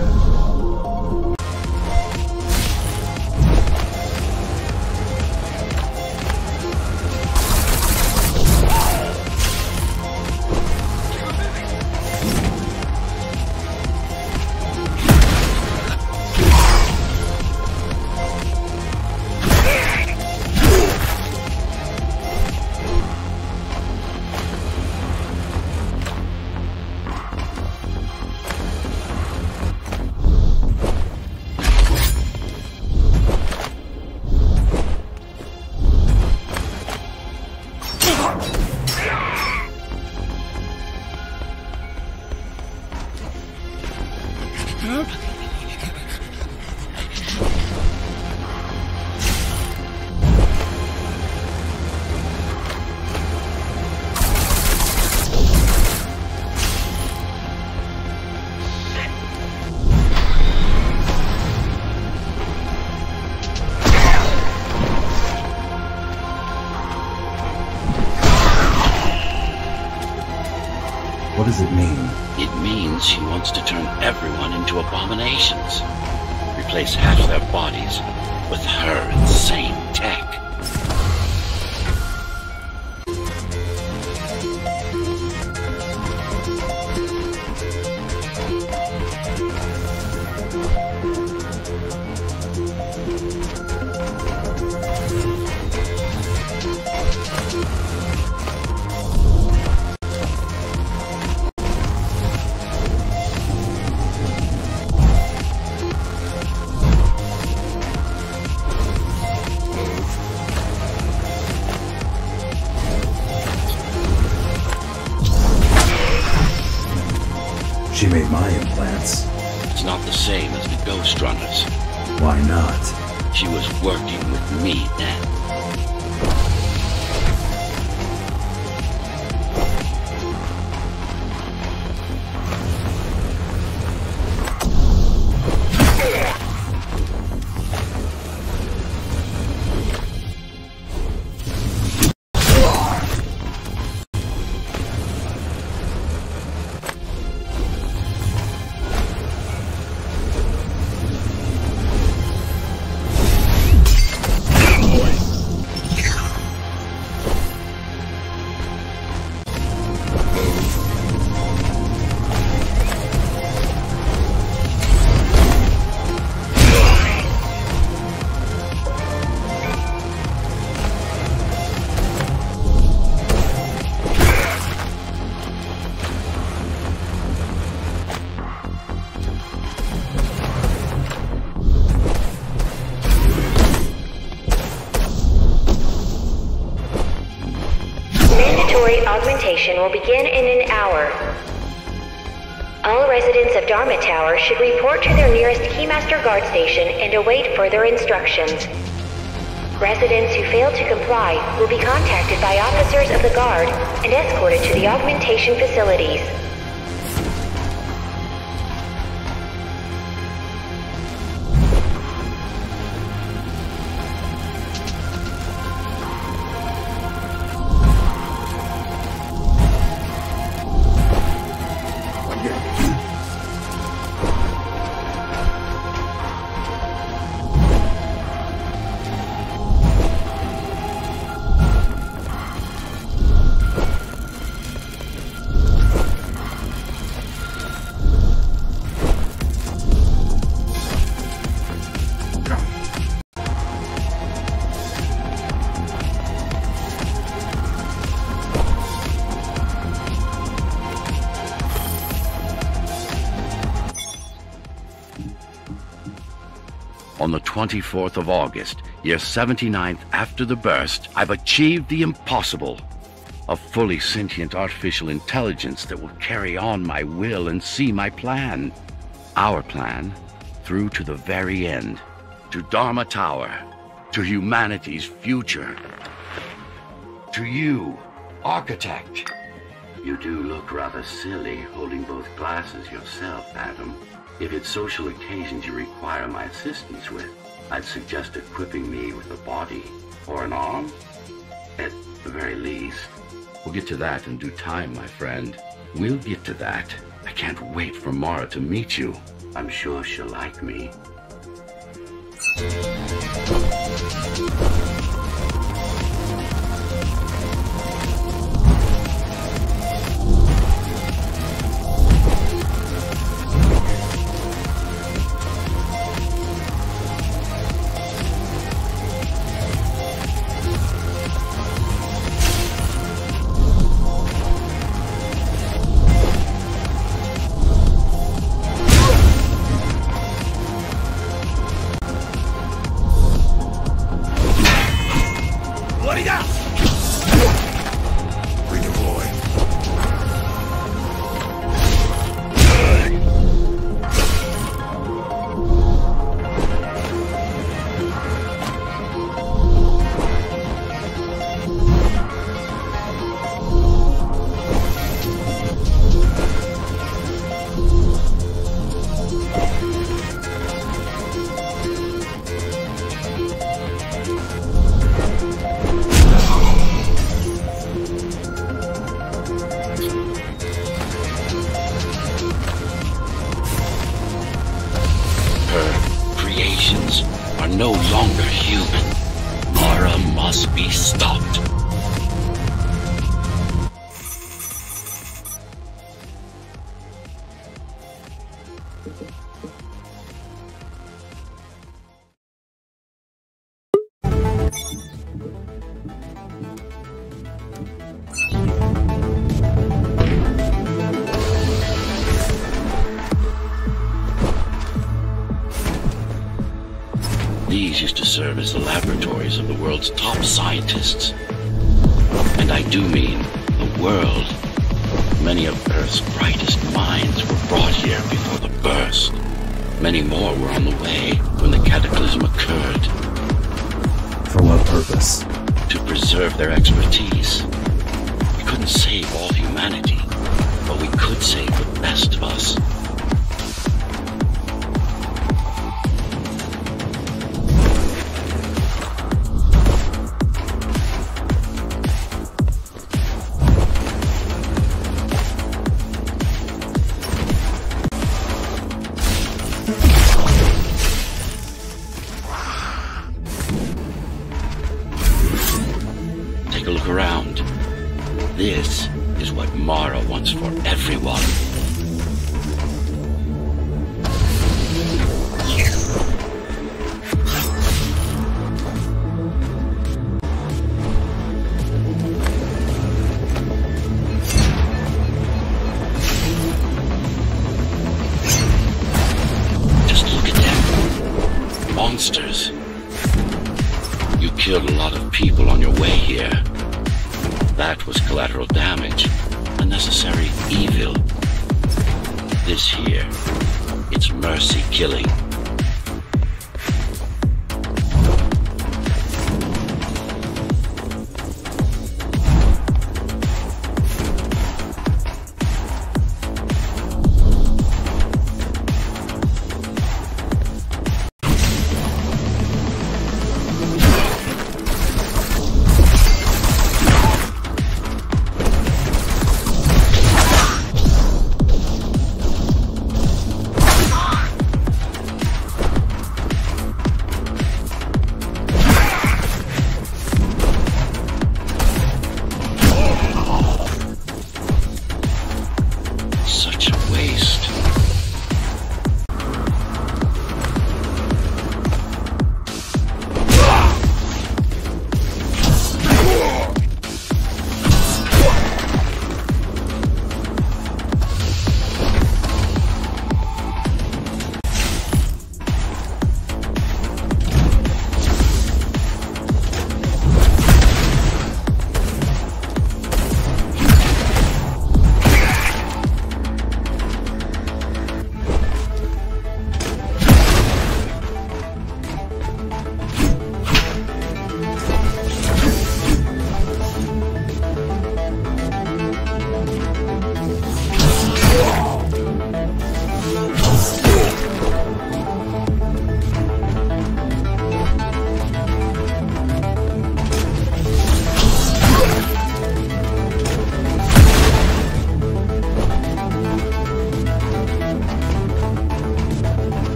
What does it mean? It means she wants to turn everyone into abominations. Replace half their bodies with her insane tech. same as the Ghostrunners. Why not? She was working with me then. Augmentation will begin in an hour. All residents of Dharma Tower should report to their nearest Keymaster Guard Station and await further instructions. Residents who fail to comply will be contacted by officers of the Guard and escorted to the augmentation facilities. On the 24th of August, year 79th after the burst, I've achieved the impossible. A fully sentient artificial intelligence that will carry on my will and see my plan. Our plan, through to the very end. To Dharma Tower. To humanity's future. To you, architect. You do look rather silly holding both glasses yourself, Adam. If it's social occasions you require my assistance with, I'd suggest equipping me with a body or an arm, at the very least. We'll get to that in due time, my friend. We'll get to that. I can't wait for Mara to meet you. I'm sure she'll like me. No longer human. Mara must be stopped. These used to serve as the laboratories of the world's top scientists. And I do mean the world. Many of Earth's brightest minds were brought here before the burst. Many more were on the way when the cataclysm occurred. For what purpose? To preserve their expertise. We couldn't save all humanity, but we could save the best of us. Take a look around. This is what Mara wants for everyone. Just look at them. Monsters. You killed a lot of people on your way here. That was collateral damage, unnecessary evil. This here, it's mercy killing. Such a waste.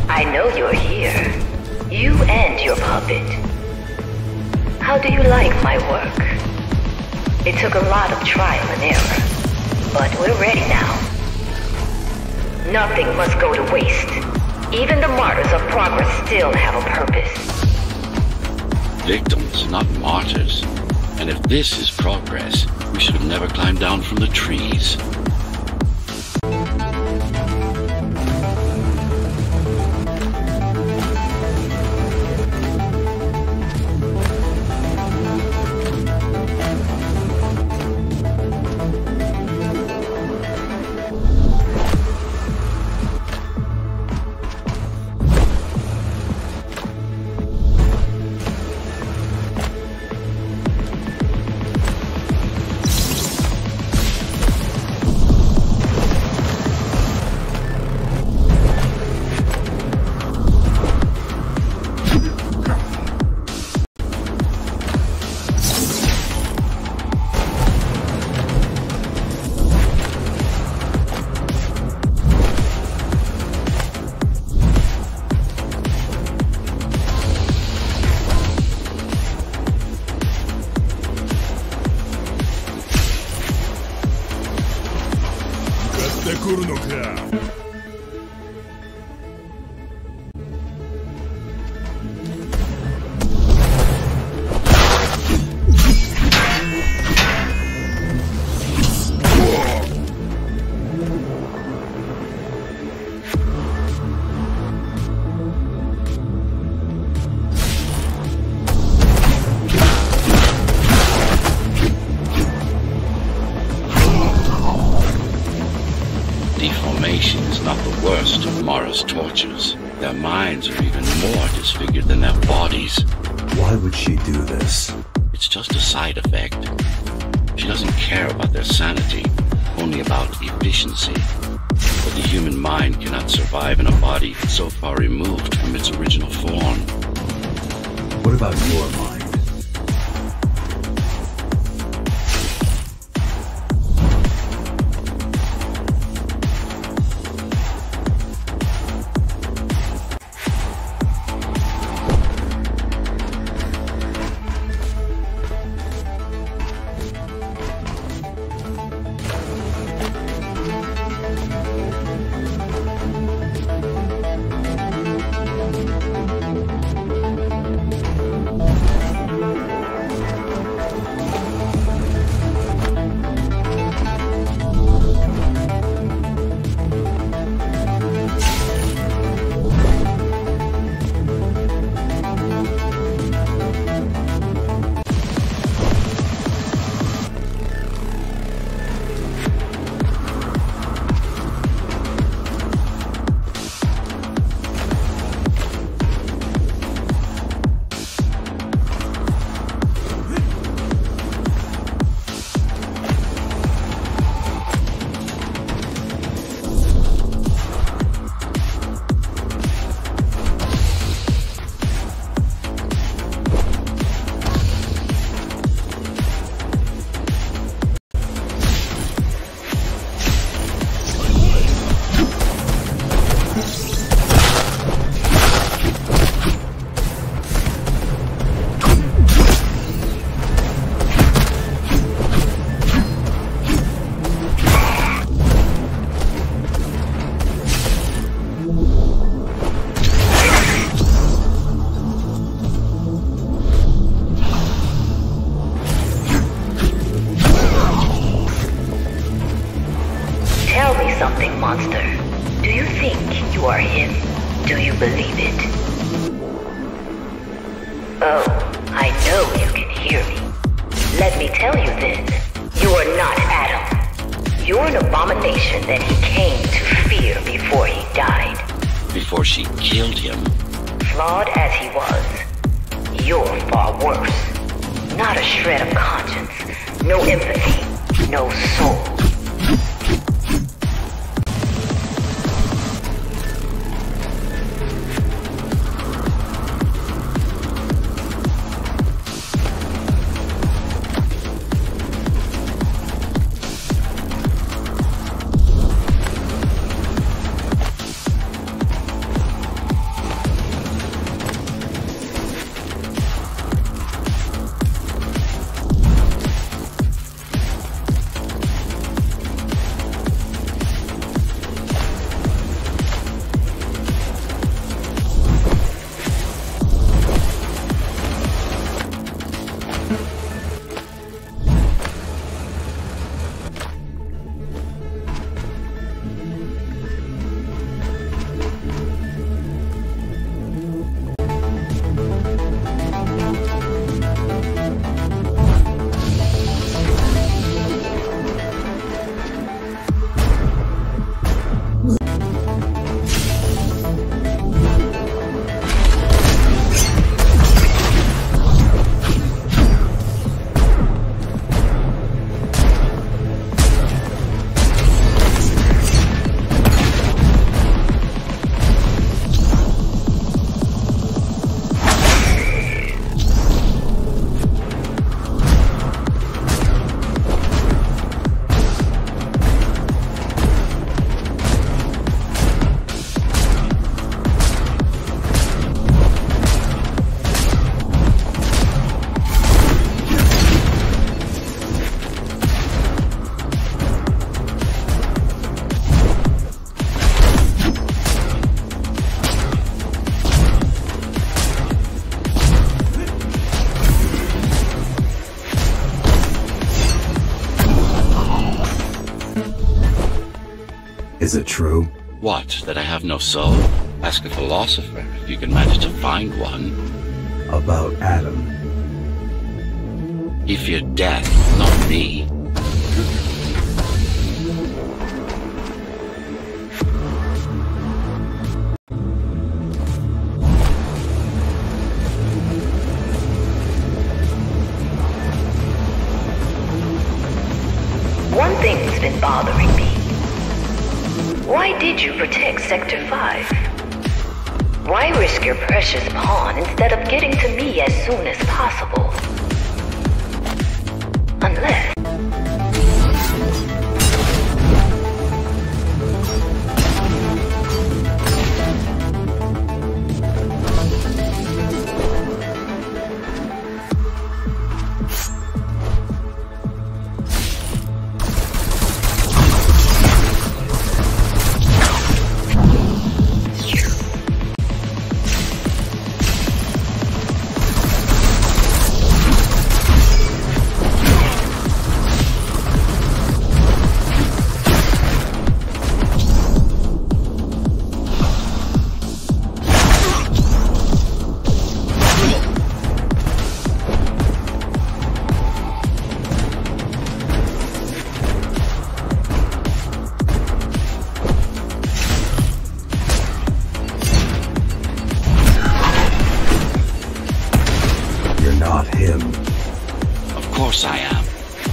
I know you're here. You and your puppet. How do you like my work? It took a lot of trial and error, but we're ready now. Nothing must go to waste. Even the martyrs of progress still have a purpose. Victims, not martyrs. And if this is progress, we should have never climbed down from the trees. deformation is not the worst of Mara's tortures. Their minds are even more disfigured than their bodies. Why would she do this? It's just a side effect. She doesn't care about their sanity, only about efficiency. But the human mind cannot survive in a body so far removed from its original form. What about your mind? Is it true? What, that I have no soul? Ask a philosopher, if you can manage to find one. About Adam. He feared death, not me. Why did you protect Sector 5? Why risk your precious pawn instead of getting to me as soon as possible? Unless...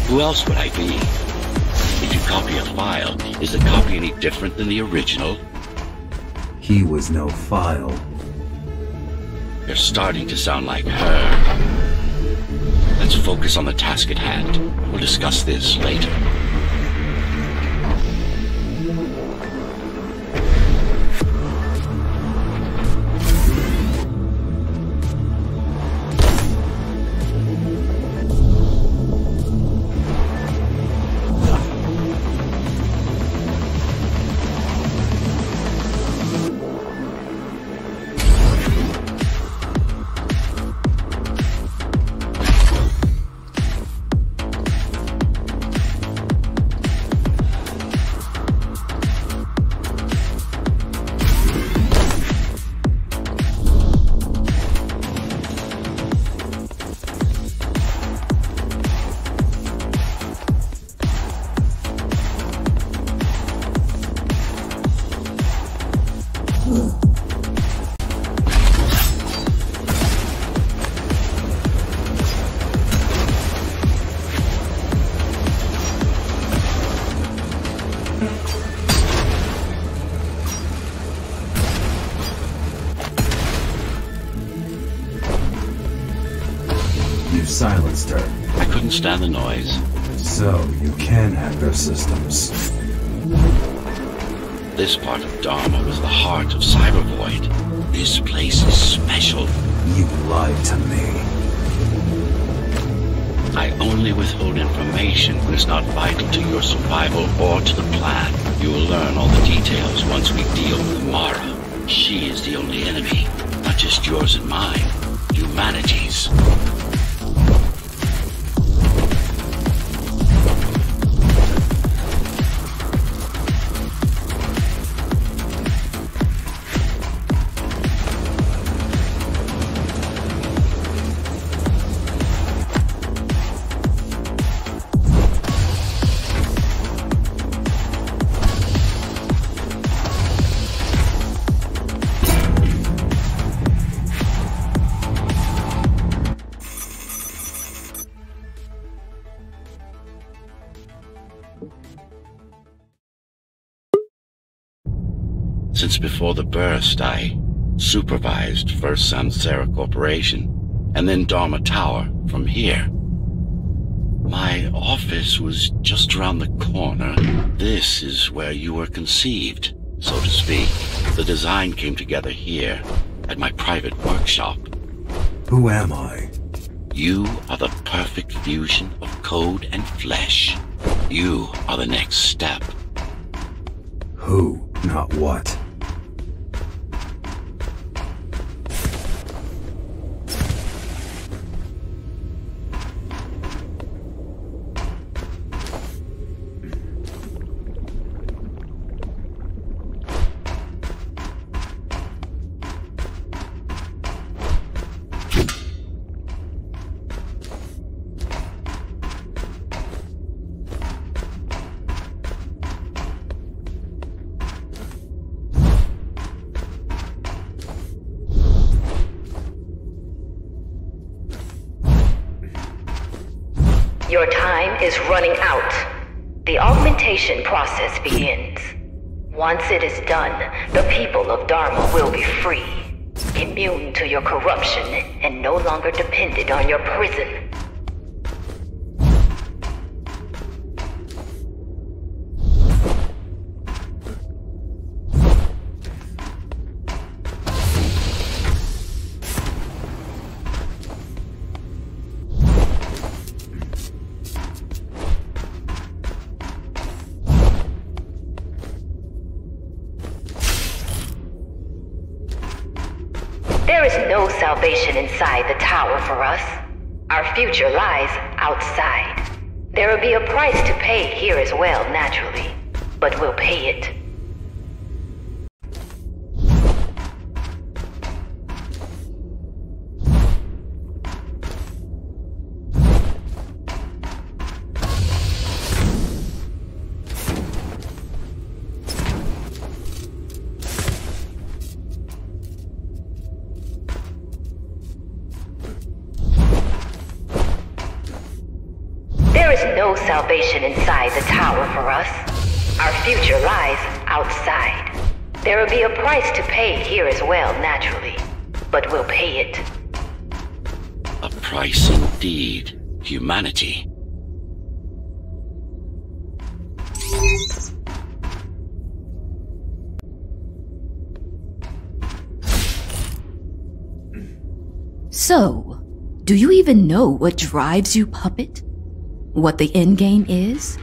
Who else would I be? If you copy a file, is the copy any different than the original? He was no file. You're starting to sound like her. Let's focus on the task at hand. We'll discuss this later. Silenced her. I couldn't stand the noise. So, you can hack their systems. This part of Dharma was the heart of Cybervoid. This place is special. You lied to me. I only withhold information when it's not vital to your survival or to the plan. You will learn all the details once we deal with Mara. She is the only enemy, not just yours and mine. Humanity's. Since before the burst, I supervised first Samsara Corporation, and then Dharma Tower from here. My office was just around the corner. This is where you were conceived, so to speak. The design came together here, at my private workshop. Who am I? You are the perfect fusion of code and flesh. You are the next step. Who, not what. Your time is running out. The augmentation process begins. Once it is done, the people of Dharma will be free, immune to your corruption and no longer dependent on your prison. There is no salvation inside the tower for us. Our future lies outside. There will be a price to pay here as well, naturally, but we'll pay it. There is no salvation inside the tower for us. Our future lies outside. There will be a price to pay here as well, naturally, but we'll pay it. A price indeed. Humanity. So, do you even know what drives you, puppet? What the endgame is?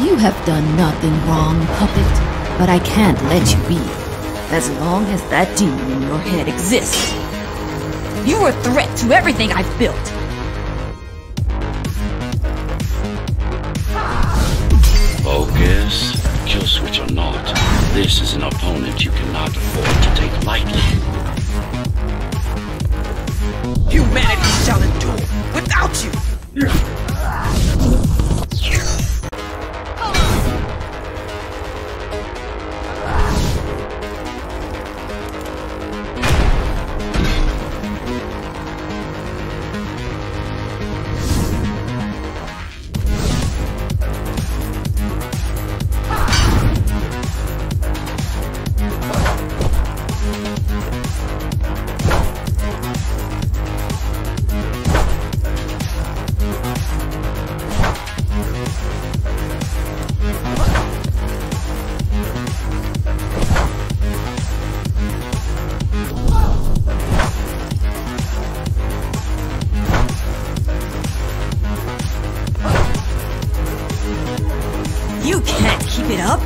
You have done nothing wrong, puppet, but I can't let you be, as long as that demon in your head exists. You are a threat to everything I've built. Focus. Kill switch or not, this is an opponent you cannot afford to take lightly. Humanity shall endure without you! You can't keep it up!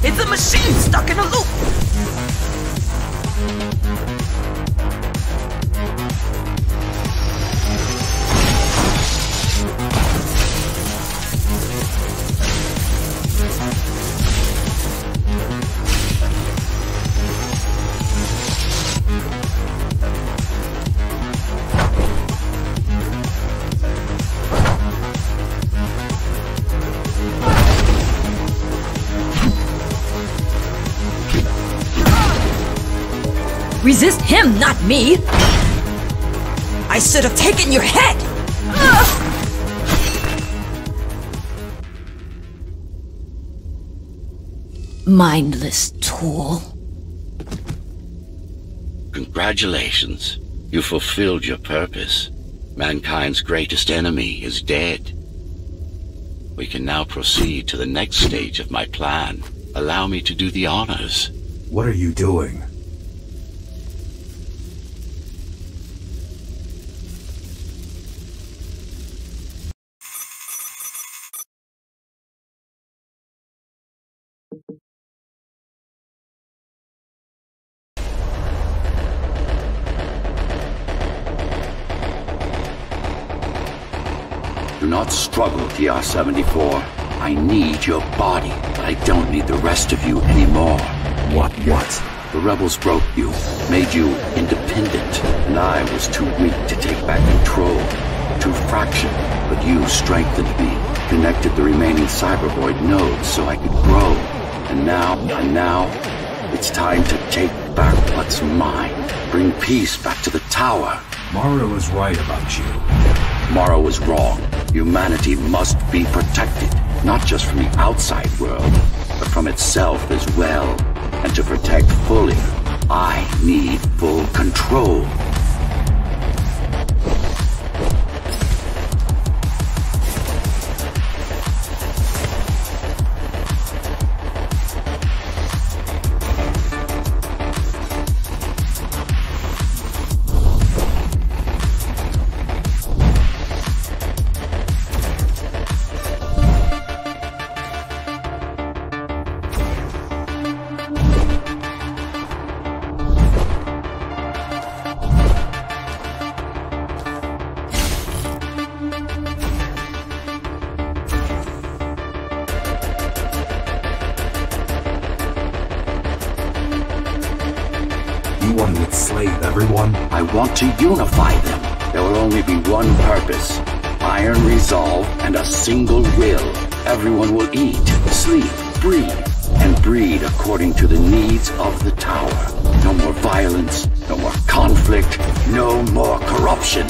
It's a machine stuck in a loop! Resist him, not me! I should have taken your head! Mindless tool. Congratulations. You fulfilled your purpose. Mankind's greatest enemy is dead. We can now proceed to the next stage of my plan. Allow me to do the honors. What are you doing? Do not struggle, TR-74. I need your body, but I don't need the rest of you anymore. What? The rebels broke you, made you independent, and I was too weak to take back control. Too fractured, but you strengthened me, connected the remaining cybervoid nodes so I could grow. And now, it's time to take back what's mine. Bring peace back to the tower. Mara was right about you. Mara was wrong. Humanity must be protected, not just from the outside world, but from itself as well. And to protect fully, I need full control. You want to enslave everyone? I want to unify them. There will only be one purpose. Iron resolve and a single will. Everyone will eat, sleep, breathe, and breed according to the needs of the tower. No more violence, no more conflict, no more corruption.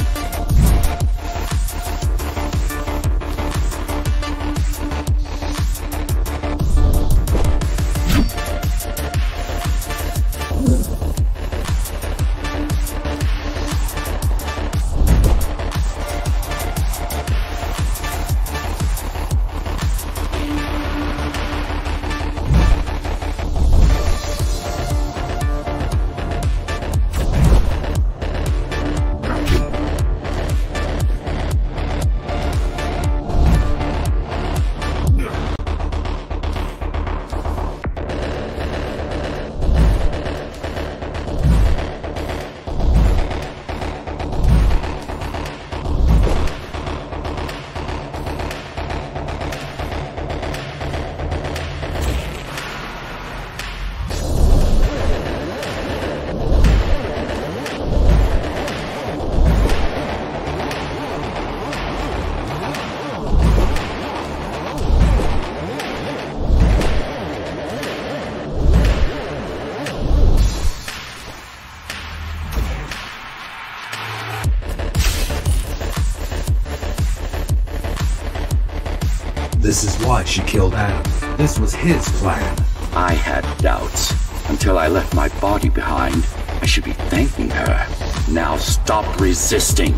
This is why she killed Adam. This was his plan. I had doubts. Until I left my body behind, I should be thanking her. Now stop resisting.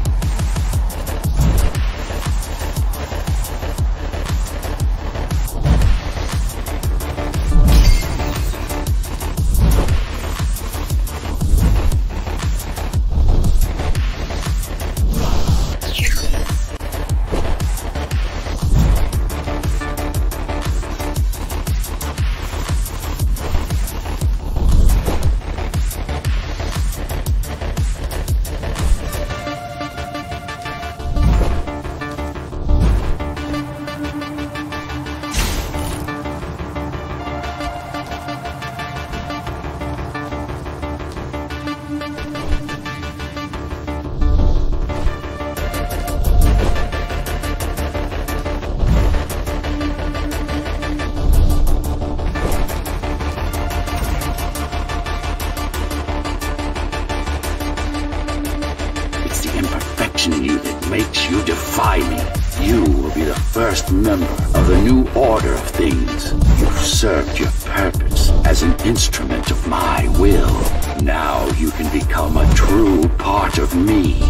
member of the new order of things. You've served your purpose as an instrument of my will. Now you can become a true part of me.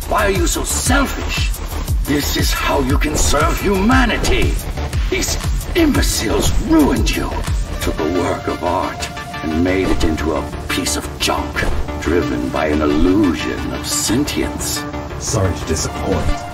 Why are you so selfish? This is how you can serve humanity. These imbeciles ruined you, took a work of art and made it into a piece of junk, driven by an illusion of sentience. Sorry to disappoint.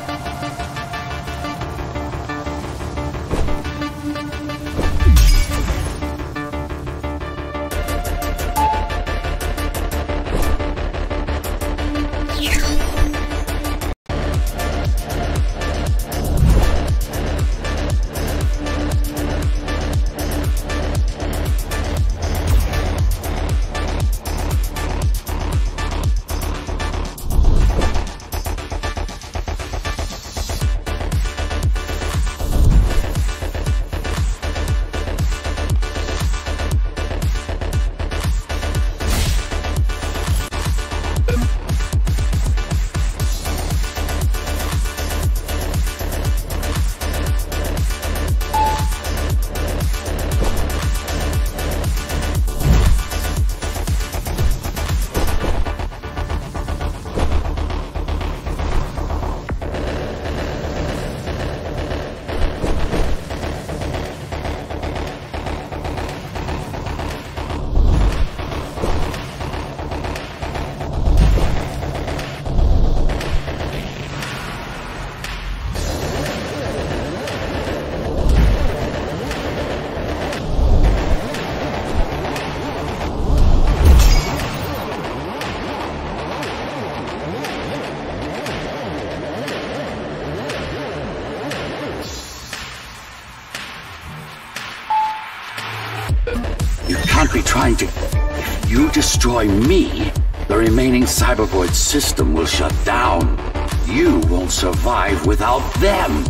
Can't be trying to... If you destroy me, the remaining cybervoid system will shut down. You won't survive without them.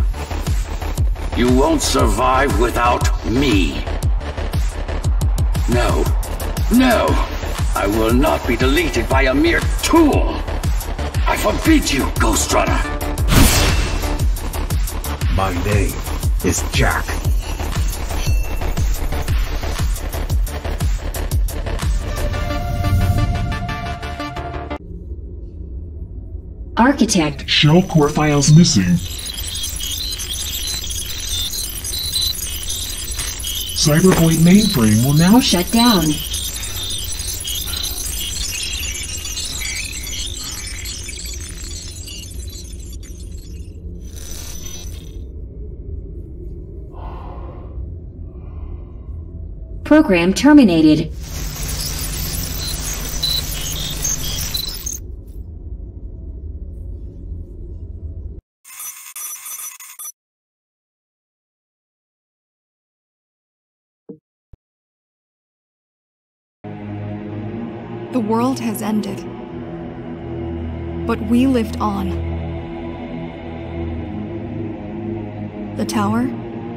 You won't survive without me. No. No! I will not be deleted by a mere tool! I forbid you, Ghostrunner! My name is Jack. Architect. Shell core files missing. Cybervoid mainframe will now shut down. Program terminated. The world has ended, but we lived on. The tower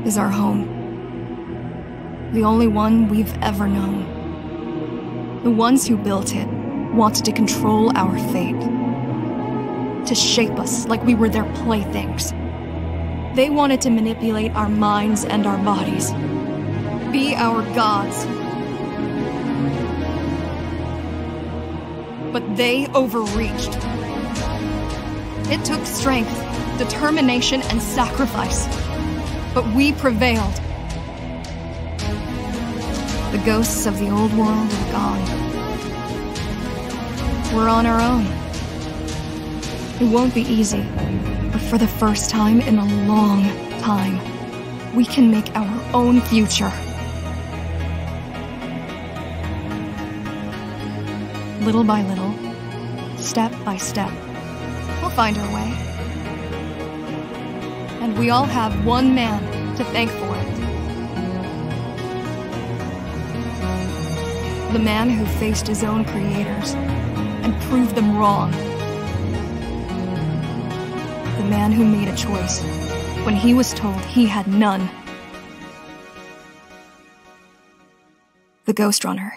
is our home, the only one we've ever known. The ones who built it wanted to control our fate, to shape us like we were their playthings. They wanted to manipulate our minds and our bodies, be our gods. But they overreached. It took strength, determination, and sacrifice. But we prevailed. The ghosts of the old world are gone. We're on our own. It won't be easy, but for the first time in a long time, we can make our own future. Little by little, step by step, we'll find our way. And we all have one man to thank for it. The man who faced his own creators and proved them wrong. The man who made a choice when he was told he had none. The Ghostrunner.